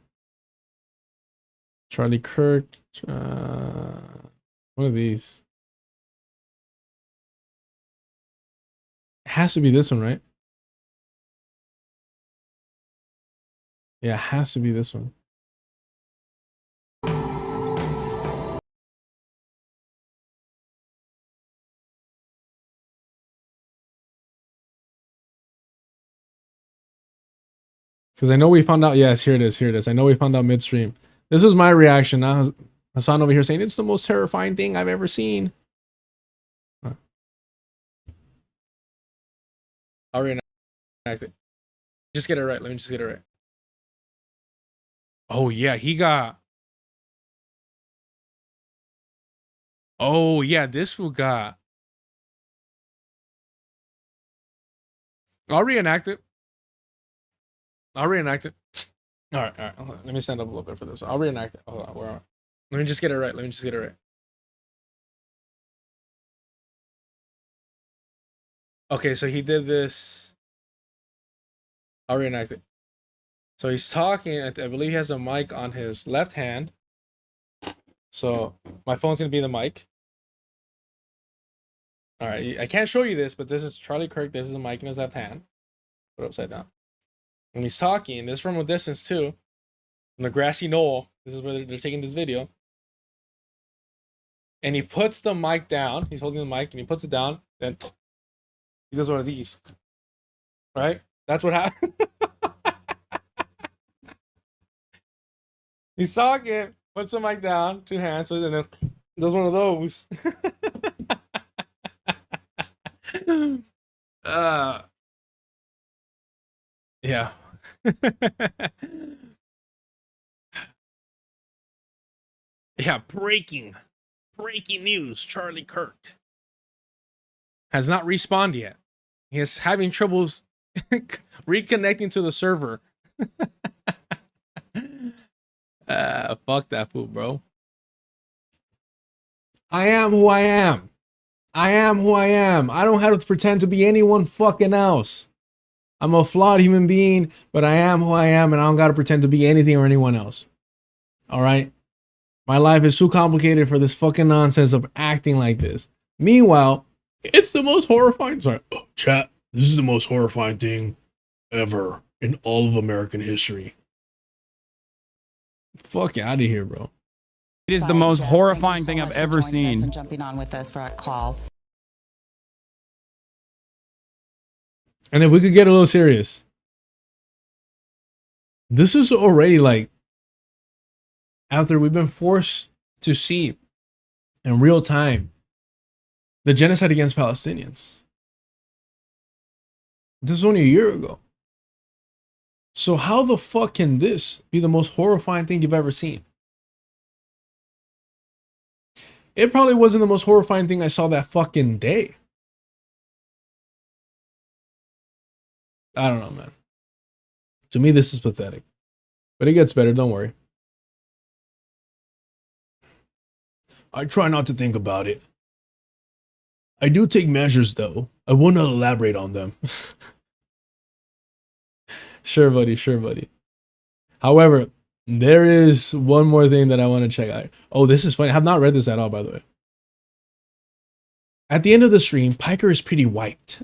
Charlie Kirk. One of these. It has to be this one, right? Yeah, it has to be this one. Because I know we found out. Yes, here it is. Here it is. I know we found out midstream. This was my reaction. Now Hasan over here saying it's the most terrifying thing I've ever seen. I'll reenact it. Just get it right. Let me just get it right. Oh, yeah. He got. Oh, yeah. This fool got. I'll reenact it. All right. Hold on. Let me stand up a little bit for this. I'll reenact it. Hold on. Where are we? Let me just get it right. Okay, so he did this. I'll reenact it. So he's talking. I believe he has a mic on his left hand. So my phone's going to be the mic. All right. I can't show you this, but this is Charlie Kirk. This is a mic in his left hand. Put it upside down. When he's talking, this is from a distance too. On the grassy knoll. This is where they're taking this video. And he puts the mic down. He's holding the mic and he puts it down. Then he does one of these. Right? That's what happened. He's talking, puts the mic down, 2 hands, and then does one of those. Yeah. Yeah, breaking news. Charlie Kirk has not respawned yet. He is having troubles reconnecting to the server. Fuck that fool, bro. I am who I am. I am who I am. I don't have to pretend to be anyone fucking else. I'm a flawed human being, but I am who I am, and I don't gotta pretend to be anything or anyone else. All right? My life is too complicated for this fucking nonsense of acting like this. Meanwhile, it's the most horrifying. Sorry, chat. This is the most horrifying thing ever in all of American history. Fuck out of here, bro. It is the most horrifying thing I've ever seen. And jumping on with us for a call. And if we could get a little serious, this is already like after we've been forced to see in real time the genocide against Palestinians. This is only a year ago. So how the fuck can this be the most horrifying thing you've ever seen? It probably wasn't the most horrifying thing I saw that fucking day. I don't know, man. To me, this is pathetic. But it gets better, don't worry. I try not to think about it. I do take measures, though. I will not elaborate on them. Sure, buddy. Sure, buddy. However, there is one more thing that I want to check out. Oh, this is funny. I have not read this at all, by the way. At the end of the stream, Piker is pretty wiped.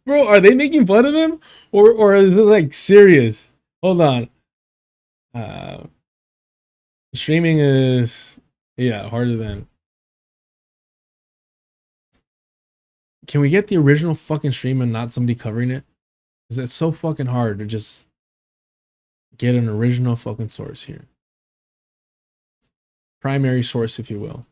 Bro, are they making fun of him? Or is it like serious? Hold on. Streaming is, yeah, harder than. Can we get the original fucking stream and not somebody covering it? Because it's so fucking hard to just get an original fucking source here. Primary source, if you will.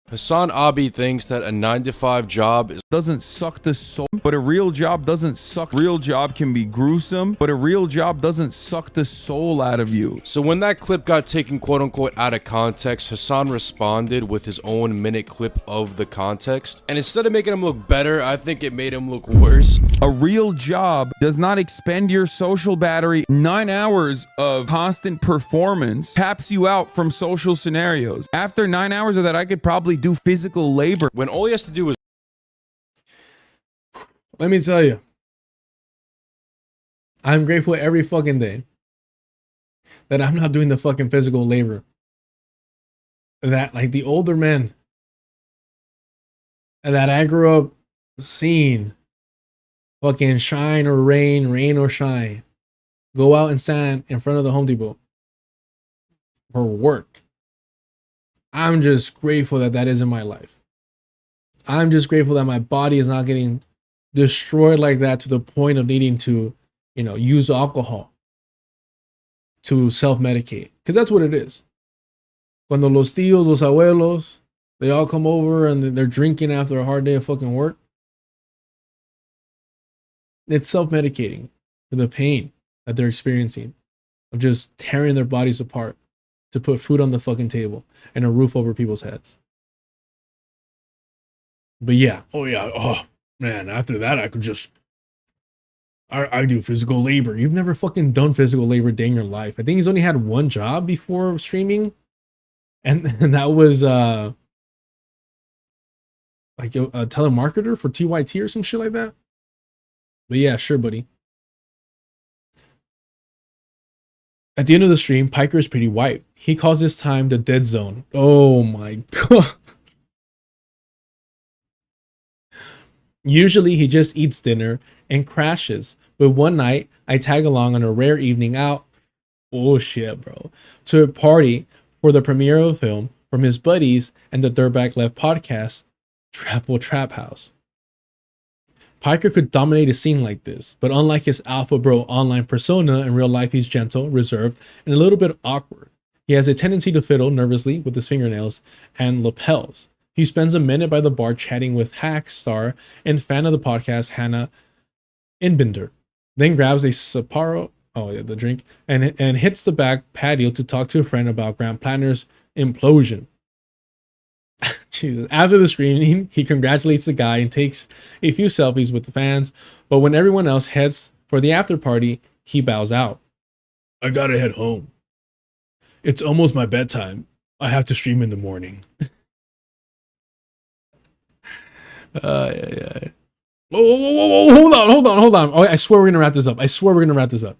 Hasan Abi thinks that a 9-to-5 job doesn't suck the soul, but a real job doesn't suck. Real job can be gruesome, but a real job doesn't suck the soul out of you. So when that clip got taken quote unquote out of context, Hasan responded with his own minute clip of the context. And instead of making him look better, I think it made him look worse. A real job does not expend your social battery. 9 hours of constant performance taps you out from social scenarios. After 9 hours of that, I could probably do physical labor. When all he has to do is... Let me tell you, I'm grateful every fucking day that I'm not doing the fucking physical labor. That, like, the older men that I grew up seeing fucking shine or rain, rain or shine, go out and stand in front of the Home Depot for work. I'm just grateful that that isn't my life. I'm just grateful that my body is not getting destroyed like that to the point of needing to, you know, use alcohol to self-medicate. Because that's what it is. Cuando los tíos, los abuelos, they all come over and they're drinking after a hard day of fucking work. It's self-medicating for the pain that they're experiencing of just tearing their bodies apart to put food on the fucking table and a roof over people's heads. But yeah, oh man, after that I could just, I do physical labor. You've never fucking done physical labor day in your life. I think he's only had one job before streaming, and that was like a telemarketer for TYT or some shit like that. But yeah, sure, buddy. At the end of the stream, Piker is pretty white. He calls this time the dead zone. Oh my god. Usually he just eats dinner and crashes. But one night, I tag along on a rare evening out. Bullshit, bro. To a party for the premiere of a film from his buddies and the Dirtbag Left podcast, Trap House. Piker could dominate a scene like this, but unlike his alpha bro online persona, in real life he's gentle, reserved, and a little bit awkward. He has a tendency to fiddle nervously with his fingernails and lapels. He spends a minute by the bar chatting with Hack star and fan of the podcast Hannah Inbinder, then grabs a Sapporo, the drink, and hits the back patio to talk to a friend about Grand Planner's implosion. Jesus. After the screening, he congratulates the guy and takes a few selfies with the fans, but when everyone else heads for the after party, he bows out. I gotta head home. It's almost my bedtime. I have to stream in the morning. Yeah. Whoa, hold on. Oh, I swear we're gonna wrap this up.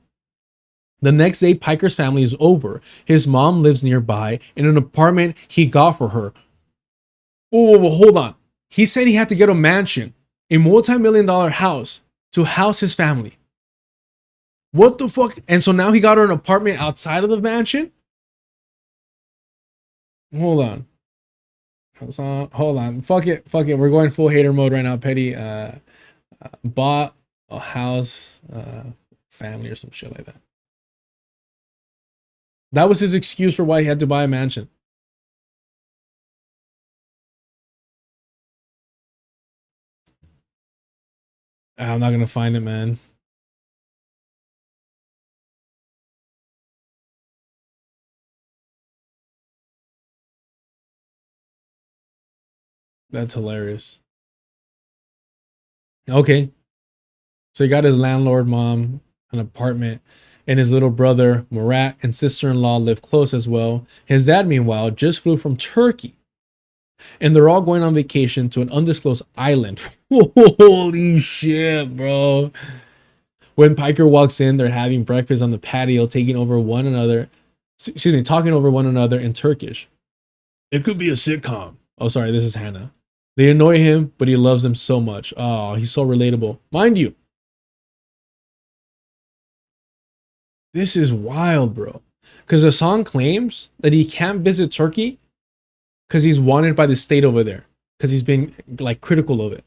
The next day, Piker's family is over. His mom lives nearby in an apartment he got for her. Whoa, hold on. He said he had to get a mansion, a multi-million-dollar house to house his family. What the fuck? And so now he got her an apartment outside of the mansion? Hold on. Fuck it. We're going full hater mode right now. Petty bought a house, family or some shit like that. That was his excuse for why he had to buy a mansion. I'm not gonna find it, man. That's hilarious. Okay. So he got his landlord mom an apartment, and his little brother, Murat, and sister-in-law live close as well. His dad, meanwhile, just flew from Turkey. And they're all going on vacation to an undisclosed island. Holy shit, bro. When Piker walks in, they're having breakfast on the patio, talking over one another in Turkish. It could be a sitcom. Oh, sorry, this is Hannah. They annoy him, but he loves them so much. Oh, he's so relatable. Mind you, this is wild, bro. Because Hasan claims that he can't visit Turkey because he's wanted by the state over there. Because he's been, like, critical of it.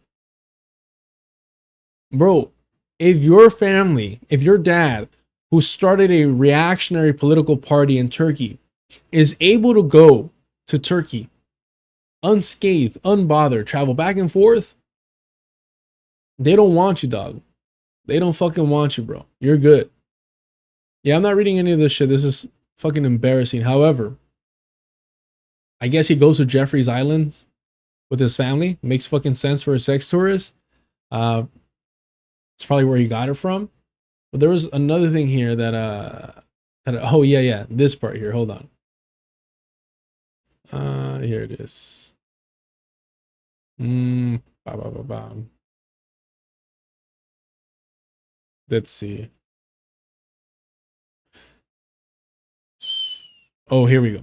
Bro, if your family, if your dad, who started a reactionary political party in Turkey, is able to go to Turkey unscathed, unbothered, travel back and forth, they don't want you, dog. They don't fucking want you, bro. You're good. Yeah, I'm not reading any of this shit. This is fucking embarrassing. However, I guess he goes to Jeffrey's Islands with his family. Makes fucking sense for a sex tourist. It's probably where he got it from. But there was another thing here that oh yeah, this part here. Hold on. Here it is. Let's see. Oh, here we go.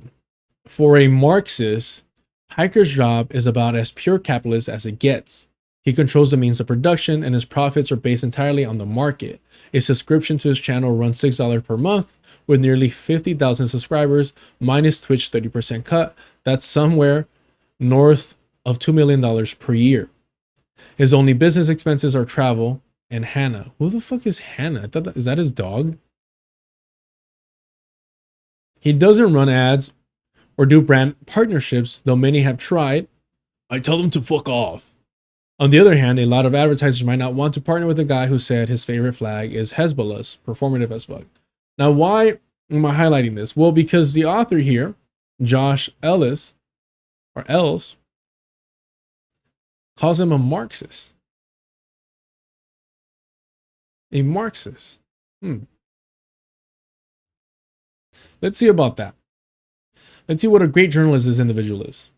For a Marxist, Piker's job is about as pure capitalist as it gets. He controls the means of production, and his profits are based entirely on the market. A subscription to his channel runs $6 per month, with nearly 50,000 subscribers, minus Twitch 30% cut. That's somewhere north of $2 million per year. His only business expenses are travel and Hannah. Who the fuck is Hannah? Is that his dog? He doesn't run ads or do brand partnerships, though many have tried. I tell them to fuck off. On the other hand, a lot of advertisers might not want to partner with a guy who said his favorite flag is Hezbollah's, performative as fuck. Now, why am I highlighting this? Well, because the author here, Josh Ellis, or Els, calls him a Marxist. A Marxist. Let's see about that. Let's see what a great journalist this individual is.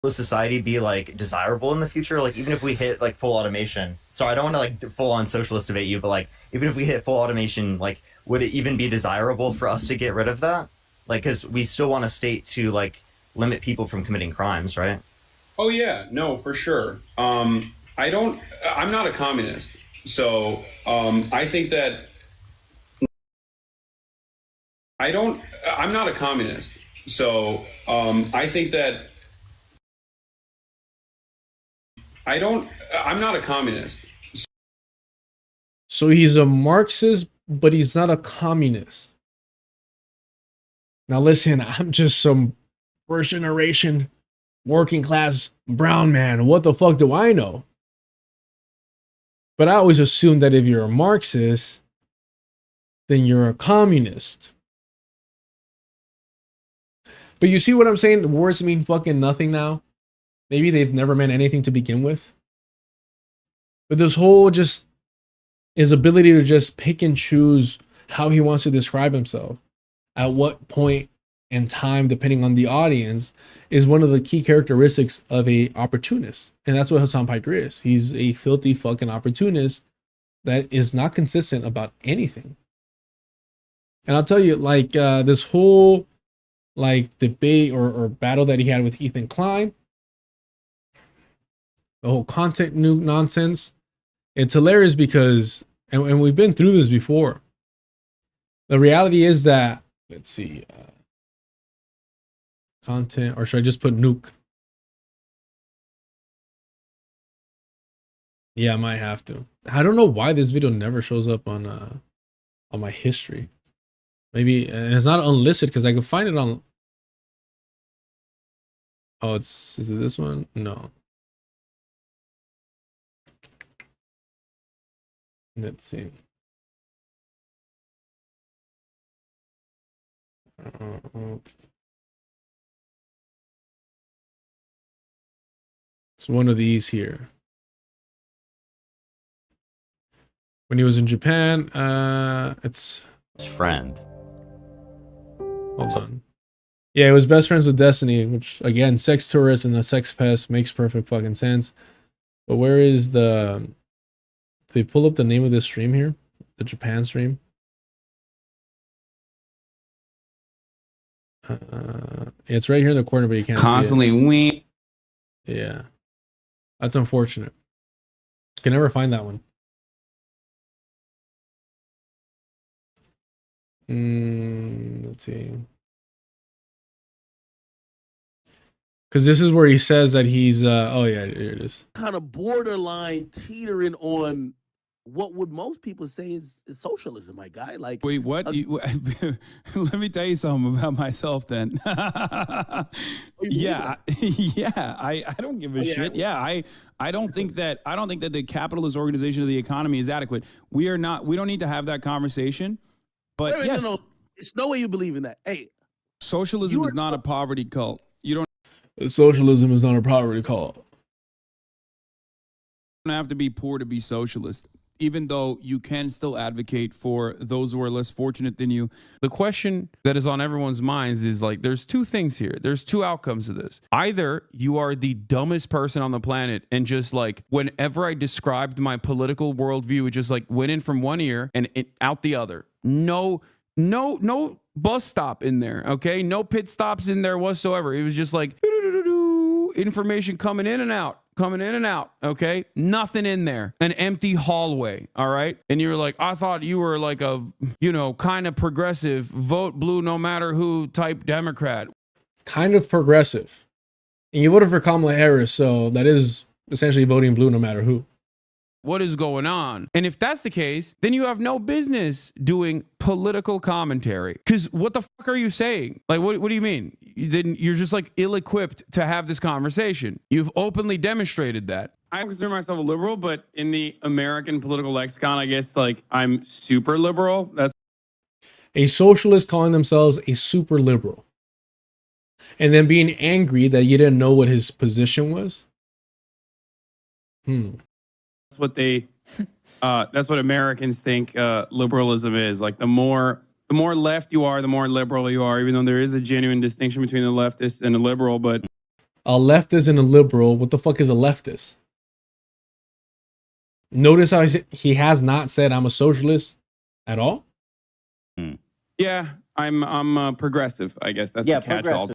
Will society be like desirable in the future? Like even if we hit like full automation. Sorry, I don't want to like full on socialist debate you, but like even if we hit full automation, like would it even be desirable for us to get rid of that? Like because we still want a state to like limit people from committing crimes, right? Oh yeah, no, for sure. I'm not a communist, so I think that I'm not a communist, so I think that I'm not a communist. So he's a Marxist, but he's not a communist. Now listen, I'm just some first generation working class brown man. What the fuck do I know? But I always assume that if you're a Marxist, then you're a communist. But you see what I'm saying? Words mean fucking nothing now. Maybe they've never meant anything to begin with. But this whole just his ability to just pick and choose how he wants to describe himself at what point in time, depending on the audience, is one of the key characteristics of a opportunist. And that's what Hasan Piker is. He's a filthy fucking opportunist that is not consistent about anything. And I'll tell you, like this whole like debate or battle that he had with Ethan Klein, the whole content nuke nonsense, it's hilarious because, and we've been through this before. The reality is that, let's see, content, or should I just put nuke? Yeah, I might have to. I don't know why this video never shows up on my history. Maybe, and it's not unlisted because I can find it on. Oh, is it this one? No. Let's see. It's one of these here. When he was in Japan, it's his friend. Hold on. Yeah, he was best friends with Destiny, which again, sex tourist and a sex pest makes perfect fucking sense. But where is the? They pull up the name of this stream here, the Japan stream. It's right here in the corner, but you can't Constantly win. Yeah, that's unfortunate. Can never find that one. Let's see. Because this is where he says that he's oh yeah, here it is. Kind of borderline teetering on what would most people say is socialism, my guy. Like, wait, what? Let me tell you something about myself then. Yeah, I don't give a shit. Yeah, I don't think that the capitalist organization of the economy is adequate. We don't need to have that conversation. But yes, no, it's no way you believe in that. Hey, socialism is not a poverty cult. You don't. Socialism is not a poverty cult. You don't have to be poor to be socialist, even though you can still advocate for those who are less fortunate than you. The question that is on everyone's minds is like, there's two things here. There's two outcomes of this. Either you are the dumbest person on the planet and just like, whenever I described my political worldview, it just like went in from one ear and out the other. No bus stop in there. Okay. No pit stops in there whatsoever. It was just like information coming in and out. Okay. Nothing in there. An empty hallway. All right. And you're like, I thought you were like a, kind of progressive, vote blue no matter who type Democrat. Kind of progressive. And you voted for Kamala Harris. So that is essentially voting blue no matter who. What is going on? And if that's the case, then you have no business doing political commentary. Because what the fuck are you saying? Like, what do you mean? Then you're just like ill-equipped to have this conversation. You've openly demonstrated that. I consider myself a liberal, but in the American political lexicon, I guess like I'm super liberal. That's a socialist calling themselves a super liberal. And then being angry that you didn't know what his position was. what they that's what Americans think liberalism is. Like the more left you are, the more liberal you are, even though there is a genuine distinction between a leftist and a liberal. But a leftist and a liberal, what the fuck is a leftist? Notice how he has not said I'm a socialist at all. Yeah, I'm a progressive, I guess. That's the catch-all.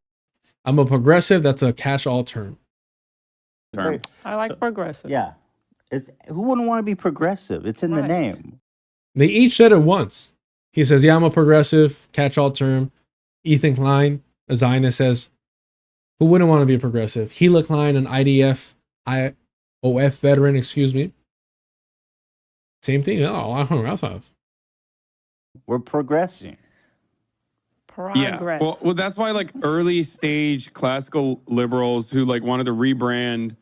I'm a progressive, that's a catch-all term. I like progressive. Yeah. Who wouldn't want to be progressive? It's in the name. They each said it once. He says, yeah, I'm a progressive, catch-all term. Ethan Klein, a Zionist, says, who wouldn't want to be a progressive? Gila Klein, an IOF veteran, excuse me. Same thing. Oh, I don't know. We're progressing. Yeah, well, that's why like early stage classical liberals who like wanted to rebrand,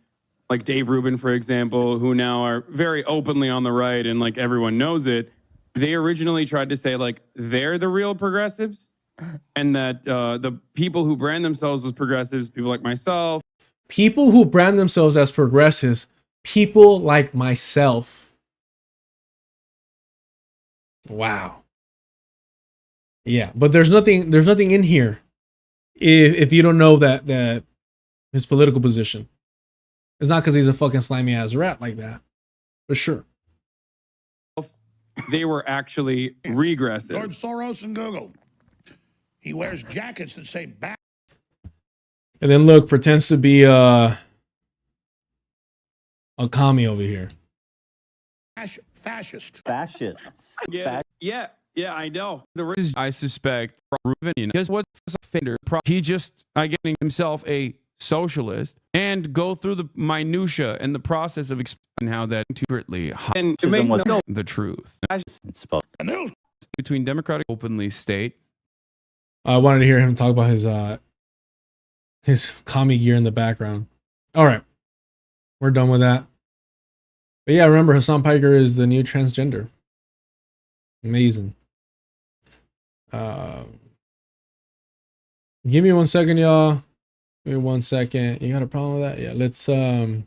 like Dave Rubin, for example, who now are very openly on the right and like everyone knows it. They originally tried to say like they're the real progressives, and that the people who brand themselves as progressives, people like myself, people who brand themselves as progressives, people like myself. Wow. Yeah, but there's nothing in here if you don't know that his political position. It's not because he's a fucking slimy ass rat like that, for sure. They were actually regressive. George Soros and Google. He wears jackets that say back. And then look, pretends to be a commie over here. Fascist. Yeah, I know. I suspect because what's offender? He just getting himself a socialist and go through the minutia and the process of explaining how that secretly the truth between democratic openly state. I wanted to hear him talk about his commie gear in the background. All right, we're done with that. But yeah, remember Hasan Piker is the new transgender. Amazing. Give me 1 second, y'all. Give me 1 second. You got a problem with that? Yeah, let's find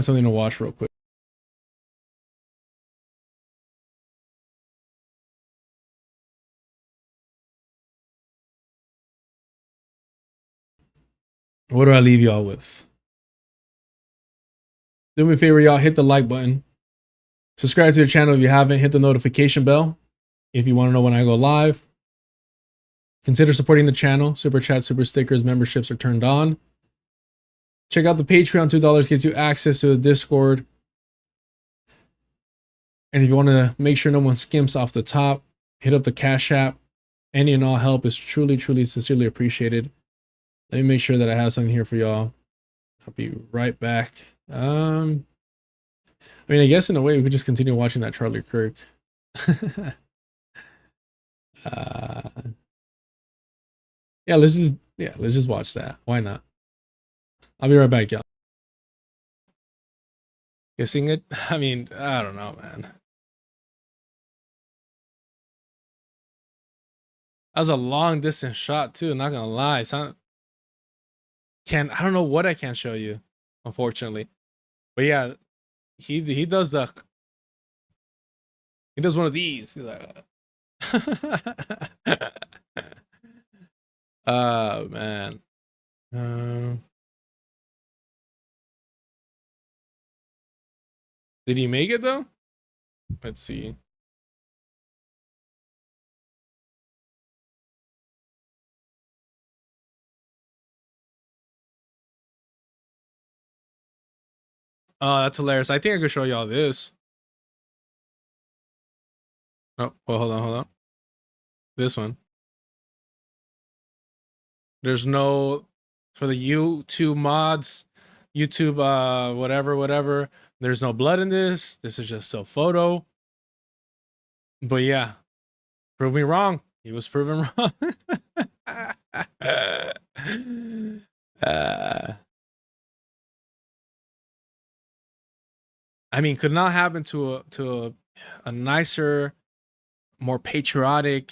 something to watch real quick. What do I leave y'all with? Do me a favor, y'all, hit the like button. Subscribe to the channel if you haven't. Hit the notification bell if you want to know when I go live. Consider supporting the channel. Super chat, super stickers, memberships are turned on. Check out the Patreon. $2 gets you access to the Discord. And if you want to make sure no one skimps off the top, hit up the Cash App. Any and all help is truly, truly, sincerely appreciated. Let me make sure that I have something here for y'all. I'll be right back. I mean, I guess in a way we could just continue watching that Charlie Kirk. Yeah, let's just watch that. Why not? I'll be right back, y'all. Kissing it? I mean, I don't know, man. That was a long distance shot too, not gonna lie. I don't know what I can't show you, unfortunately. But yeah, he does one of these. He's like oh man. Did he make it though? Let's see. Oh, that's hilarious. I think I could show y'all this. Oh, well, hold on. This one. There's no, for the YouTube mods, YouTube, whatever. There's no blood in this. This is just a photo. But yeah, prove me wrong. He was proven wrong. I mean, could not happen to a nicer, more patriotic,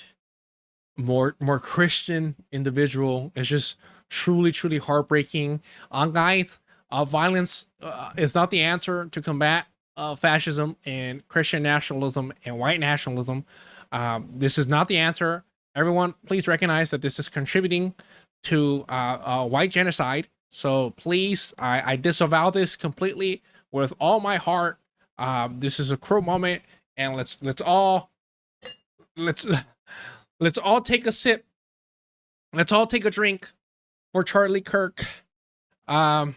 more Christian individual. It's just truly heartbreaking. Guys, violence is not the answer to combat fascism and Christian nationalism and white nationalism. This is not the answer. Everyone, please recognize that this is contributing to white genocide. So please, I disavow this completely with all my heart. This is a cruel moment, and let's all take a sip. Let's all take a drink for Charlie Kirk. Let's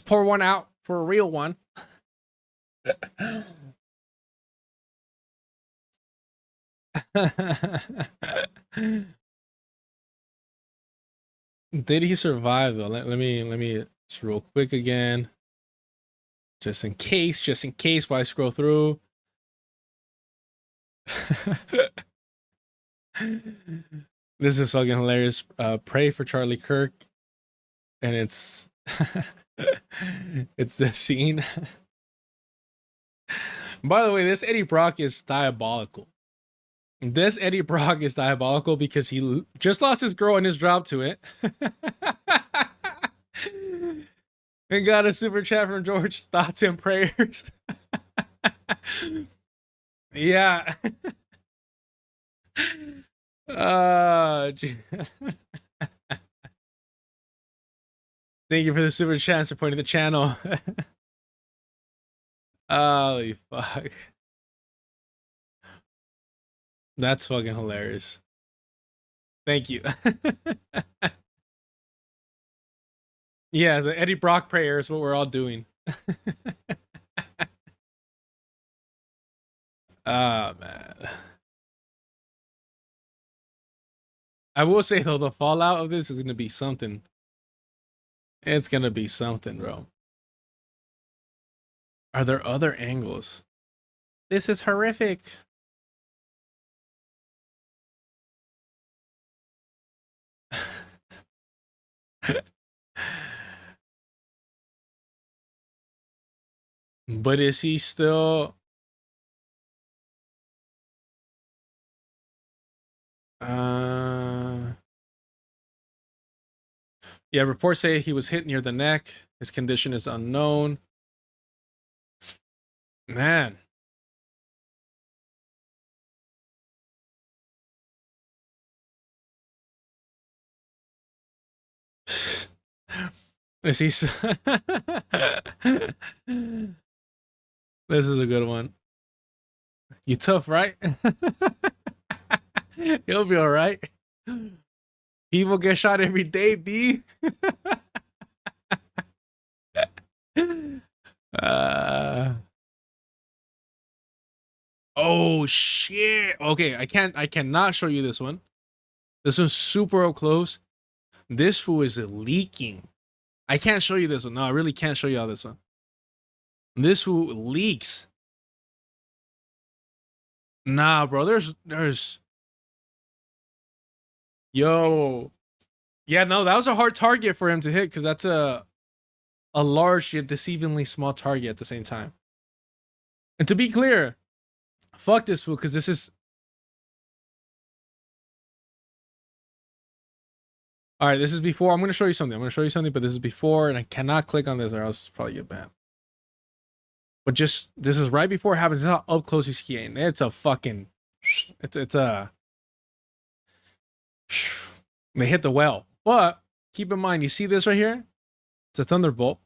pour one out for a real one. Did he survive though? Let me just real quick again. Just in case while I scroll through. This is fucking hilarious. Pray for Charlie Kirk. And it's it's the scene. By the way, this Eddie Brock is diabolical. This Eddie Brock is diabolical because he just lost his girl and his job to it. And got a super chat from George. Thoughts and prayers. Yeah. Thank you for the super chat supporting the channel. Holy fuck. That's fucking hilarious. Thank you. Yeah, the Eddie Brock prayer is what we're all doing. Ah, man. I will say though, the fallout of this is gonna be something. It's gonna be something, bro. Are there other angles? This is horrific. But is he still yeah, reports say he was hit near the neck. His condition is unknown. Man. Is he this is a good one. You tough, right? He'll be all right. People get shot every day, B. Oh shit. Okay, I cannot show you this one. This one's super up close. This fool is leaking. I can't show you this one. No, I really can't show you all this one. This fool leaks. Nah, bro. There's. Yo. Yeah, no, that was a hard target for him to hit because that's a large yet deceivingly small target at the same time. And to be clear, fuck this fool because this is. All right, this is before. I'm going to show you something. I'm going to show you something, but this is before, and I cannot click on this or else I'll probably get banned. But just, this is right before it happens. This is how up close he's skiing. It's a fucking, it's a, they hit the well. But keep in mind, you see this right here? It's a Thunderbolt.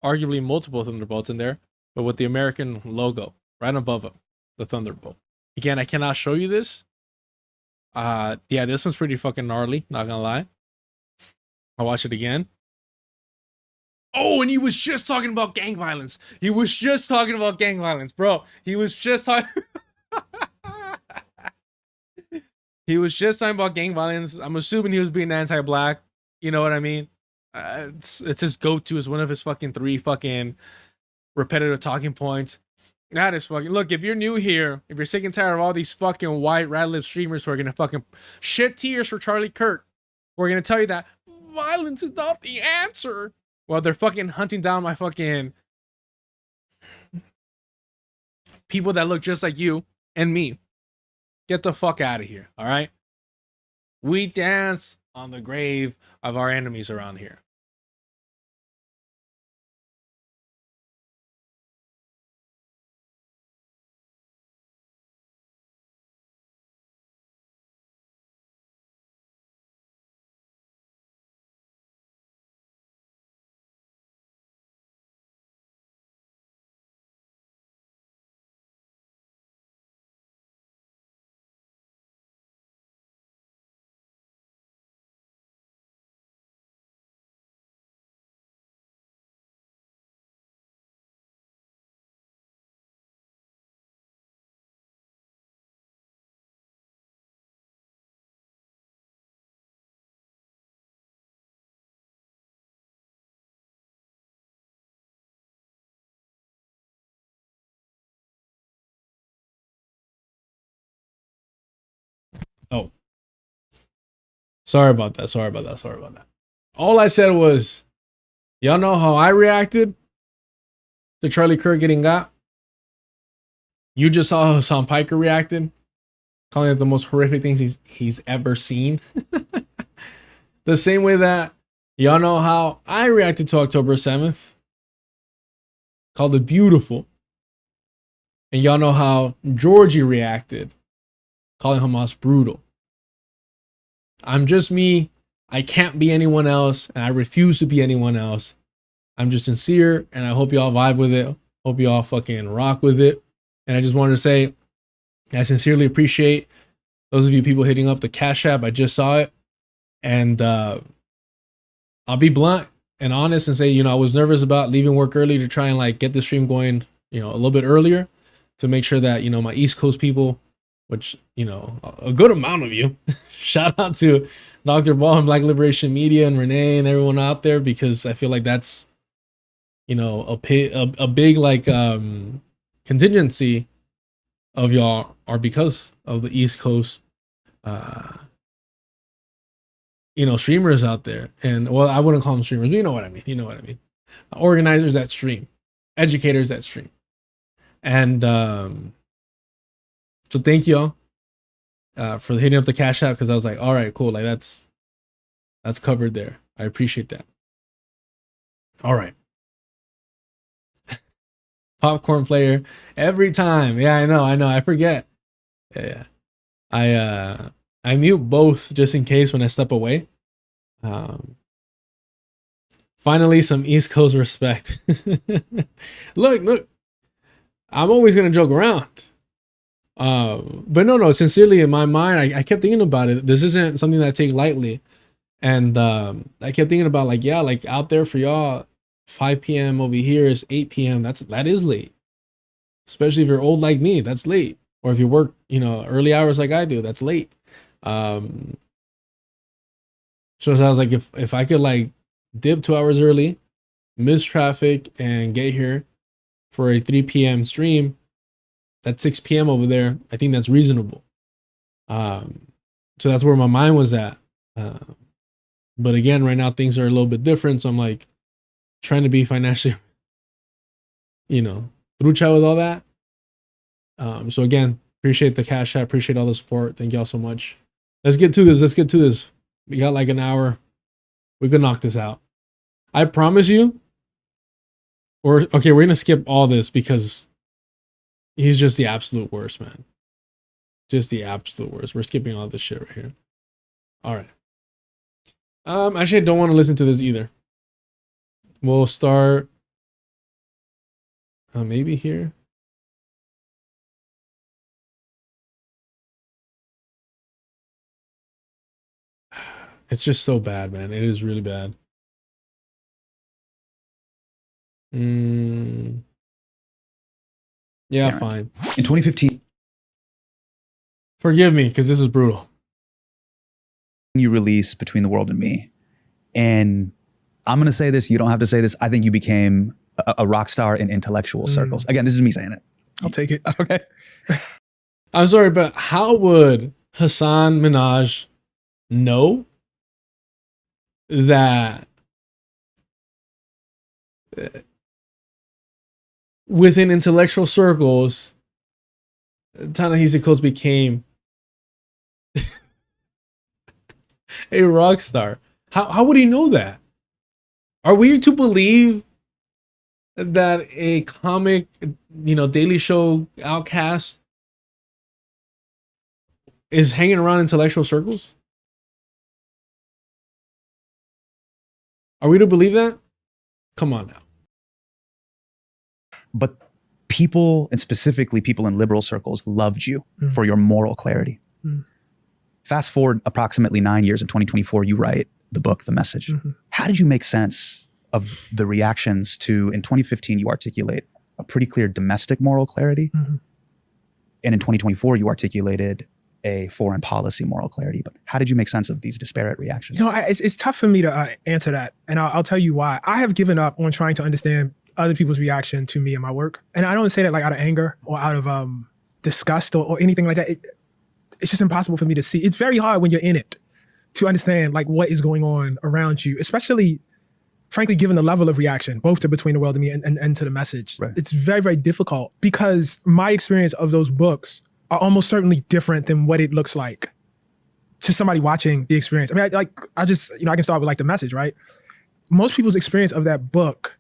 Arguably multiple Thunderbolts in there, but with the American logo right above it, the Thunderbolt. Again, I cannot show you this. Yeah, this one's pretty fucking gnarly, not gonna lie. I'll watch it again. Oh, and he was just talking about gang violence. He was just talking about gang violence, bro. He was just talking. He was just talking about gang violence. I'm assuming he was being anti-black. You know what I mean? It's his go-to. It's one of his fucking 3 fucking repetitive talking points. That is fucking. Look, if you're new here, if you're sick and tired of all these fucking white rat-lip streamers who are gonna fucking shed tears for Charlie Kirk, we're gonna tell you that violence is not the answer. Well, they're fucking hunting down my fucking people that look just like you and me. Get the fuck out of here, all right? We dance on the grave of our enemies around here. Oh. Sorry about that. All I said was, y'all know how I reacted to Charlie Kirk getting got? You just saw how Hasan Piker reacted, calling it the most horrific things he's ever seen. The same way that y'all know how I reacted to October 7th, called it beautiful. And y'all know how Georgie reacted, calling Hamas brutal. I'm just me. I can't be anyone else, and I refuse to be anyone else. I'm just sincere, and I hope y'all vibe with it. Hope y'all fucking rock with it. And I just wanted to say, I sincerely appreciate those of you people hitting up the Cash App. I just saw it. And I'll be blunt and honest and say, you know, I was nervous about leaving work early to try and like get the stream going, you know, a little bit earlier to make sure that, you know, my East Coast people, which, you know, a good amount of you, shout out to Dr. Ball and Black Liberation Media and Renee and everyone out there, because I feel like that's, you know, a big like contingency of y'all are because of the East Coast, you know, streamers out there. And well, I wouldn't call them streamers, but you know what I mean. You know what I mean. Organizers that stream, educators that stream. And so thank y'all for hitting up the Cash App, because I was like, all right, cool. Like that's covered there. I appreciate that. All right. Popcorn player every time. Yeah, I know. I forget. Yeah. I mute both just in case when I step away. Finally, some East Coast respect. Look. I'm always gonna joke around. But no, sincerely, in my mind, I kept thinking about it. This isn't something that I take lightly. And I kept thinking about like, yeah, like out there for y'all, 5 p.m. over here is 8 p.m. That is late. Especially if you're old like me, that's late. Or if you work, you know, early hours like I do, that's late. So I was like, if I could like dip 2 hours early miss traffic and get here for a 3 p.m. stream, that's 6 p.m. over there. I think that's reasonable. So that's where my mind was at. But again, right now things are a little bit different. So I'm like trying to be financially, through chat with all that. So again, appreciate the cash app, appreciate all the support. Thank y'all so much. Let's get to this. We got like an hour. We could knock this out. I promise you. We're gonna skip all this because he's just the absolute worst, man. Just the absolute worst. We're skipping all this shit right here. All right. Actually, I don't want to listen to this either. We'll start maybe here. It's just so bad, man. It is really bad. Yeah, fine. In 2015, forgive me because this is brutal. You release Between the World and Me, and I'm going to say this. You don't have to say this. I think you became a rock star in intellectual circles. Again, this is me saying it. I'll take it. Okay. I'm sorry, but how would Hasan Minhaj know that within intellectual circles, Ta-Nehisi Coates became a rock star? How would he know that? Are we to believe that a comic, Daily Show outcast is hanging around intellectual circles? Are we to believe that? Come on now. But people, and specifically people in liberal circles, loved you for your moral clarity. Fast forward approximately 9 years, in 2024, you write the book, The Message. How did you make sense of the reactions to, in 2015, you articulate a pretty clear domestic moral clarity. And in 2024, you articulated a foreign policy moral clarity. But how did you make sense of these disparate reactions? It's tough for me to answer that. And I'll tell you why. I have given up on trying to understand other people's reaction to me and my work. And I don't say that like out of anger or out of disgust or anything like that. It's just impossible for me to see. It's very hard when you're in it to understand like what is going on around you, especially, frankly, given the level of reaction, both to Between the World and Me and to The Message. Right. It's very, very difficult because my experience of those books are almost certainly different than what it looks like to somebody watching the experience. I mean, I can start with like The Message, right? Most people's experience of that book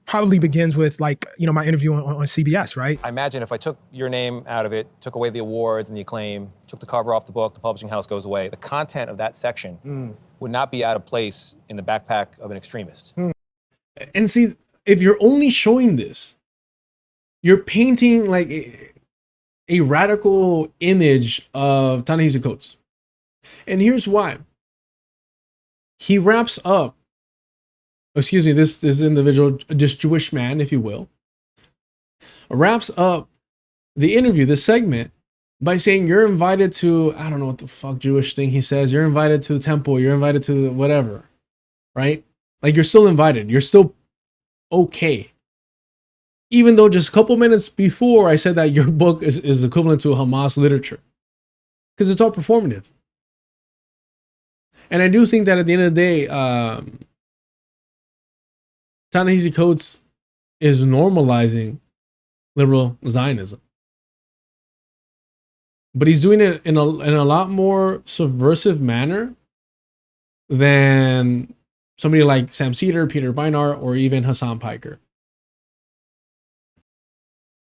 probably begins with like, my interview on CBS, right? I imagine if I took your name out of it, took away the awards and the acclaim, took the cover off the book, the publishing house goes away, the content of that section would not be out of place in the backpack of an extremist. And see, if you're only showing this, you're painting like a radical image of Ta-Nehisi Coates. And here's why. He wraps up, this individual, this Jewish man, if you will, wraps up the interview, this segment, by saying you're invited to, I don't know what the fuck Jewish thing he says, you're invited to the temple, you're invited to whatever, right? Like you're still invited, you're still okay. Even though just a couple minutes before I said that your book is equivalent to Hamas literature. Because it's all performative. And I do think that at the end of the day, Ta-Nehisi Coates is normalizing liberal Zionism. But he's doing it in a lot more subversive manner than somebody like Sam Cedar, Peter Beinart, or even Hasan Piker.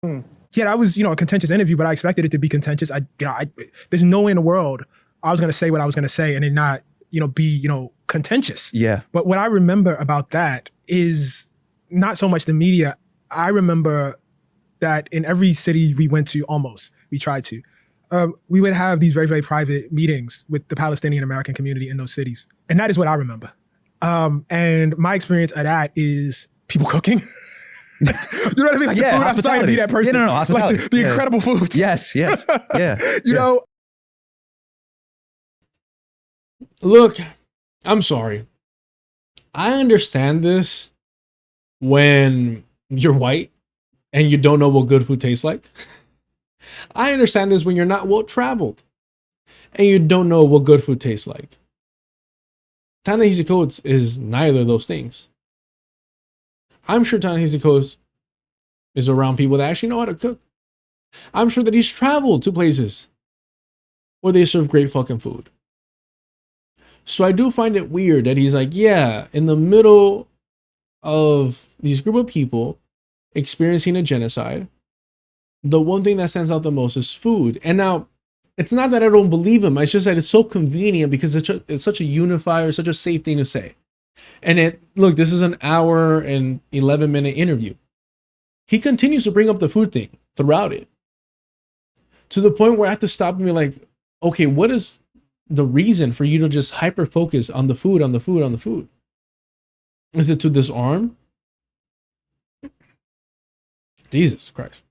Yeah, that was, a contentious interview, but I expected it to be contentious. There's no way in the world I was going to say what I was going to say and it not, be, contentious. Yeah. But what I remember about that is not so much the media. I remember that in every city we went to, we tried to, we would have these very, very private meetings with the Palestinian American community in those cities. And that is what I remember. And my experience of that is people cooking. You know what I mean? Like the food, I'm trying to be that person. Yeah, no, hospitality. Like the incredible food. Yes. Yeah. You know? Look, I'm sorry. I understand this when you're white and you don't know what good food tastes like. I understand this when you're not well traveled and you don't know what good food tastes like. Ta-Nehisi Coates is neither of those things. I'm sure Ta-Nehisi Coates is around people that actually know how to cook. I'm sure that he's traveled to places where they serve great fucking food. So I do find it weird that he's like, yeah, in the middle of these group of people experiencing a genocide, the one thing that stands out the most is food. And now, it's not that I don't believe him. It's just that it's so convenient because it's such a unifier, such a safe thing to say. And look, this is an hour and 11-minute interview. He continues to bring up the food thing throughout it, to the point where I have to stop and be like, okay, what is the reason for you to just hyper focus on the food, on the food, on the food? Is it to disarm? Jesus Christ.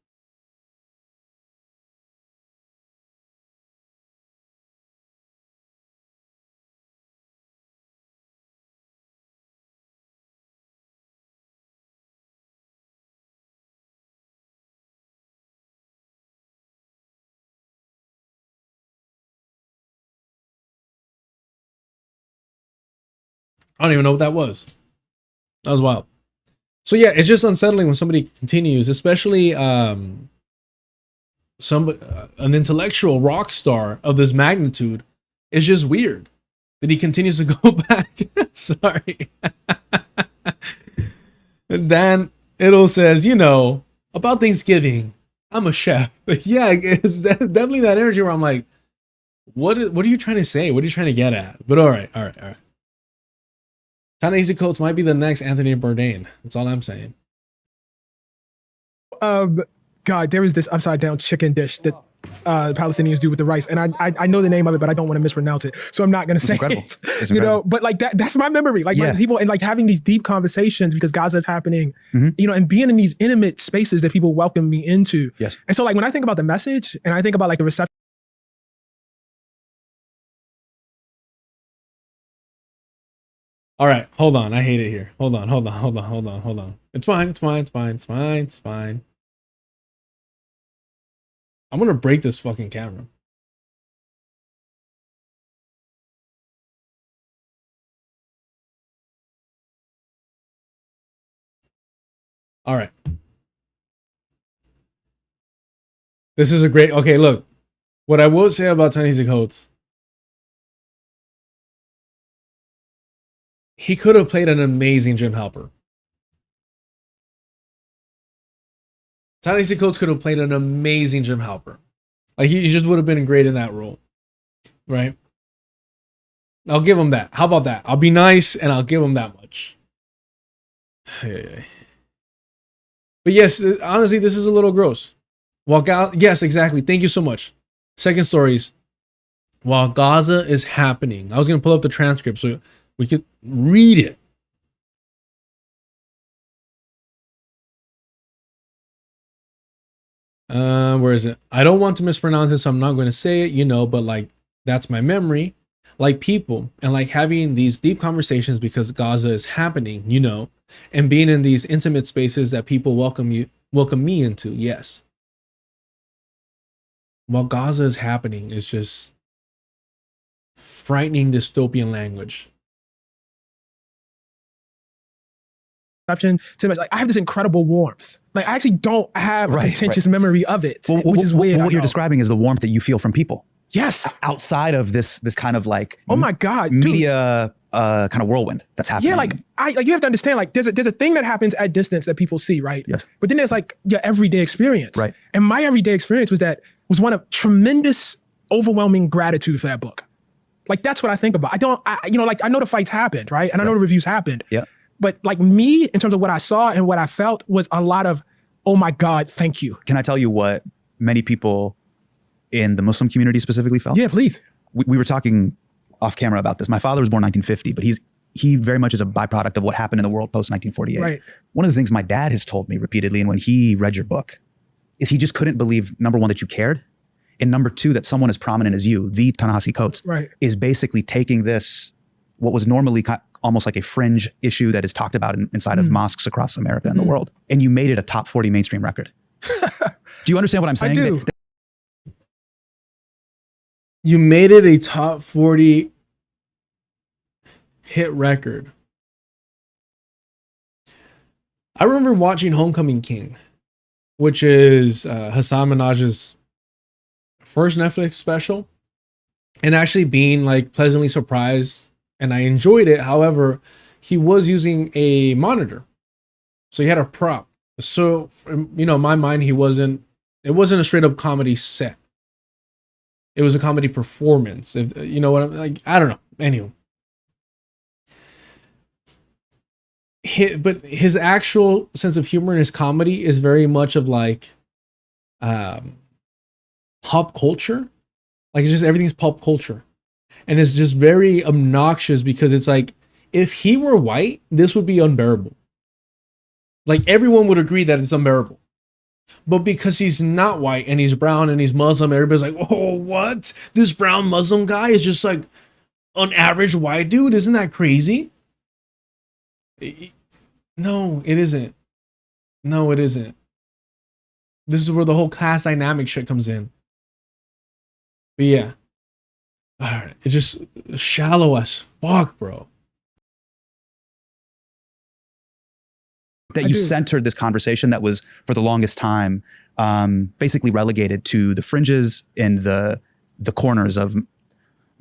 I don't even know what that was. That was wild. So yeah, it's just unsettling when somebody continues, especially an intellectual rock star of this magnitude. It's just weird that he continues to go back. Sorry. And Dan It'll says, you know, about Thanksgiving, I'm a chef. Yeah, it's definitely that energy where I'm like, what are you trying to say? What are you trying to get at? But all right. Ta-Nehisi Coates might be the next Anthony Bourdain. That's all I'm saying. God, there is this upside down chicken dish that Palestinians do with the rice, and I know the name of it, but I don't want to mispronounce it, so I'm not going to say it. You know, but like that's my memory. Like my people, and like having these deep conversations because Gaza is happening. You know, and being in these intimate spaces that people welcome me into. Yes. And so like when I think about the message, and I think about like the reception. All right, hold on. I hate it here. Hold on. It's fine. I'm gonna break this fucking camera. All right. This is a great, okay, look. What I will say about Ta-Nehisi Coates, he could have played an amazing Jim Halper. Ta-Nehisi Coates could have played an amazing Jim Halper. Like, he just would have been great in that role. Right? I'll give him that. How about that? I'll be nice and I'll give him that much. But yes, honestly, this is a little gross. Yes, exactly. Thank you so much. Second stories. While Gaza is happening, I was going to pull up the transcript so we could read it. Where is it? I don't want to mispronounce it, so I'm not going to say it, you know, but like, that's my memory. Like people and like having these deep conversations because Gaza is happening, you know, and being in these intimate spaces that people welcome me into. Yes. While Gaza is happening is just frightening dystopian language. Like I have this incredible warmth. Like I actually don't have a contentious memory of it, which is weird. What you're describing is the warmth that you feel from people. Yes. Outside of this kind of like, oh my God, media kind of whirlwind that's happening. Yeah, like you have to understand, like there's a thing that happens at distance that people see, right? Yes. But then there's like your everyday experience. Right. And my everyday experience was one of tremendous, overwhelming gratitude for that book. Like that's what I think about. I know the fights happened, right? And I know the reviews happened. Yeah. But like me, in terms of what I saw and what I felt, was a lot of, oh my God, thank you. Can I tell you what many people in the Muslim community specifically felt? Yeah, please. We were talking off camera about this. My father was born 1950, but he very much is a byproduct of what happened in the world post 1948. Right. One of the things my dad has told me repeatedly, and when he read your book, is he just couldn't believe, number one, that you cared, and number two, that someone as prominent as you, the Ta-Nehisi Coates, right, is basically taking this, what was normally almost like a fringe issue that is talked about inside of mosques across America and the world. And you made it a top 40 mainstream record. Do you understand what I'm saying? I do. You made it a top 40 hit record. I remember watching Homecoming King, which is Hasan Minhaj's first Netflix special, and actually being like pleasantly surprised, and I enjoyed it. However, he was using a monitor, so he had a prop. So, you know, in my mind, it wasn't a straight up comedy set. It was a comedy performance. If you know what I'm like, I don't know. Anyway, but his actual sense of humor in his comedy is very much of like pop culture. Like, it's just everything's pop culture, and it's just very obnoxious because it's like, if he were white, this would be unbearable. Like, everyone would agree that it's unbearable. But because he's not white and he's brown and he's Muslim, everybody's like, oh, what? This brown Muslim guy is just like an average white dude? Isn't that crazy? No, it isn't. No, it isn't. This is where the whole class dynamic shit comes in. But yeah. All right. It's just shallow as fuck, bro. That you centered this conversation that was for the longest time basically relegated to the fringes and the corners of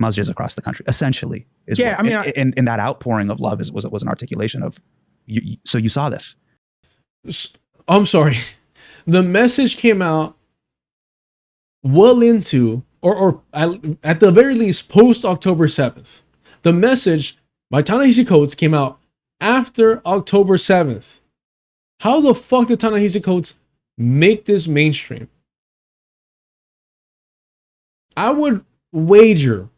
masjids across the country, essentially. Yeah, I mean, and that outpouring of love was an articulation of, so you saw this. I'm sorry. The message came out well into, or at the very least, post October 7th. The message by Ta-Nehisi Coates came out after October 7th. How the fuck did Ta-Nehisi Coates make this mainstream? I would wager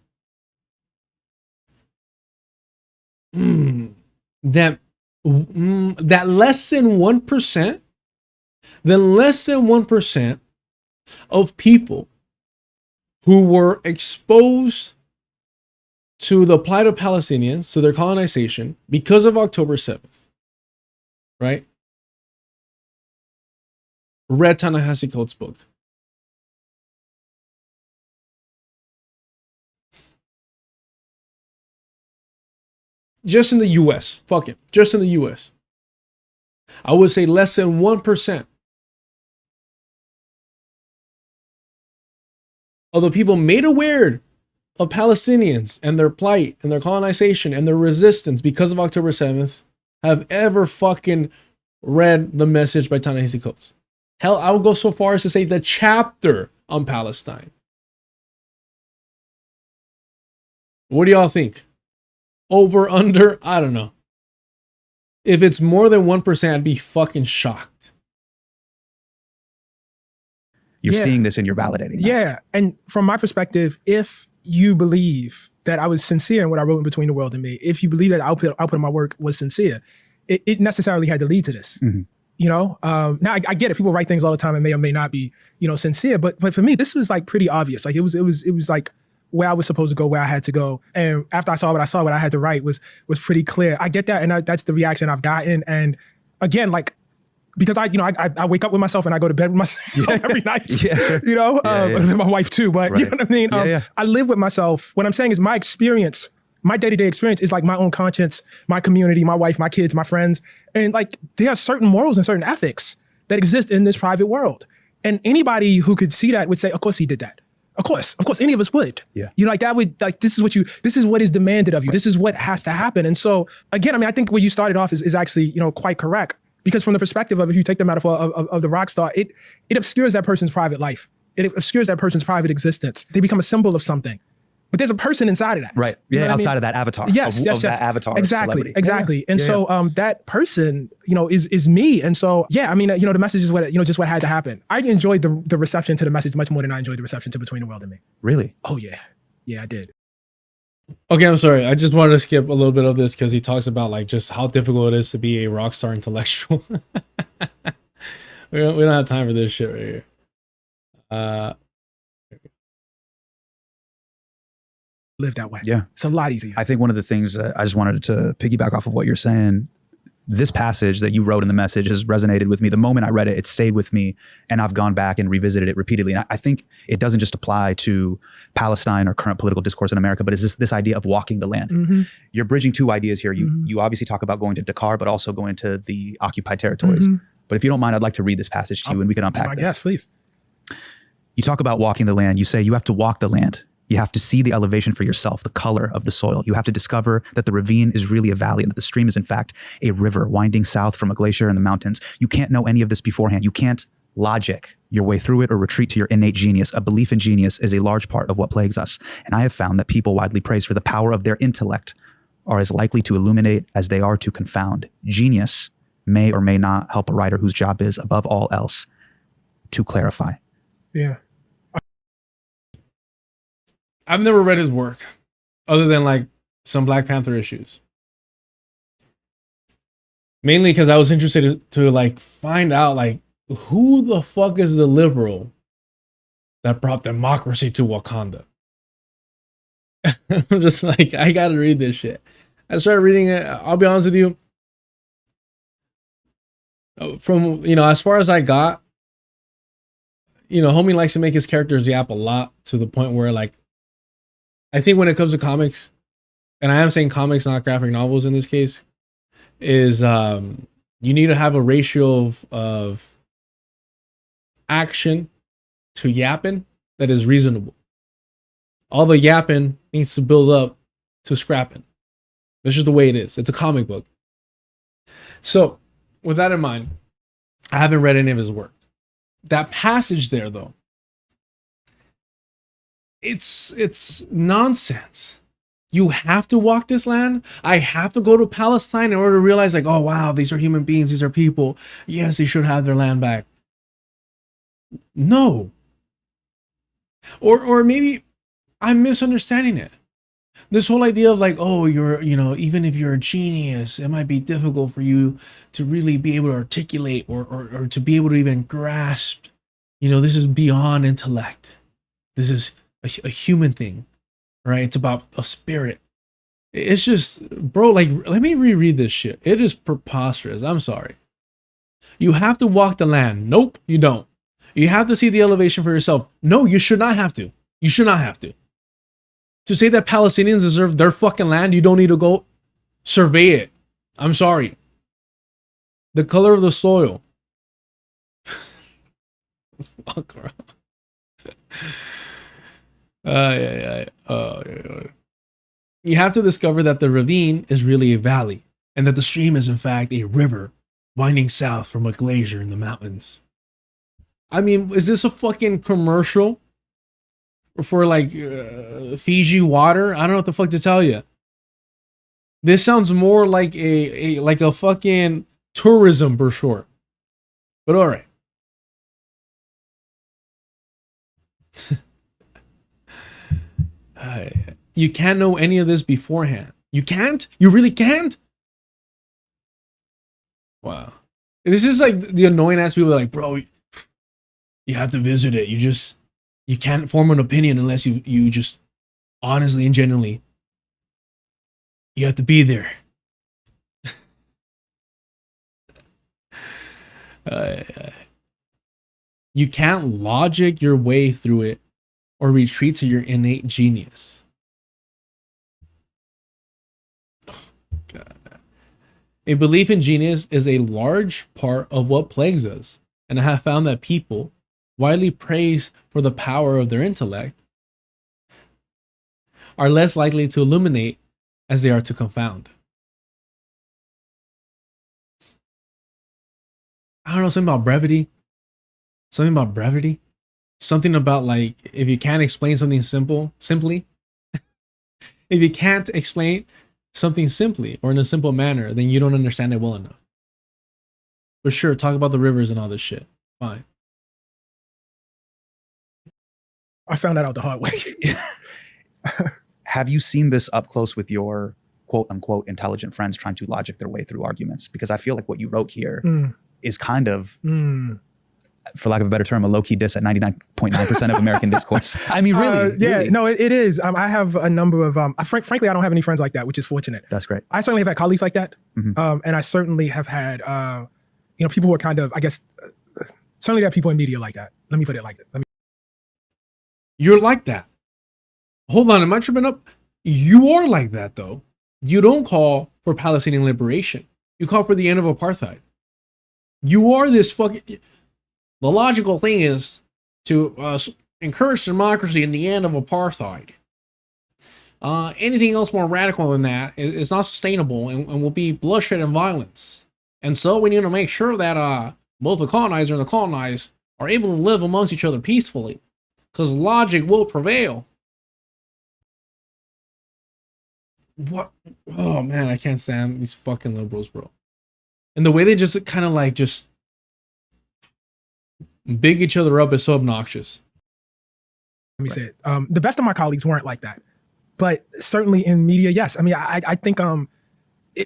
that less than 1%, of people who were exposed to the plight of Palestinians, to their colonization, because of October 7th, right, read Ta-Nehisi Coates' book. Just in the US. Fuck it. Just in the US. I would say less than 1% of the people made aware of Palestinians and their plight and their colonization and their resistance because of October 7th have ever fucking read the message by Ta-Nehisi Coates. Hell, I would go so far as to say the chapter on Palestine. What do y'all think? Over, under, I don't know. If it's more than 1%, I'd be fucking shocked. You're seeing this and you're validating that. Yeah, and from my perspective, if you believe that I was sincere in what I wrote in Between the World and Me, if you believe that the output of my work was sincere, it necessarily had to lead to this. Mm-hmm. You know, now I get it. People write things all the time and may or may not be, you know, sincere. But for me, this was like pretty obvious. Like it was like where I was supposed to go, where I had to go. And after I saw what I had to write was pretty clear. I get that, and that's the reaction I've gotten. And again, like, because I wake up with myself and I go to bed with myself every night. You know, and my wife too. But you know what I mean. I live with myself. What I'm saying is my experience. My day-to-day experience is like my own conscience, my community, my wife, my kids, my friends. And like, there are certain morals and certain ethics that exist in this private world. And anybody who could see that would say, of course he did that. Of course, any of us would. Yeah. You know, like that would, like, this is what is demanded of you. This is what has to happen. And so again, I mean, I think where you started off is actually, you know, quite correct. Because from the perspective of, if you take the metaphor of the rock star, it obscures that person's private life. It obscures that person's private existence. They become a symbol of something. But there's a person inside of that. Right. Yeah, outside of that avatar. Yes, of that avatar. Exactly. Celebrity. And so that person, you know, is me. And so, yeah, I mean, you know, the message is what, you know, just what had to happen. I enjoyed the reception to the message much more than I enjoyed the reception to Between the World and Me. Really? Oh, yeah. Yeah, I did. Okay, I'm sorry. I just wanted to skip a little bit of this because he talks about like just how difficult it is to be a rock star intellectual. we don't have time for this shit right here. live that way. Yeah. It's a lot easier. I think one of the things that I just wanted to piggyback off of what you're saying, this passage that you wrote in the message has resonated with me. The moment I read it, it stayed with me, and I've gone back and revisited it repeatedly. And I think it doesn't just apply to Palestine or current political discourse in America, but it's this idea of walking the land. Mm-hmm. You're bridging two ideas here. You obviously talk about going to Dakar, but also going to the occupied territories. Mm-hmm. But if you don't mind, I'd like to read this passage to you and we can unpack this. Yes, please. You talk about walking the land. You say you have to walk the land. You have to see the elevation for yourself, the color of the soil. You have to discover that the ravine is really a valley and that the stream is in fact a river winding south from a glacier in the mountains. You can't know any of this beforehand. You can't logic your way through it or retreat to your innate genius. A belief in genius is a large part of what plagues us. And I have found that people widely praised for the power of their intellect are as likely to illuminate as they are to confound. Genius may or may not help a writer whose job is, above all else, to clarify. Yeah. I've never read his work other than like some Black Panther issues. Mainly because I was interested to like find out like who the fuck is the liberal that brought democracy to Wakanda? I'm just like, I gotta read this shit. I started reading it. I'll be honest with you. From, as far as I got, homie likes to make his characters yap a lot to the point where like, I think when it comes to comics, and I am saying comics, not graphic novels in this case, is you need to have a ratio of action to yapping that is reasonable. All the yapping needs to build up to scrapping. That's just the way it is. It's a comic book. So, with that in mind, I haven't read any of his work. That passage there, though, it's nonsense. You have to walk this land. I have to go to Palestine in order to realize, like, oh wow, these are human beings. These are people. Yes, they should have their land back. No. Or maybe I'm misunderstanding it. This whole idea of like, oh, you're, even if you're a genius, it might be difficult for you to really be able to articulate or to be able to even grasp, this is beyond intellect. This is a human thing, right? It's about a spirit. It's just, bro, like, let me reread this shit. It is preposterous. I'm sorry. You have to walk the land. Nope, you don't. You have to see the elevation for yourself. No, you should not have to. You should not have to. To say that Palestinians deserve their fucking land, you don't need to go survey it. I'm sorry. The color of the soil. Fuck around. You have to discover that the ravine is really a valley and that the stream is in fact a river winding south from a glacier in the mountains. I mean, is this a fucking commercial for like Fiji water? I don't know what the fuck to tell you. This sounds more like a fucking tourism brochure. But all right. You can't know any of this beforehand. You can't? You really can't? Wow. This is like the annoying ass people that are like, bro, you have to visit it. You can't form an opinion unless you just honestly and genuinely, you have to be there. You can't logic your way through it or retreat to your innate genius. God. A belief in genius is a large part of what plagues us, and I have found that people widely praised for the power of their intellect are less likely to illuminate as they are to confound. I don't know, something about brevity. Something about like, if you can't explain something simply, if you can't explain something simply or in a simple manner, then you don't understand it well enough. But sure, talk about the rivers and all this shit. Fine. I found that out the hard way. Have you seen this up close with your quote unquote intelligent friends trying to logic their way through arguments? Because I feel like what you wrote here is kind of for lack of a better term, a low-key diss at 99.9% of American discourse. I mean, really. Yeah, really. no, it is. I have a number of, frankly, I don't have any friends like that, which is fortunate. That's great. I certainly have had colleagues like that. Mm-hmm. And I certainly have had, people who are kind of, I guess, certainly there are people in media like that. Let me put it like that. You're like that. Hold on, am I tripping up? You are like that, though. You don't call for Palestinian liberation. You call for the end of apartheid. You are this fucking... The logical thing is to encourage democracy in the end of apartheid. Anything else more radical than that is not sustainable and will be bloodshed and violence. And so we need to make sure that both the colonizer and the colonized are able to live amongst each other peacefully. Because logic will prevail. What? Oh man, I can't stand these fucking liberals, bro. And the way they just kind of like just big each other up is so obnoxious. Let me say it. The best of my colleagues weren't like that. But certainly in media, yes. I mean, I think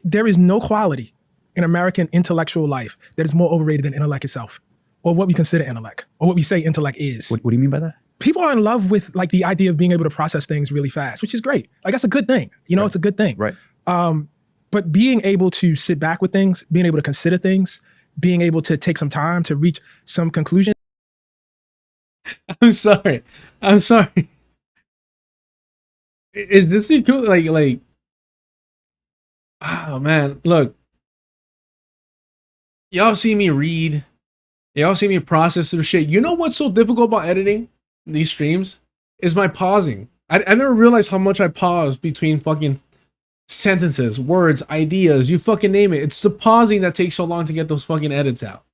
there is no quality in American intellectual life that is more overrated than intellect itself, or what we consider intellect, or what we say intellect is. What do you mean by that? People are in love with like the idea of being able to process things really fast, which is great. Like that's a good thing. You know, right. It's a good thing. Right. But being able to sit back with things, being able to consider things, being able to take some time to reach some conclusion. I'm sorry. Is this like? Oh man, look. Y'all see me read. Y'all see me process through shit. You know what's so difficult about editing these streams? Is my pausing. I never realized how much I pause between fucking sentences, words, ideas, you fucking name it. It's the pausing that takes so long to get those fucking edits out.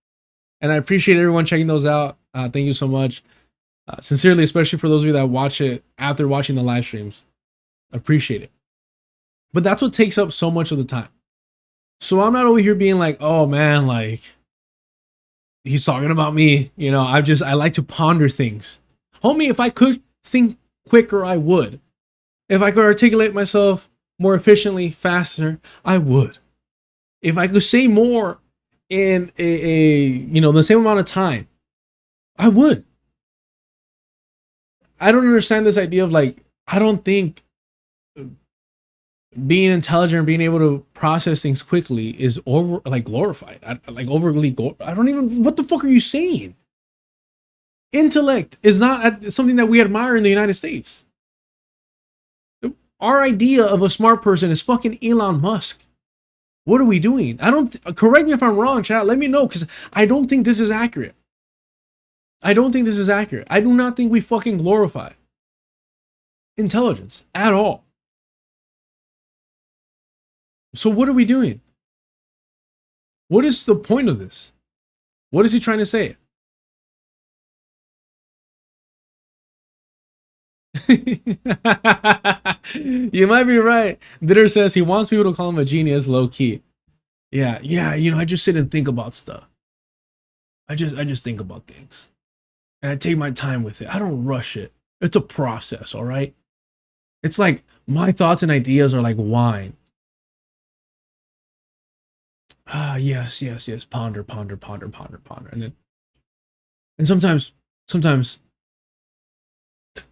And I appreciate everyone checking those out. Thank you so much. Sincerely, especially for those of you that watch it after watching the live streams. Appreciate it. But that's what takes up so much of the time. So I'm not over here being like, oh man, like he's talking about me. You know, I like to ponder things. Homie, if I could think quicker, I would. If I could articulate myself more efficiently, faster, I would. If I could say more in the same amount of time, I would. I don't understand this idea of like, I don't think being intelligent and being able to process things quickly is glorified. I don't even, what the fuck are you saying? Intellect is not something that we admire in the United States. Our idea of a smart person is fucking Elon Musk. What are we doing? Correct me if I'm wrong, chat. Let me know, because I don't think this is accurate. I do not think we fucking glorify intelligence at all. So what are we doing? What is the point of this? What is he trying to say? You might be right. Ditter says he wants people to call him a genius low key. Yeah, I just sit and think about stuff. I just think about things. And I take my time with it. I don't rush it. It's a process, all right? It's like my thoughts and ideas are like wine. Yes. Ponder. And sometimes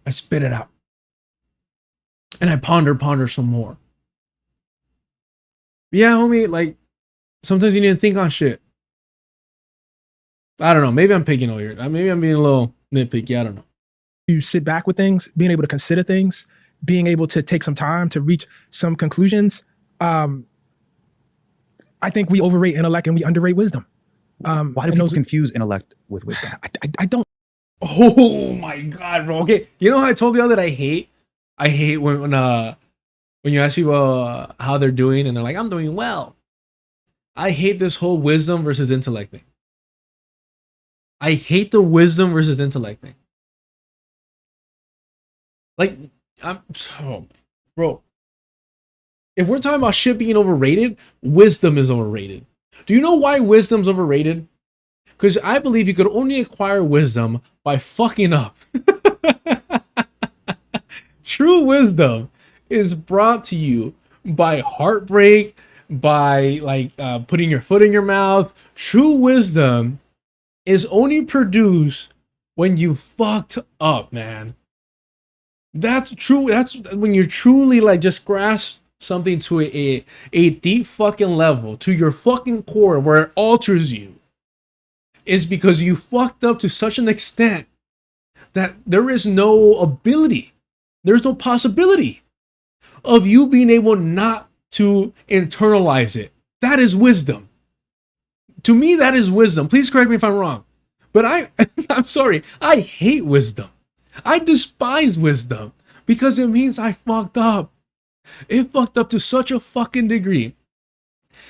I spit it out. And I ponder some more. Yeah, homie, like sometimes you need to think on shit. I don't know. Maybe I'm picking over here. Maybe I'm being a little nitpicky. I don't know. You sit back with things, being able to consider things, being able to take some time to reach some conclusions. I think we overrate intellect and we underrate wisdom. Why do people confuse intellect with wisdom? I don't. Oh my God, bro. Okay. You know how I told you all that I hate when you ask people how they're doing and they're like, I'm doing well. I hate this whole wisdom versus intellect thing. I hate the wisdom versus intellect thing. Like, bro, if we're talking about shit being overrated, wisdom is overrated. Do you know why wisdom's overrated? Because I believe you could only acquire wisdom by fucking up. True wisdom is brought to you by heartbreak, by putting your foot in your mouth. True wisdom is only produced when you fucked up, man. That's true. That's when you're truly like just grasp something to a deep fucking level, to your fucking core, where it alters you, is because you fucked up to such an extent that there is no ability, there's no possibility of you being able not to internalize it. That is wisdom. To me, that is wisdom. Please correct me if I'm wrong. But I'm sorry, I hate wisdom. I despise wisdom because it means I fucked up. It fucked up to such a fucking degree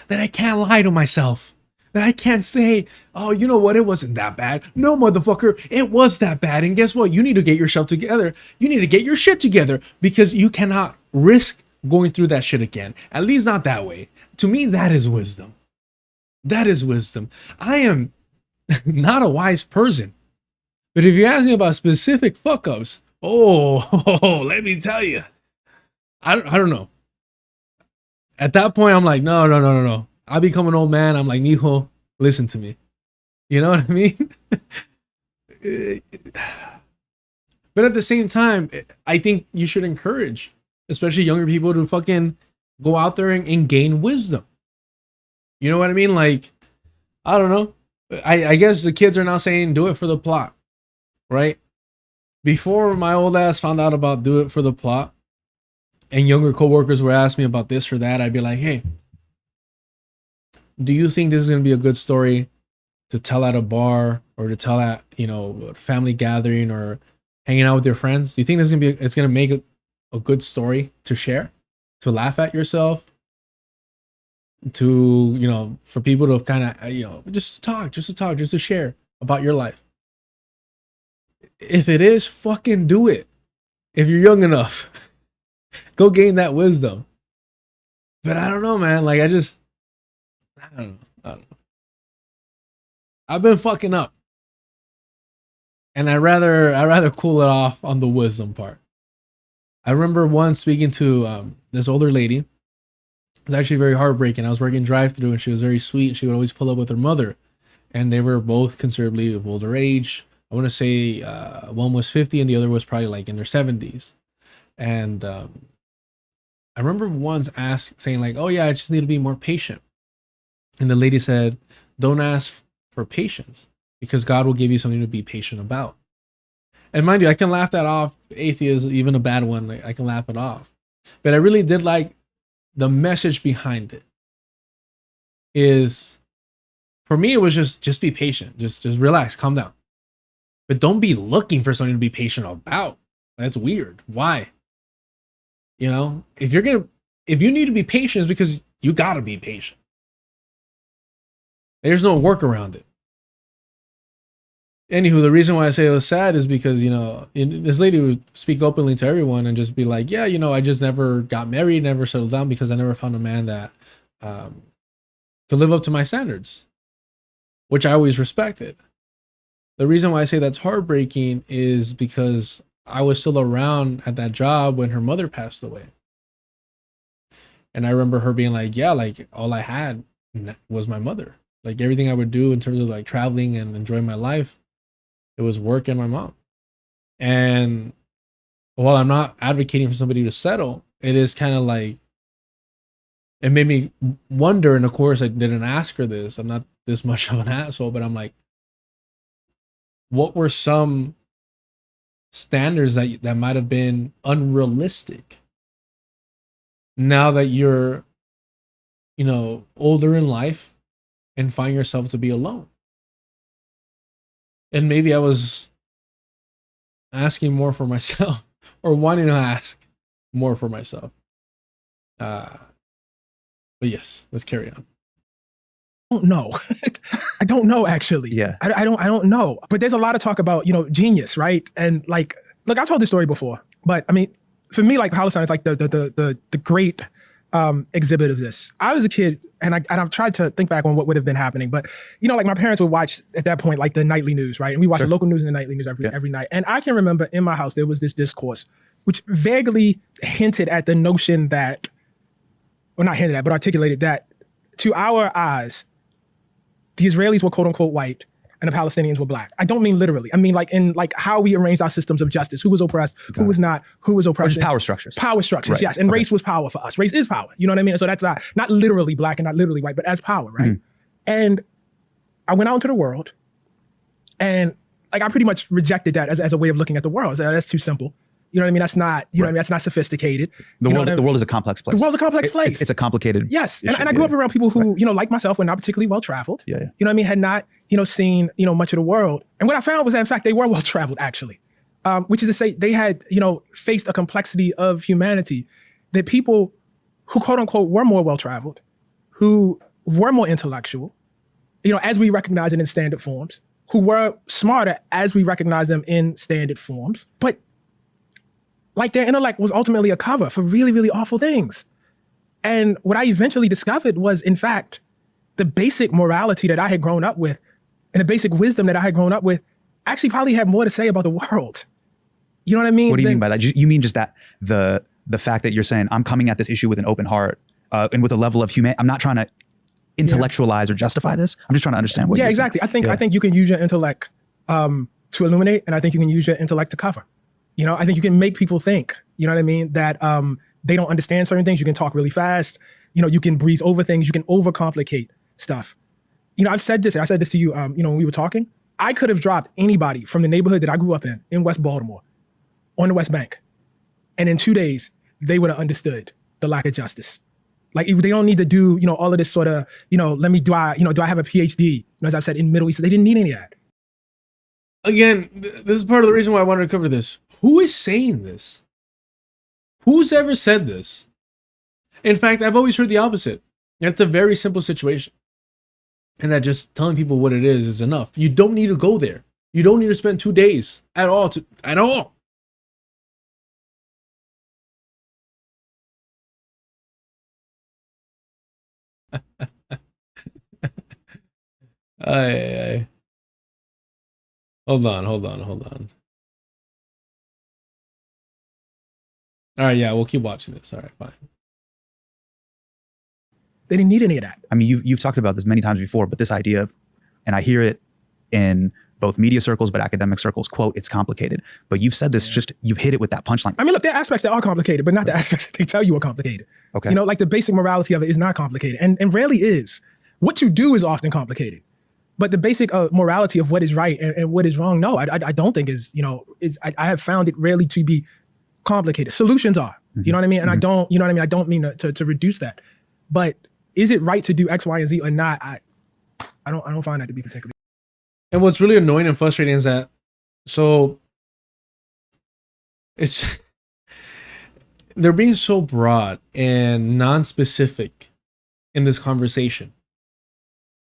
that I can't lie to myself. That I can't say, oh, you know what? It wasn't that bad. No, motherfucker, it was that bad. And guess what? You need to get yourself together. You need to get your shit together because you cannot risk going through that shit again. At least not that way. To me, that is wisdom. That is wisdom. I am not a wise person. But if you ask me about specific fuck-ups, let me tell you. I don't know. At that point, I'm like, no. I become an old man. I'm like, mijo, listen to me. You know what I mean? But at the same time, I think you should encourage, especially younger people, to fucking go out there and gain wisdom. You know what I mean? Like, I don't know. I guess the kids are now saying do it for the plot, right? Before my old ass found out about do it for the plot, and younger coworkers would ask me about this or that, I'd be like, hey, do you think this is going to be a good story to tell at a bar or to tell at, a family gathering or hanging out with your friends? Do you think this is going to be, it's going to make a good story to share, to laugh at yourself, to, for people to kind of, just to share about your life? If it is, fucking do it. If you're young enough, go gain that wisdom. But I don't know, man. Like, I don't know. I've been fucking up. And I'd rather cool it off on the wisdom part. I remember once speaking to this older lady. It was actually very heartbreaking. I was working drive-thru and she was very sweet. She would always pull up with her mother. And they were both considerably of older age. I want to say one was 50 and the other was probably like in their 70s. And I remember once saying like, oh yeah, I just need to be more patient. And the lady said, don't ask for patience because God will give you something to be patient about. And mind you, I can laugh that off. Atheism, even a bad one, I can laugh it off. But I really did like the message behind it. Is, for me, it was just be patient. Just relax, calm down. But don't be looking for something to be patient about. That's weird. Why? If you need to be patient, it's because you gotta be patient. There's no work around it. Anywho, the reason why I say it was sad is because, this lady would speak openly to everyone and just be like, yeah, I just never got married, never settled down because I never found a man that could live up to my standards, which I always respected. The reason why I say that's heartbreaking is because I was still around at that job when her mother passed away. And I remember her being like, yeah, like all I had was my mother. Like everything I would do in terms of like traveling and enjoying my life, it was work and my mom. And while I'm not advocating for somebody to settle, it is kind of like, it made me wonder. And of course I didn't ask her this. I'm not this much of an asshole, but I'm like, what were some standards that might have been unrealistic now that you're, older in life and find yourself to be alone? And maybe I was asking more for myself or wanting to ask more for myself. But yes, let's carry on. I don't know. I don't know, actually. Yeah. I don't know. But there's a lot of talk about, genius, right? And like, look, I've told this story before, but I mean, for me, like Hasan is like the great exhibit of this. I was a kid and I've tried to think back on what would have been happening, but like my parents would watch at that point, like the nightly news, right? And we watched the local news and the nightly news every night. And I can remember in my house, there was this discourse, which vaguely hinted at the notion that, well, not hinted at, but articulated that to our eyes, the Israelis were quote unquote white and the Palestinians were black. I don't mean literally. I mean like in like how we arranged our systems of justice, who was oppressed, who was not, who was oppressed. Just power structures. Power structures, Right. yes. And Okay. race was power for us. Race is power. You know what I mean? So that's not literally black and not literally white, but as power, right? And I went out into the world and like I pretty much rejected that as a way of looking at the world. So that's too simple. You know what I mean? That's not, you know what I mean? That's not sophisticated. The You know world, what I the mean? world is a complex place. The world's a complex place. It's a complicated. Yes, issue, and I grew up around people who, you know, like myself, were not particularly well traveled. Yeah. You know what I mean? Had not, you know, seen, you know, much of the world. And what I found was that in fact they were well traveled actually, which is to say they had, you know, faced a complexity of humanity that people who quote unquote were more well traveled, who were more intellectual, you know, as we recognize it in standard forms, who were smarter as we recognize them in standard forms, but like their intellect was ultimately a cover for really, really awful things. And what I eventually discovered was, in fact, the basic morality that I had grown up with and the basic wisdom that I had grown up with actually probably had more to say about the world. You know what I mean? What do you mean by that? You mean just that the fact that you're saying I'm coming at this issue with an open heart and with a level of human. I'm not trying to intellectualize or justify this. I'm just trying to understand what. Yeah, exactly. I think you can use your intellect to illuminate, and I think you can use your intellect to cover. You know, I think you can make people think, you know what I mean, that they don't understand certain things. You can talk really fast. You know, you can breeze over things. You can overcomplicate stuff. You know, I've said this, and I said this to you, you know, when we were talking. I could have dropped anybody from the neighborhood that I grew up in West Baltimore, on the West Bank. And in 2 days, they would have understood the lack of justice. Like, they don't need to do, you know, all of this sort of, you know, do I have a PhD? You know, as I've said, in Middle East, they didn't need any of that. Again, this is part of the reason why I wanted to cover this. Who is saying this? Who's ever said this? In fact, I've always heard the opposite. It's a very simple situation. And that just telling people what it is enough. You don't need to go there. You don't need to spend 2 days at all. At all. Aye. Hold on. All right, yeah, we'll keep watching this. All right, fine. They didn't need any of that. I mean, you've talked about this many times before, but this idea of, and I hear it in both media circles, but academic circles, quote, it's complicated. But you've said this, you've hit it with that punchline. I mean, look, there are aspects that are complicated, but not the aspects that they tell you are complicated. Okay. You know, like the basic morality of it is not complicated and rarely is. What you do is often complicated. But the basic morality of what is right and what is wrong, no, I don't think is, you know, I have found it rarely to be complicated. Solutions are, you know what I mean? And I don't, you know what I mean? I don't mean to reduce that. But is it right to do X, Y, and Z or not? I don't find that to be particularly. And what's really annoying and frustrating is that, so it's, they're being so broad and non-specific in this conversation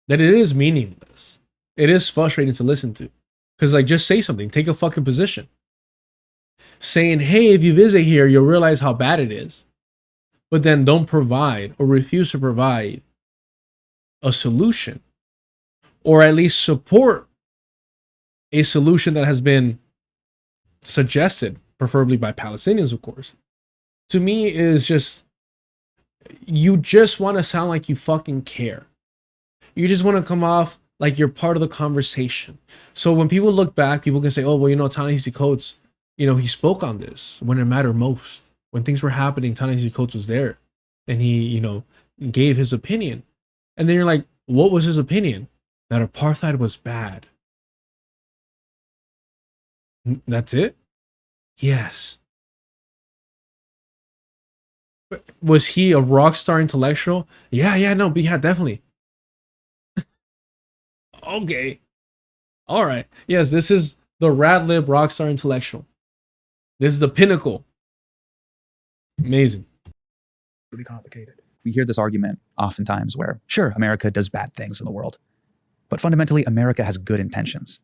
that it is meaningless. It is frustrating to listen to. Because, like, just say something. Take a fucking position. Saying, hey, if you visit here, you'll realize how bad it is. But then don't provide or refuse to provide a solution. Or at least support a solution that has been suggested, preferably by Palestinians, of course. To me, is just, you just want to sound like you fucking care. You just want to come off like you're part of the conversation. So when people look back, people can say, oh, well, you know, Ta-Nehisi Coates, you know, he spoke on this when it mattered most. When things were happening, Ta-Nehisi Coates was there. And he, you know, gave his opinion. And then you're like, what was his opinion? That apartheid was bad. That's it? Yes. Was he a rock star intellectual? Yeah, definitely. Okay. All right. Yes, this is the rad lib rock star intellectual. This is the pinnacle. Amazing. Really complicated. We hear this argument oftentimes where, sure, America does bad things in the world, but fundamentally, America has good intentions.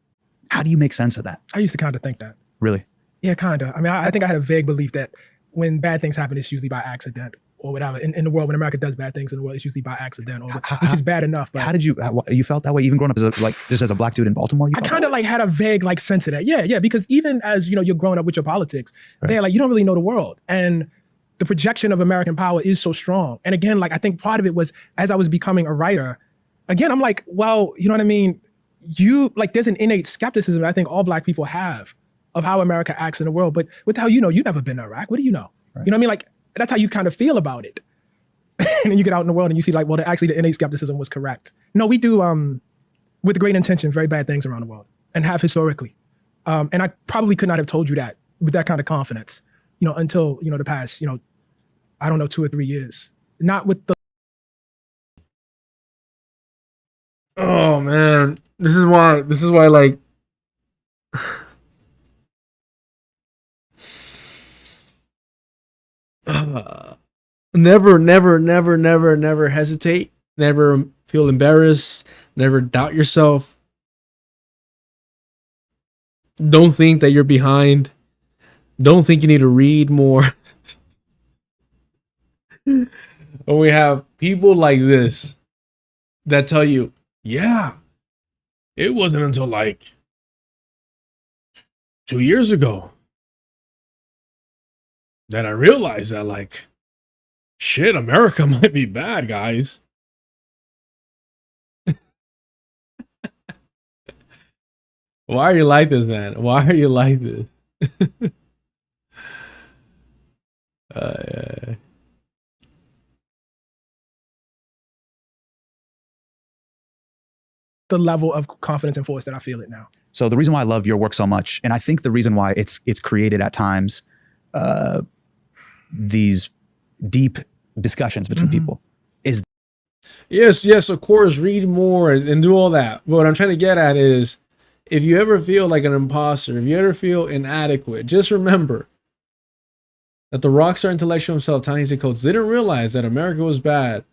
How do you make sense of that? I used to kind of think that. Really? Yeah, kind of. I mean, I think I had a vague belief that when bad things happen, it's usually by accident or whatever. In the world, when America does bad things in the world, it's usually by accident, which is bad enough. But how did you felt that way even growing up as just as a black dude in Baltimore? I kind of like had a vague like sense of that. Yeah, because even as, you know, you're growing up with your politics, they're like, you don't really know the world. And the projection of American power is so strong. And again, like, I think part of it was as I was becoming a writer, again, I'm like, well, you know what I mean? there's an innate skepticism that I think all Black people have of how America acts in the world. But what the hell, you've never been to Iraq. What do you know? Right. You know what I mean? Like, that's how you kind of feel about it. And then you get out in the world and you see like, well, actually the innate skepticism was correct. No, we do, with great intention, very bad things around the world and have historically. And I probably could not have told you that with that kind of confidence, until, the past, 2 or 3 years. Not with the... Oh man, this is why like never hesitate, never feel embarrassed, never doubt yourself. Don't think that you're behind. Don't think you need to read more. When we have people like this that tell you, yeah, it wasn't until like 2 years ago that I realized that, like, shit, America might be bad, guys. Why are you like this, man? Why are you like this? Yeah. The level of confidence and force that I feel it now. So the reason why I love your work so much, and I think the reason why it's created at times these deep discussions between people is... Yes, of course, read more and do all that. But what I'm trying to get at is, if you ever feel like an imposter, if you ever feel inadequate, just remember that the rockstar intellectual himself, Ta-Nehisi Coates, didn't realize that America was bad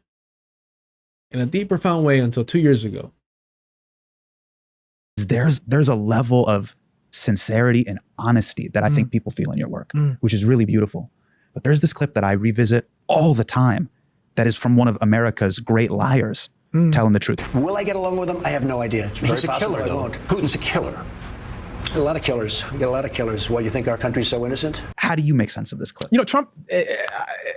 in a deep, profound way until 2 years ago. There's a level of sincerity and honesty that I think people feel in your work, which is really beautiful. But there's this clip that I revisit all the time that is from one of America's great liars telling the truth. Will I get along with him? I have no idea. It's He's very a killer, possible I though. won't. Putin's a killer. A lot of killers. We get a lot of killers. Why, you think our country's so innocent? How do you make sense of this clip? Trump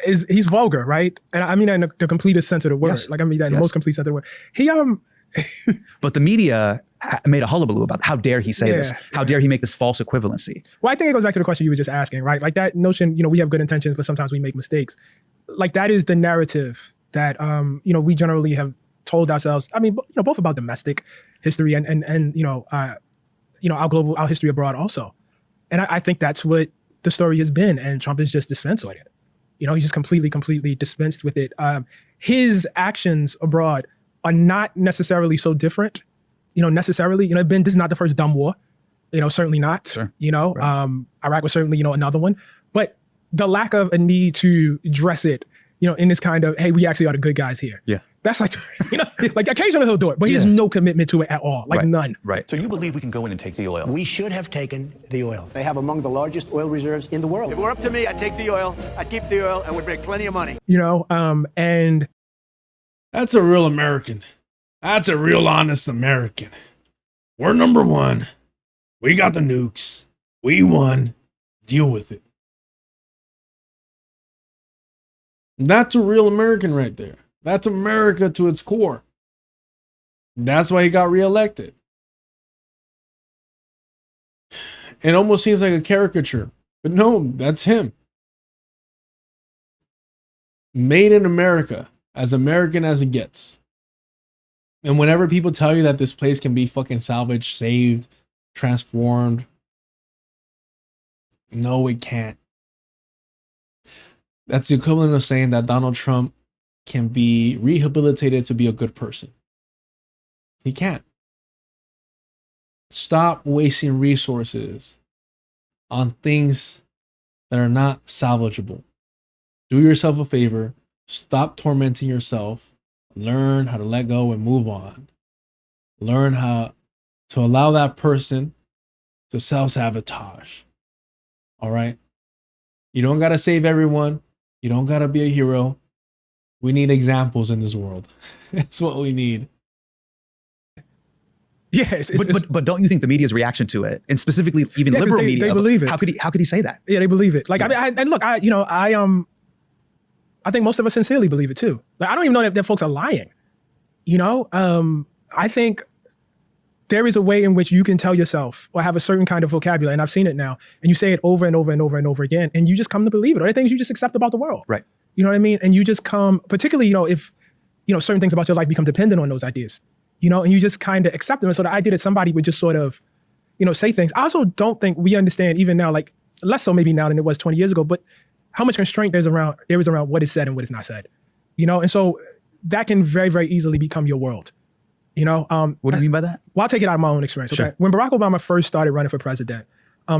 he's vulgar, right? And I mean that in the completest sense of the word. Yes. Like, I mean that in the most complete sense of the word. He But the media made a hullabaloo about how dare he say this? How dare he make this false equivalency? Well, I think it goes back to the question you were just asking, right? Like that notion, we have good intentions, but sometimes we make mistakes. Like that is the narrative that we generally have told ourselves. I mean, both about domestic history and our history abroad also. And I think that's what the story has been, and Trump has just dispensed with it. He's just completely dispensed with it. His actions abroad are not necessarily so different, necessarily. This is not the first dumb war, certainly not. Sure. Right. Iraq was certainly, another one. But the lack of a need to dress it, in this kind of, hey, we actually are the good guys here. Yeah. That's like, like occasionally he'll do it, but he has no commitment to it at all, like none. Right. So you believe we can go in and take the oil? We should have taken the oil. They have among the largest oil reserves in the world. If it were up to me, I'd take the oil, I'd keep the oil, and we'd make plenty of money. And that's a real American. That's a real honest American. We're number one. We got the nukes. We won. Deal with it. That's a real American right there. That's America to its core. That's why he got reelected. It almost seems like a caricature, but no, that's him. Made in America, as American as it gets. And whenever people tell you that this place can be fucking salvaged, saved, transformed, no, it can't. That's the equivalent of saying that Donald Trump can be rehabilitated to be a good person. He can't. Stop wasting resources on things that are not salvageable. Do yourself a favor. Stop tormenting yourself. Learn how to let go and move on. Learn how to allow that person to self-sabotage. All right? You don't got to save everyone. You don't got to be a hero. We need examples in this world. That's what we need. Yeah, but don't you think the media's reaction to it, and specifically even liberal media, they believe it. How could he say that? Yeah, they believe it. Like, I think most of us sincerely believe it too. Like, I don't even know that folks are lying. I think there is a way in which you can tell yourself or have a certain kind of vocabulary, and I've seen it now, and you say it over and over and over and over again, and you just come to believe it. Or there are things you just accept about the world. Right. You know what I mean? And you just come, particularly, if, certain things about your life become dependent on those ideas, and you just kind of accept them. And so the idea that somebody would just sort of, say things. I also don't think we understand even now, like less so maybe now than it was 20 years ago, but how much constraint there is around what is said and what is not said, and so that can very, very easily become your world. What do you mean by that? Well, I'll take it out of my own experience. Okay. Sure. When Barack Obama first started running for president,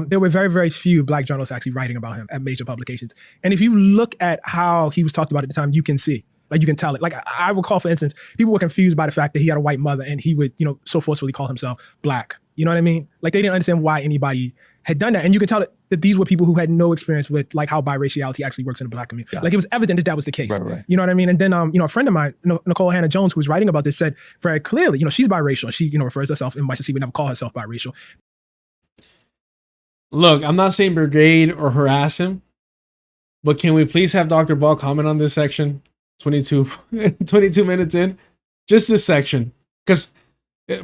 there were very, very few Black journalists actually writing about him at major publications. And if you look at how he was talked about at the time, you can see, you can tell it. Like I recall, for instance, people were confused by the fact that he had a white mother and he would, so forcefully call himself Black. You know what I mean? Like they didn't understand why anybody had done that. And you can tell that these were people who had no experience with like how biraciality actually works in the Black community. Yeah. Like it was evident that was the case. Right. You know what I mean? And then, a friend of mine, Nicole Hannah Jones, who was writing about this, said very clearly, she's biracial. She, refers to herself in white. She would never call herself biracial. Look, I'm not saying brigade or harass him, but can we please have Dr. Ball comment on this section? 22 minutes in, just this section. Because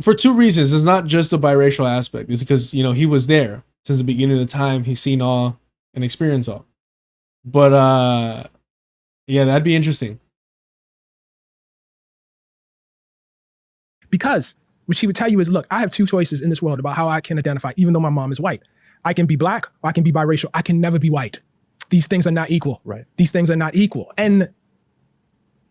for two reasons, it's not just a biracial aspect. It's because, he was there since the beginning of the time. He's seen all and experienced all. But, yeah, that'd be interesting. Because what she would tell you is, look, I have two choices in this world about how I can identify, even though my mom is white. I can be Black or I can be biracial. I can never be white. These things are not equal. Right. These things are not equal. And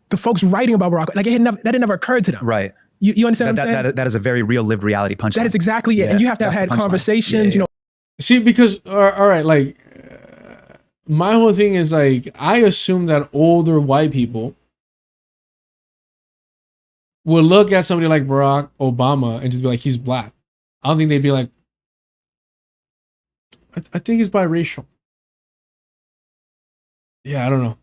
the folks writing about Barack, that had never occurred to them. Right. You understand what I'm saying? That is a very real lived reality punchline. That is exactly it. Yeah, and you have to have had conversations, See, because, all right, like, my whole thing is, like, I assume that older white people would look at somebody like Barack Obama and just be like, he's Black. I don't think they'd be like, I think he's biracial. Yeah, I don't know.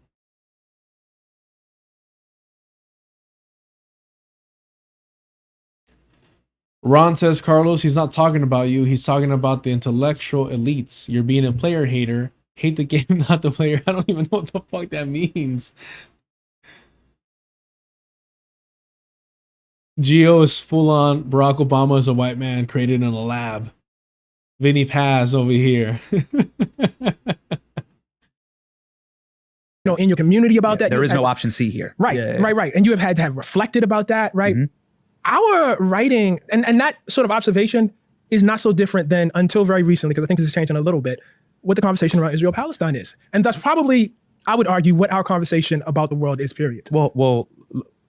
Ron says, Carlos, he's not talking about you. He's talking about the intellectual elites. You're being a player hater. Hate the game, not the player. I don't even know what the fuck that means. Geo is full on. Barack Obama is a white man created in a lab. Vinny Paz over here. In your community about that. There is no option C here. Right, right. And you have had to have reflected about that, right? Mm-hmm. Our writing, and that sort of observation is not so different than until very recently, because I think this is changing a little bit, what the conversation around Israel-Palestine is. And that's probably, I would argue, what our conversation about the world is, period. Well,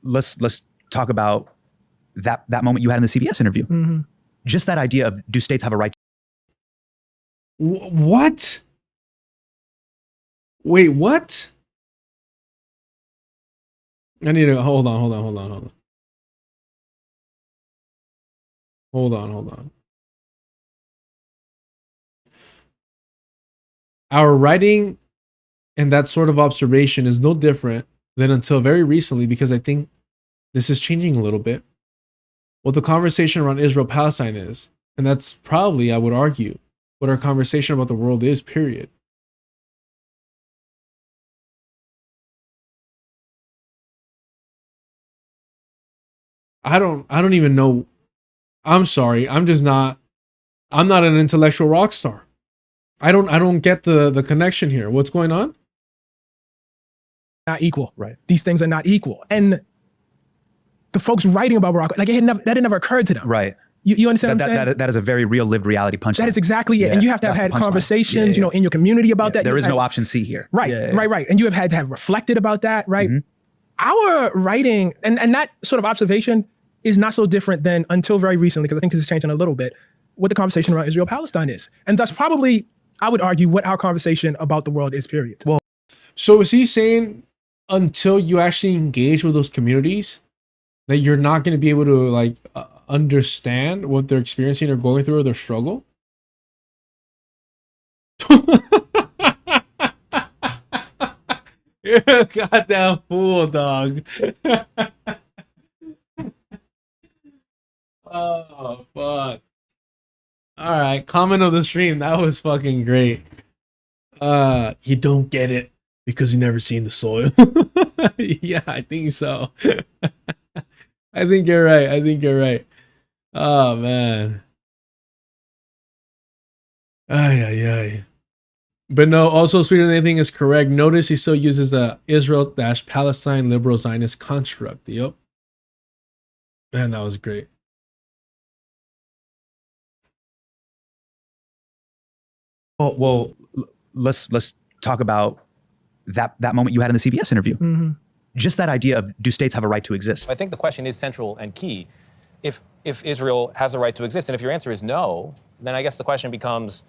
let's talk about that moment you had in the CBS interview. Mm-hmm. Just that idea of, do states have a right? What? Wait, what? I need to, hold on. Hold on. Our writing and that sort of observation is no different than until very recently, because I think this is changing a little bit, what the conversation around Israel-Palestine is. And that's probably, I would argue, what our conversation about the world is, period. I don't even know. I'm sorry. I'm not an intellectual rock star. I don't get the connection here. What's going on? Not equal. Right. These things are not equal. And the folks writing about Barack, that had never occurred to them. Right. You understand what I'm saying? That is a very real lived reality punchline. That is exactly it. And you have to have had conversations, in your community about that. There is no option C here. Right, right. And you have had to have reflected about that, right? Mm-hmm. Our writing, and that sort of observation is not so different than until very recently, because I think this is changing a little bit, what the conversation around Israel-Palestine is. And that's probably, I would argue, what our conversation about the world is, period. Well, so is he saying until you actually engage with those communities that you're not going to be able to understand what they're experiencing or going through or their struggle? You're a goddamn fool, dog. Oh, fuck. All right, comment of the stream. That was fucking great. You don't get it because you never seen the soil. Yeah, I think so. I think you're right. Oh man. Ay, ay, ay. But no, also Sweeter Than Anything is correct. Notice he still uses the Israel-Palestine liberal Zionist construct. Yep. Man, that was great. Well, let's talk about that moment you had in the CBS interview. Mm-hmm. Just that idea of, do states have a right to exist? I think the question is central and key. If Israel has a right to exist, and if your answer is no, then I guess the question becomes,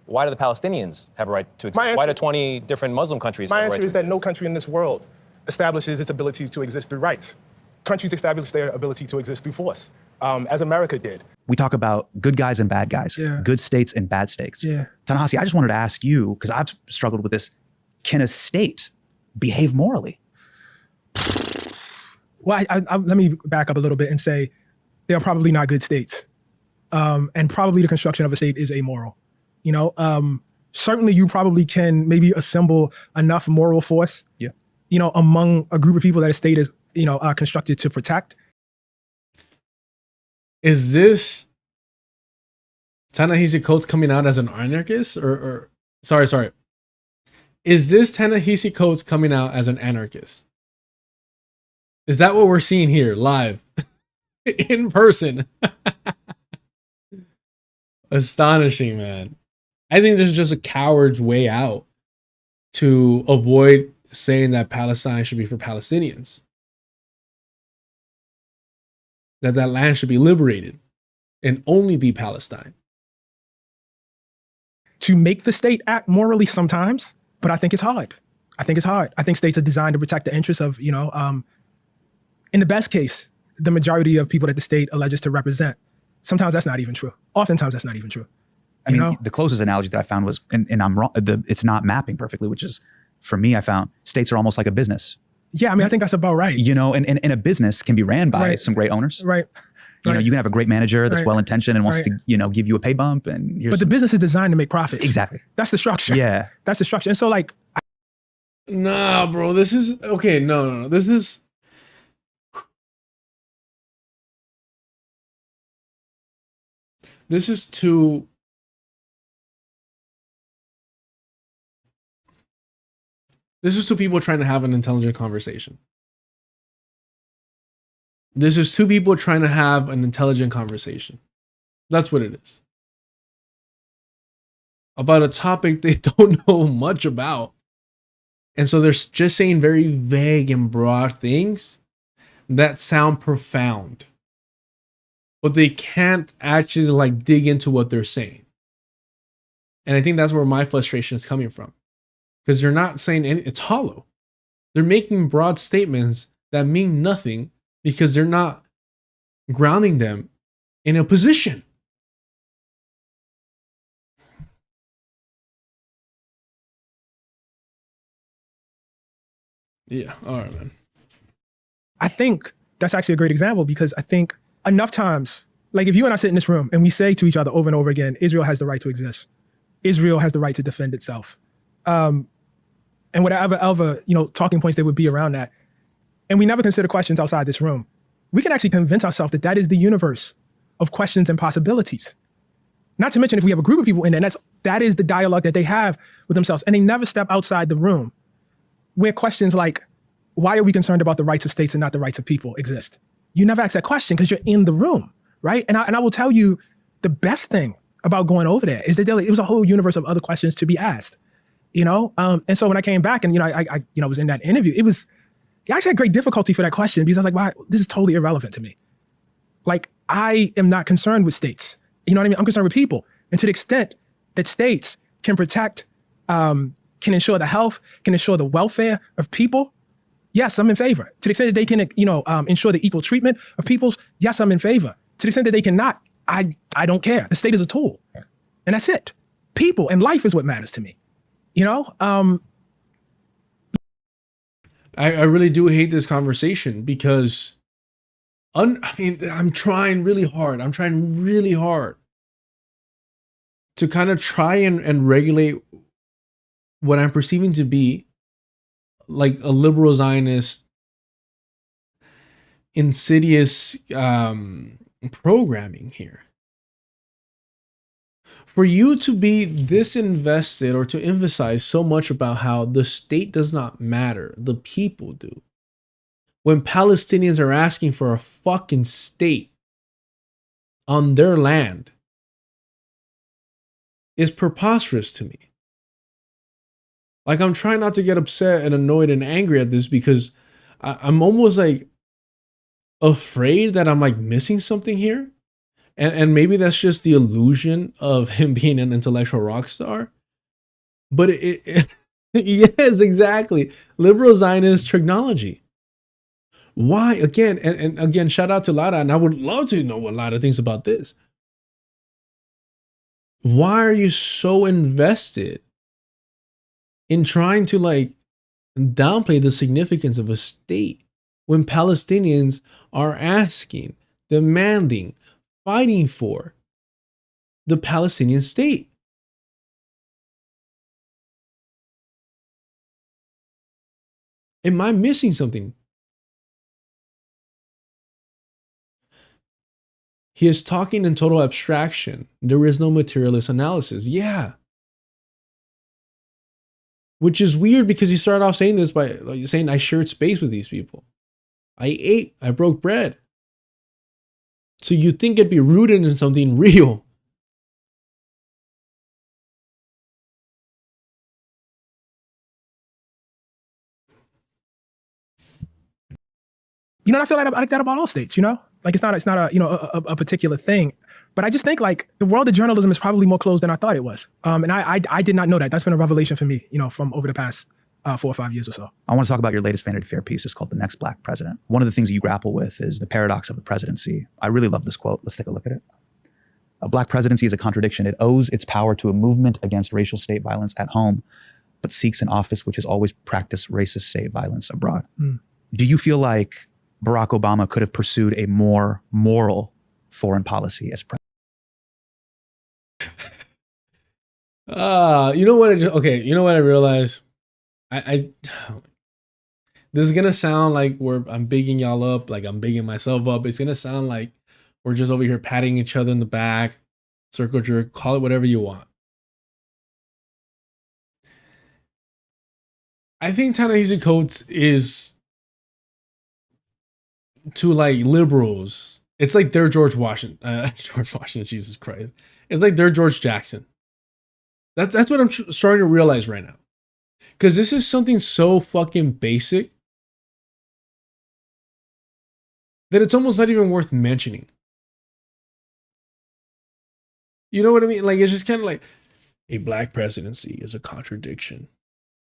why do the Palestinians have a right to exist? Why do 20 different Muslim countries have a right to exist? My answer is that no country in this world establishes its ability to exist through rights. Countries establish their ability to exist through force, as America did. We talk about good guys and bad guys, good states and bad states. Yeah. Ta-Nehisi, I just wanted to ask you, because I've struggled with this, can a state behave morally? Well, let me back up a little bit and say they are probably not good states. And probably the construction of a state is amoral. You know, certainly you probably can maybe assemble enough moral force, you know, among a group of people that a state is, you know, constructed to protect. Is this Ta-Nehisi Coates coming out as an anarchist or sorry. Is this Ta-Nehisi Coates coming out as an anarchist? Is that what we're seeing here live in person? Astonishing, man. I think this is just a coward's way out to avoid saying that Palestine should be for Palestinians. That land should be liberated and only be Palestine. To make the state act morally sometimes, but I think it's hard. I think states are designed to protect the interests of, you know, in the best case, the majority of people that the state alleges to represent. Sometimes that's not even true. Oftentimes that's not even true. I mean, the closest analogy that I found was, and I'm wrong, it's not mapping perfectly, which is, for me, I found states are almost like a business. Yeah, I mean, I think that's about right. You know, and a business can be ran by some great owners. Right. You know, you can have a great manager that's well-intentioned and wants to, you know, give you a pay bump. But the business is designed to make profits. Exactly. That's the structure. Yeah. That's the structure. And so, like, nah, bro, this is okay. No. This is too. This is two people trying to have an intelligent conversation. This is two people trying to have an intelligent conversation. That's what it is. About a topic they don't know much about. And so they're just saying very vague and broad things that sound profound. But they can't actually like dig into what they're saying. And I think that's where my frustration is coming from. Because they're not saying it's hollow. They're making broad statements that mean nothing because they're not grounding them in a position. Yeah, all right, man. I think that's actually a great example because I think enough times, like if you and I sit in this room and we say to each other over and over again, Israel has the right to exist. Israel has the right to defend itself. And whatever other, you know, talking points there would be around that. And we never consider questions outside this room. We can actually convince ourselves that that is the universe of questions and possibilities. Not to mention if we have a group of people in there, that is the dialogue that they have with themselves. And they never step outside the room where questions like, why are we concerned about the rights of states and not the rights of people exist? You never ask that question because you're in the room, right? And I will tell you the best thing about going over there is that it was a whole universe of other questions to be asked, you know? And so when I came back and, you know, I was in that interview, I actually had great difficulty for that question because I was like, wow, this is totally irrelevant to me. Like, I am not concerned with states. You know what I mean? I'm concerned with people. And to the extent that states can protect, can ensure the health, can ensure the welfare of people, yes, I'm in favor. To the extent that they can, you know, ensure the equal treatment of peoples, yes, I'm in favor. To the extent that they cannot, I don't care. The state is a tool. And that's it. People and life is what matters to me. You know? I really do hate this conversation because I'm trying really hard. I'm trying really hard to kind of try and regulate what I'm perceiving to be like a liberal Zionist insidious programming here. For you to be this invested or to emphasize so much about how the state does not matter, the people do. When Palestinians are asking for a fucking state on their land is preposterous to me. Like, I'm trying not to get upset and annoyed and angry at this because I'm almost like afraid that I'm like missing something here. And maybe that's just the illusion of him being an intellectual rock star. But yes, exactly. Liberal Zionist technology. Why? Again, and again, shout out to Lada. And I would love to know what Lada thinks about this. Why are you so invested in trying to like downplay the significance of a state when Palestinians are asking, demanding, fighting for the Palestinian state? Am I missing something? He is talking in total abstraction. There is no materialist analysis. Yeah. Which is weird because he started off saying this by like saying I shared space with these people. I ate, I broke bread. So you'd think it'd be rooted in something real. You know, I feel like that about all states, you know? Like it's not a, you know, a particular thing. But I just think like the world of journalism is probably more closed than I thought it was. And I did not know that. That's been a revelation for me, you know, from over the past 4 or 5 years or so. I want to talk about your latest Vanity Fair piece. It's called The Next Black President. One of the things that you grapple with is the paradox of the presidency. I really love this quote. Let's take a look at it. A black presidency is a contradiction. It owes its power to a movement against racial state violence at home, but seeks an office which has always practiced racist state violence abroad. Do you feel like Barack Obama could have pursued a more moral foreign policy as president? You know what? You know what I realized? I this is gonna sound like I'm bigging y'all up, like I'm bigging myself up. It's gonna sound like we're just over here patting each other in the back, circle jerk, call it whatever you want. I think Ta-Nehisi Coates is to like liberals. It's like they're George Washington. George Washington, Jesus Christ. It's like they're George Jackson. That's what I'm starting to realize right now. Because this is something so fucking basic that it's almost not even worth mentioning. You know what I mean? Like, it's just kind of like a black presidency is a contradiction.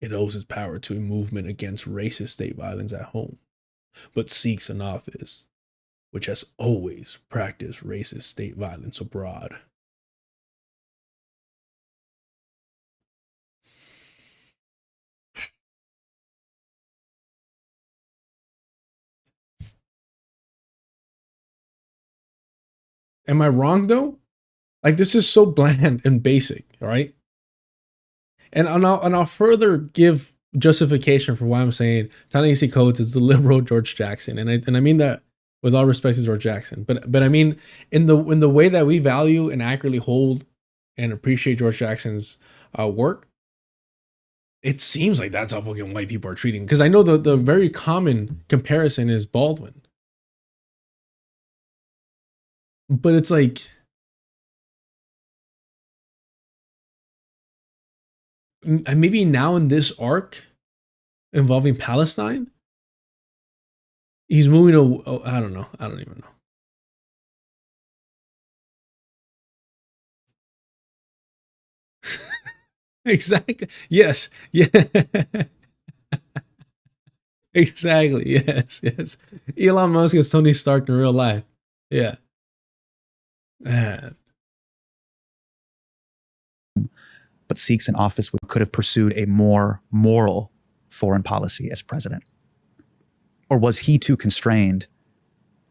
It owes its power to a movement against racist state violence at home, but seeks an office which has always practiced racist state violence abroad. Am I wrong though? Like, this is so bland and basic, right? And I'll further give justification for why I'm saying Ta-Nehisi Coates is the liberal George Jackson, and I mean that with all respect to George Jackson, but I mean in the way that we value and accurately hold and appreciate George Jackson's work, it seems like that's how fucking white people are treating. Because I know the very common comparison is Baldwin, but it's like, maybe now in this arc involving Palestine, he's moving to, I don't know. I don't even know. Exactly. Yes. Yeah. Exactly. Yes. Yes. Elon Musk is Tony Stark in real life. Yeah. Man. But seeks an office which could have pursued a more moral foreign policy as president? Or was he too constrained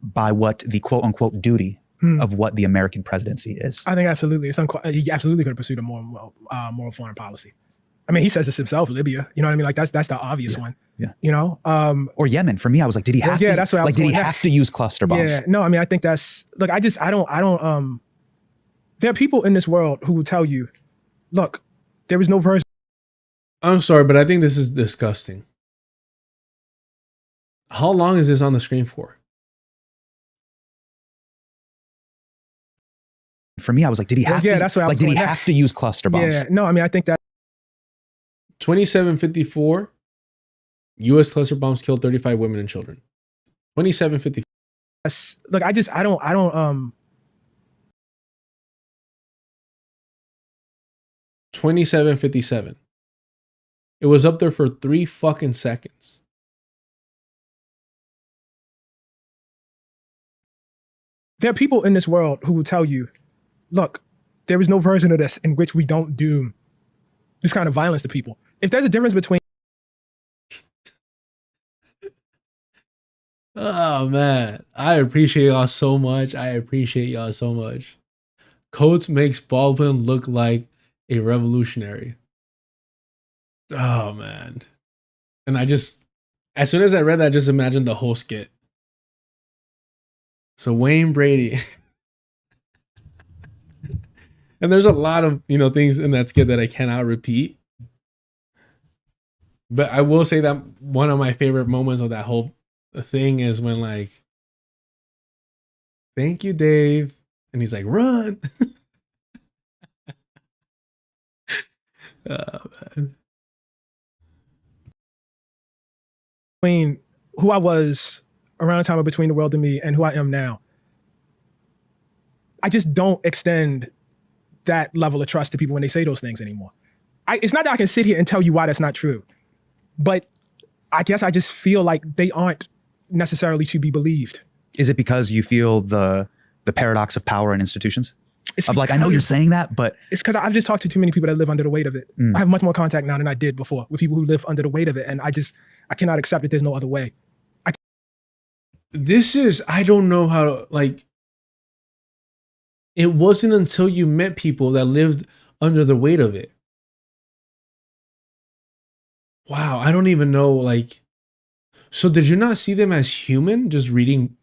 by what the quote unquote duty of what the American presidency is? I think absolutely. He absolutely could have pursued a more moral foreign policy. I mean, he says this himself, Libya. You know what I mean? Like that's the obvious one. Yeah. You know? Or Yemen. For me, I was like, did he have to? That's what I was did he going have next. to use cluster bombs? Yeah. No, I mean, I think that's look. I don't. There are people in this world who will tell you, look, there is no version. I'm sorry, but I think this is disgusting. How long is this on the screen for? For me, I was like, did he have to? That's what I was did he going have next. to use cluster bombs? Yeah. No, I mean, I think that 2754. U.S. cluster bombs killed 35 women and children. 2754. Look, I don't. 2757. It was up there for 3 fucking seconds. There are people in this world who will tell you, look, there is no version of this in which we don't do this kind of violence to people. If there's a difference between Oh man, I appreciate y'all so much. Coates makes Baldwin look like a revolutionary. Oh man. And as soon as I read that, I just imagined the whole skit. So Wayne Brady. And there's a lot of, things in that skit that I cannot repeat. But I will say that one of my favorite moments of that whole thing is when like, thank you, Dave. And he's like, run. Oh, man. between who I was around the time of Between the World and Me and who I am now, I just don't extend that level of trust to people when they say those things anymore. It's not that I can sit here and tell you why that's not true, but I guess I just feel like they aren't necessarily to be believed. Is it because you feel the paradox of power in institutions? I know you're saying that, but it's because I've just talked to too many people that live under the weight of it. I have much more contact now than I did before with people who live under the weight of it, and I cannot accept that there's no other way. I don't know how to, it wasn't until you met people that lived under the weight of it. Wow, I don't even know, so did you not see them as human? Just reading,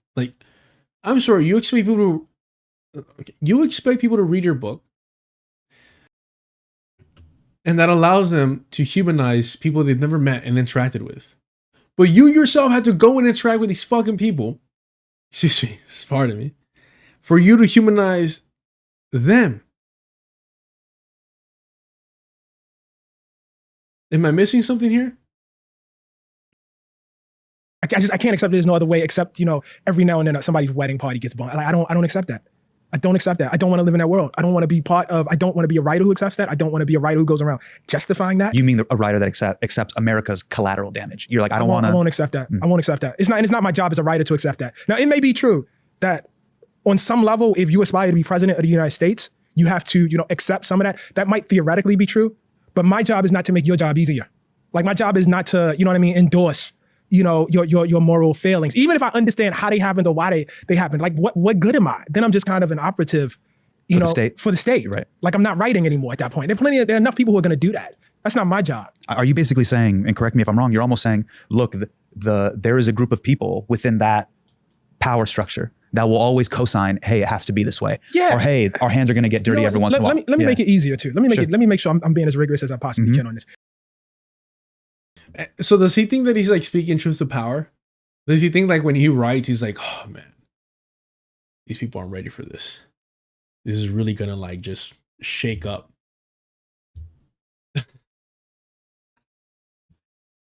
I'm sorry, you expect people to read your book, and that allows them to humanize people they've never met and interacted with. But you yourself had to go and interact with these fucking people, excuse me, pardon me, for you to humanize them. Am I missing something here? I can't accept there's no other way except, every now and then somebody's wedding party gets blown. I don't accept that. I don't accept that. I don't want to live in that world. I don't want to be I don't want to be a writer who accepts that. I don't want to be a writer who goes around justifying that. You mean a writer that accepts America's collateral damage? You're like, I won't accept that. I won't accept that. It's not my job as a writer to accept that. Now, it may be true that on some level, if you aspire to be president of the United States, you have to, accept some of that. That might theoretically be true, but my job is not to make your job easier. My job is not to, endorse your moral failings. Even if I understand how they happened or why they happened, what good am I? Then I'm just kind of an operative, for the state. Right. I'm not writing anymore at that point. There are enough people who are going to do that. That's not my job. Are you basically saying, and correct me if I'm wrong, you're almost saying, look, there is a group of people within that power structure that will always co-sign, hey, it has to be this way. Yeah. Or hey, our hands are going to get dirty every once in a while. Let me make it easier too. Let me make sure I'm being as rigorous as I possibly can on this. So does he think that he's speaking truth to power? Does he think when he writes, he's like, oh man, these people aren't ready for this. This is really gonna just shake up. It's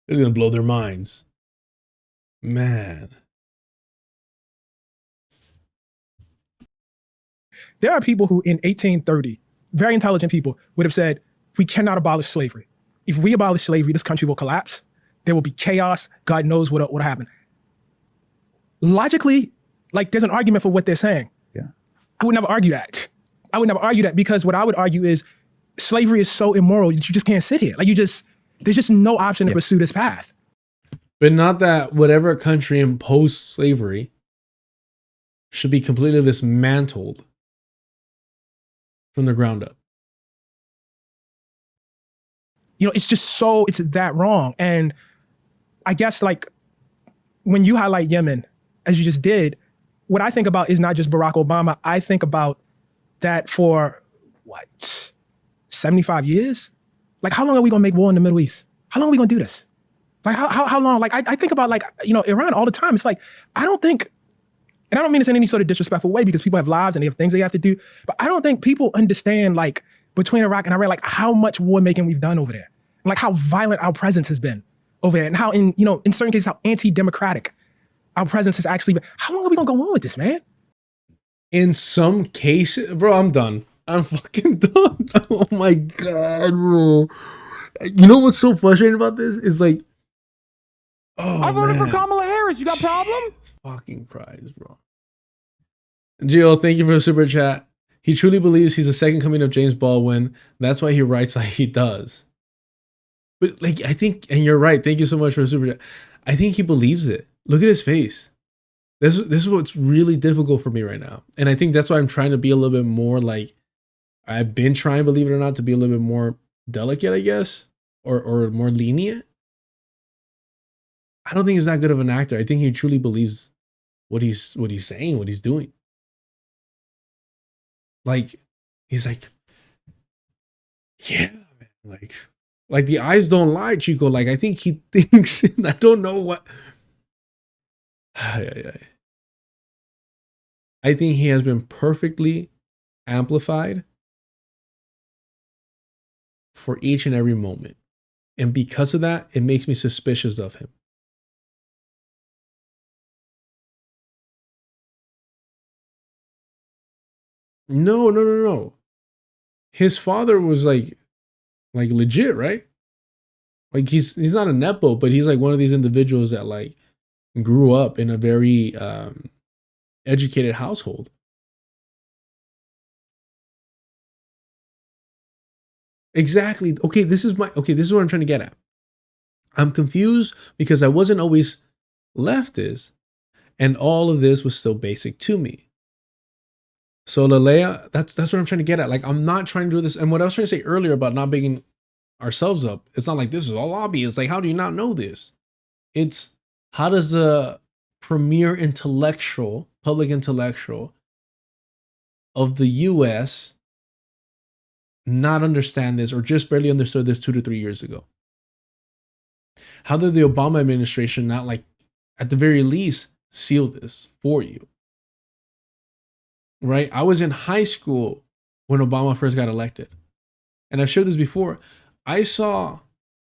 gonna blow their minds. Man. There are people who in 1830, very intelligent people, would have said, we cannot abolish slavery. If we abolish slavery, this country will collapse. There will be chaos. God knows what'll happen. Logically, there's an argument for what they're saying. Yeah. I would never argue that. Because what I would argue is slavery is so immoral that you just can't sit here. There's just no option to pursue this path. But not that whatever country imposed slavery should be completely dismantled from the ground up. it's just it's that wrong. And I guess like when you highlight Yemen, as you just did, what I think about is not just Barack Obama. I think about that for 75 years? Like, how long are we gonna make war in the Middle East? How long are we gonna do this? Like, how long? Like, I think about like, Iran all the time. It's like, I don't think, and I don't mean this in any sort of disrespectful way because people have lives and they have things they have to do, but I don't think people understand like between Iraq and Iran, like how much war making we've done over there. And like how violent our presence has been over there and how in certain cases, how anti-democratic our presence has actually been. How long are we gonna go on with this, man? In some cases, bro, I'm done. I'm fucking done. Oh my God, bro. You know what's so frustrating about this? It's like, I voted for Kamala Harris. You got problem? Jesus fucking Christ, bro. Gio, thank you for the super chat. He truly believes he's the second coming of James Baldwin. That's why he writes like he does. But like, I think, and you're right. Thank you so much for the super chat. I think he believes it. Look at his face. This is what's really difficult for me right now. And I think that's why I'm trying to be a little bit more like, I've been trying, believe it or not, to be a little bit more delicate, I guess, or more lenient. I don't think he's that good of an actor. I think he truly believes what he's saying, what he's doing. Like, he's like, yeah, man. Like the eyes don't lie, Chico. Like, I think he thinks, I don't know what. I think he has been perfectly amplified for each and every moment. And because of that, it makes me suspicious of him. No. His father was like legit, right? Like he's not a nepo, but he's like one of these individuals that like grew up in a very educated household. Exactly. Okay, this is what I'm trying to get at. I'm confused because I wasn't always leftist, and all of this was still basic to me. So Lalea, that's what I'm trying to get at. Like, I'm not trying to do this. And what I was trying to say earlier about not bigging ourselves up, it's not like this is all obvious. It's like, how do you not know this? It's how does a premier intellectual, public intellectual of the US not understand this or just barely understood this 2 to 3 years ago? How did the Obama administration not, like, at the very least, seal this for you? Right? I was in high school when Obama first got elected. And I've shared this before. I saw,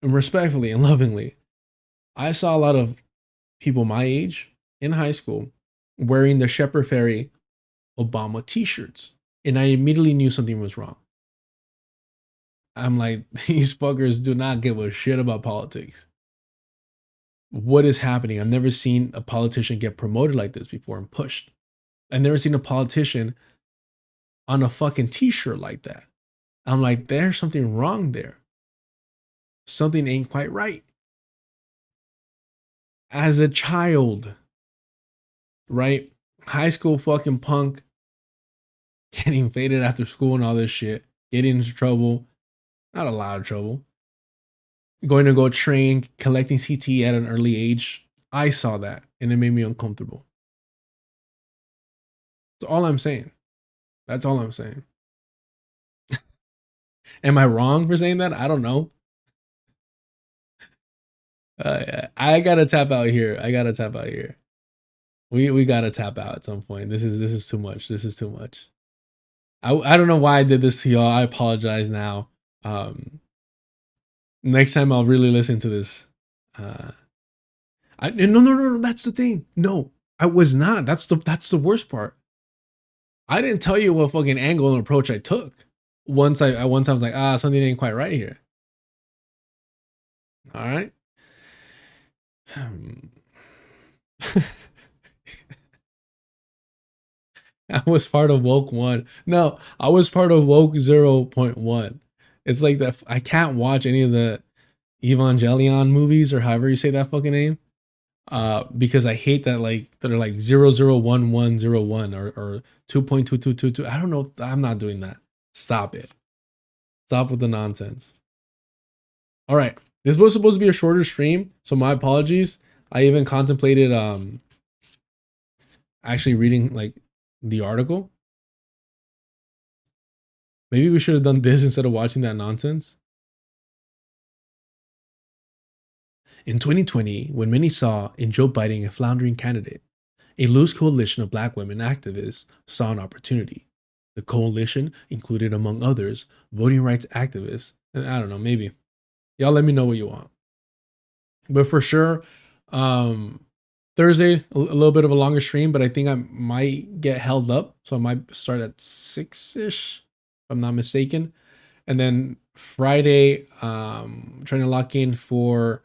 and respectfully and lovingly, I saw a lot of people my age in high school wearing the Shepard Fairey Obama t-shirts. And I immediately knew something was wrong. I'm like, these fuckers do not give a shit about politics. What is happening? I've never seen a politician get promoted like this before and pushed. I've never seen a politician on a fucking t-shirt like that. I'm like, there's something wrong there. Something ain't quite right. As a child, right? High school fucking punk, getting faded after school and all this shit, getting into trouble, not a lot of trouble, going to go train, collecting CTE at an early age. I saw that and it made me uncomfortable. That's all I'm saying. That's all I'm saying. Am I wrong for saying that? I don't know. I gotta tap out here. We gotta tap out at some point. This is too much. This is too much. I don't know why I did this to y'all. I apologize now. Next time I'll really listen to this. No. That's the thing. No, I was not. That's the worst part. I didn't tell you what fucking angle and approach I took. Once I was like, something ain't quite right here. All right. I was part of Woke 1. No, I was part of Woke 0.1. It's like that. I can't watch any of the Evangelion movies or however you say that fucking name. Because I hate that, like, they're like 001101 or 2.2222. I don't know. I'm not doing that. Stop it. Stop with the nonsense. All right. This was supposed to be a shorter stream, so my apologies. I even contemplated actually reading like the article. Maybe we should have done this instead of watching that nonsense. In 2020, when many saw in Joe Biden a floundering candidate, a loose coalition of black women activists saw an opportunity. The coalition included, among others, voting rights activists, and I don't know, maybe. Y'all let me know what you want. But for sure, Thursday, a little bit of a longer stream, but I think I might get held up. So I might start at 6-ish, if I'm not mistaken. And then Friday, trying to lock in for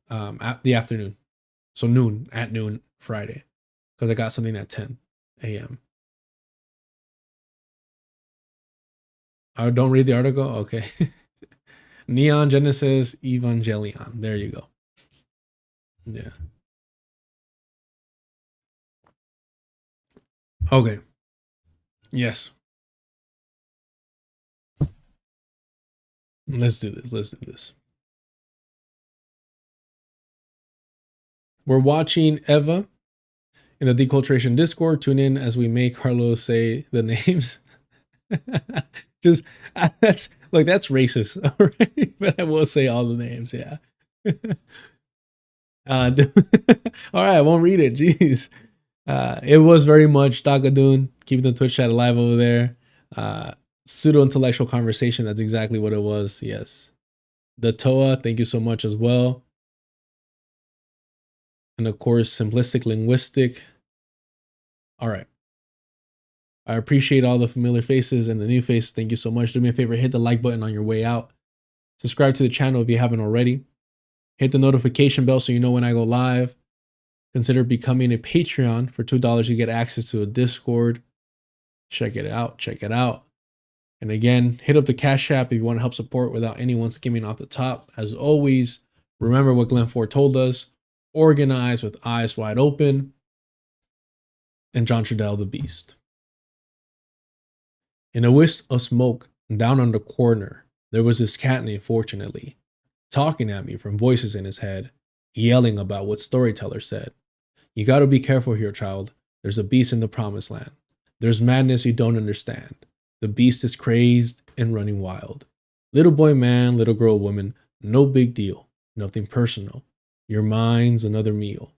at the afternoon. So at noon Friday. Because I got something at 10 a.m. I don't read the article? Okay. Neon Genesis Evangelion. There you go. Yeah. Okay. Yes. Let's do this. We're watching Eva in the Deculturation Discord. Tune in as we make Carlos say the names. Just that's racist, all right? But I will say all the names, yeah. All right, I won't read it. Jeez. It was very much Dagadoon, keeping the Twitch chat alive over there. Pseudo-intellectual conversation, that's exactly what it was, yes. The Toa, thank you so much as well. And of course, simplistic linguistic. All right. I appreciate all the familiar faces and the new faces. Thank you so much. Do me a favor, hit the like button on your way out. Subscribe to the channel if you haven't already. Hit the notification bell so you know when I go live. Consider becoming a Patreon. For $2, you get access to a Discord. Check it out. And again, hit up the Cash App if you want to help support without anyone skimming off the top. As always, remember what Glenn Ford told us. Organize with eyes wide open. And John Trudell, the Beast. In a wisp of smoke down on the corner, there was this cat named Fortunately, talking at me from voices in his head, yelling about what storyteller said. You gotta be careful here, child. There's a beast in the promised land. There's madness you don't understand. The beast is crazed and running wild. Little boy, man, little girl, woman, no big deal. Nothing personal. Your mind's another meal.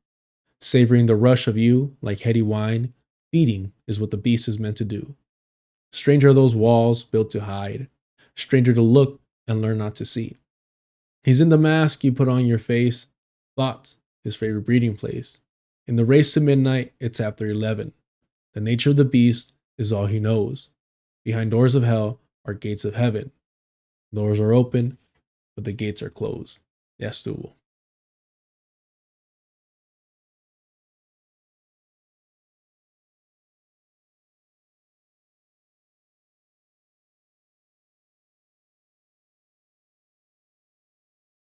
Savoring the rush of you like heady wine, feeding is what the beast is meant to do. Stranger are those walls built to hide. Stranger to look and learn not to see. He's in the mask you put on your face. Thoughts, his favorite breeding place. In the race to midnight, it's after 11. The nature of the beast is all he knows. Behind doors of hell are gates of heaven. Doors are open, but the gates are closed. Ya estuvo.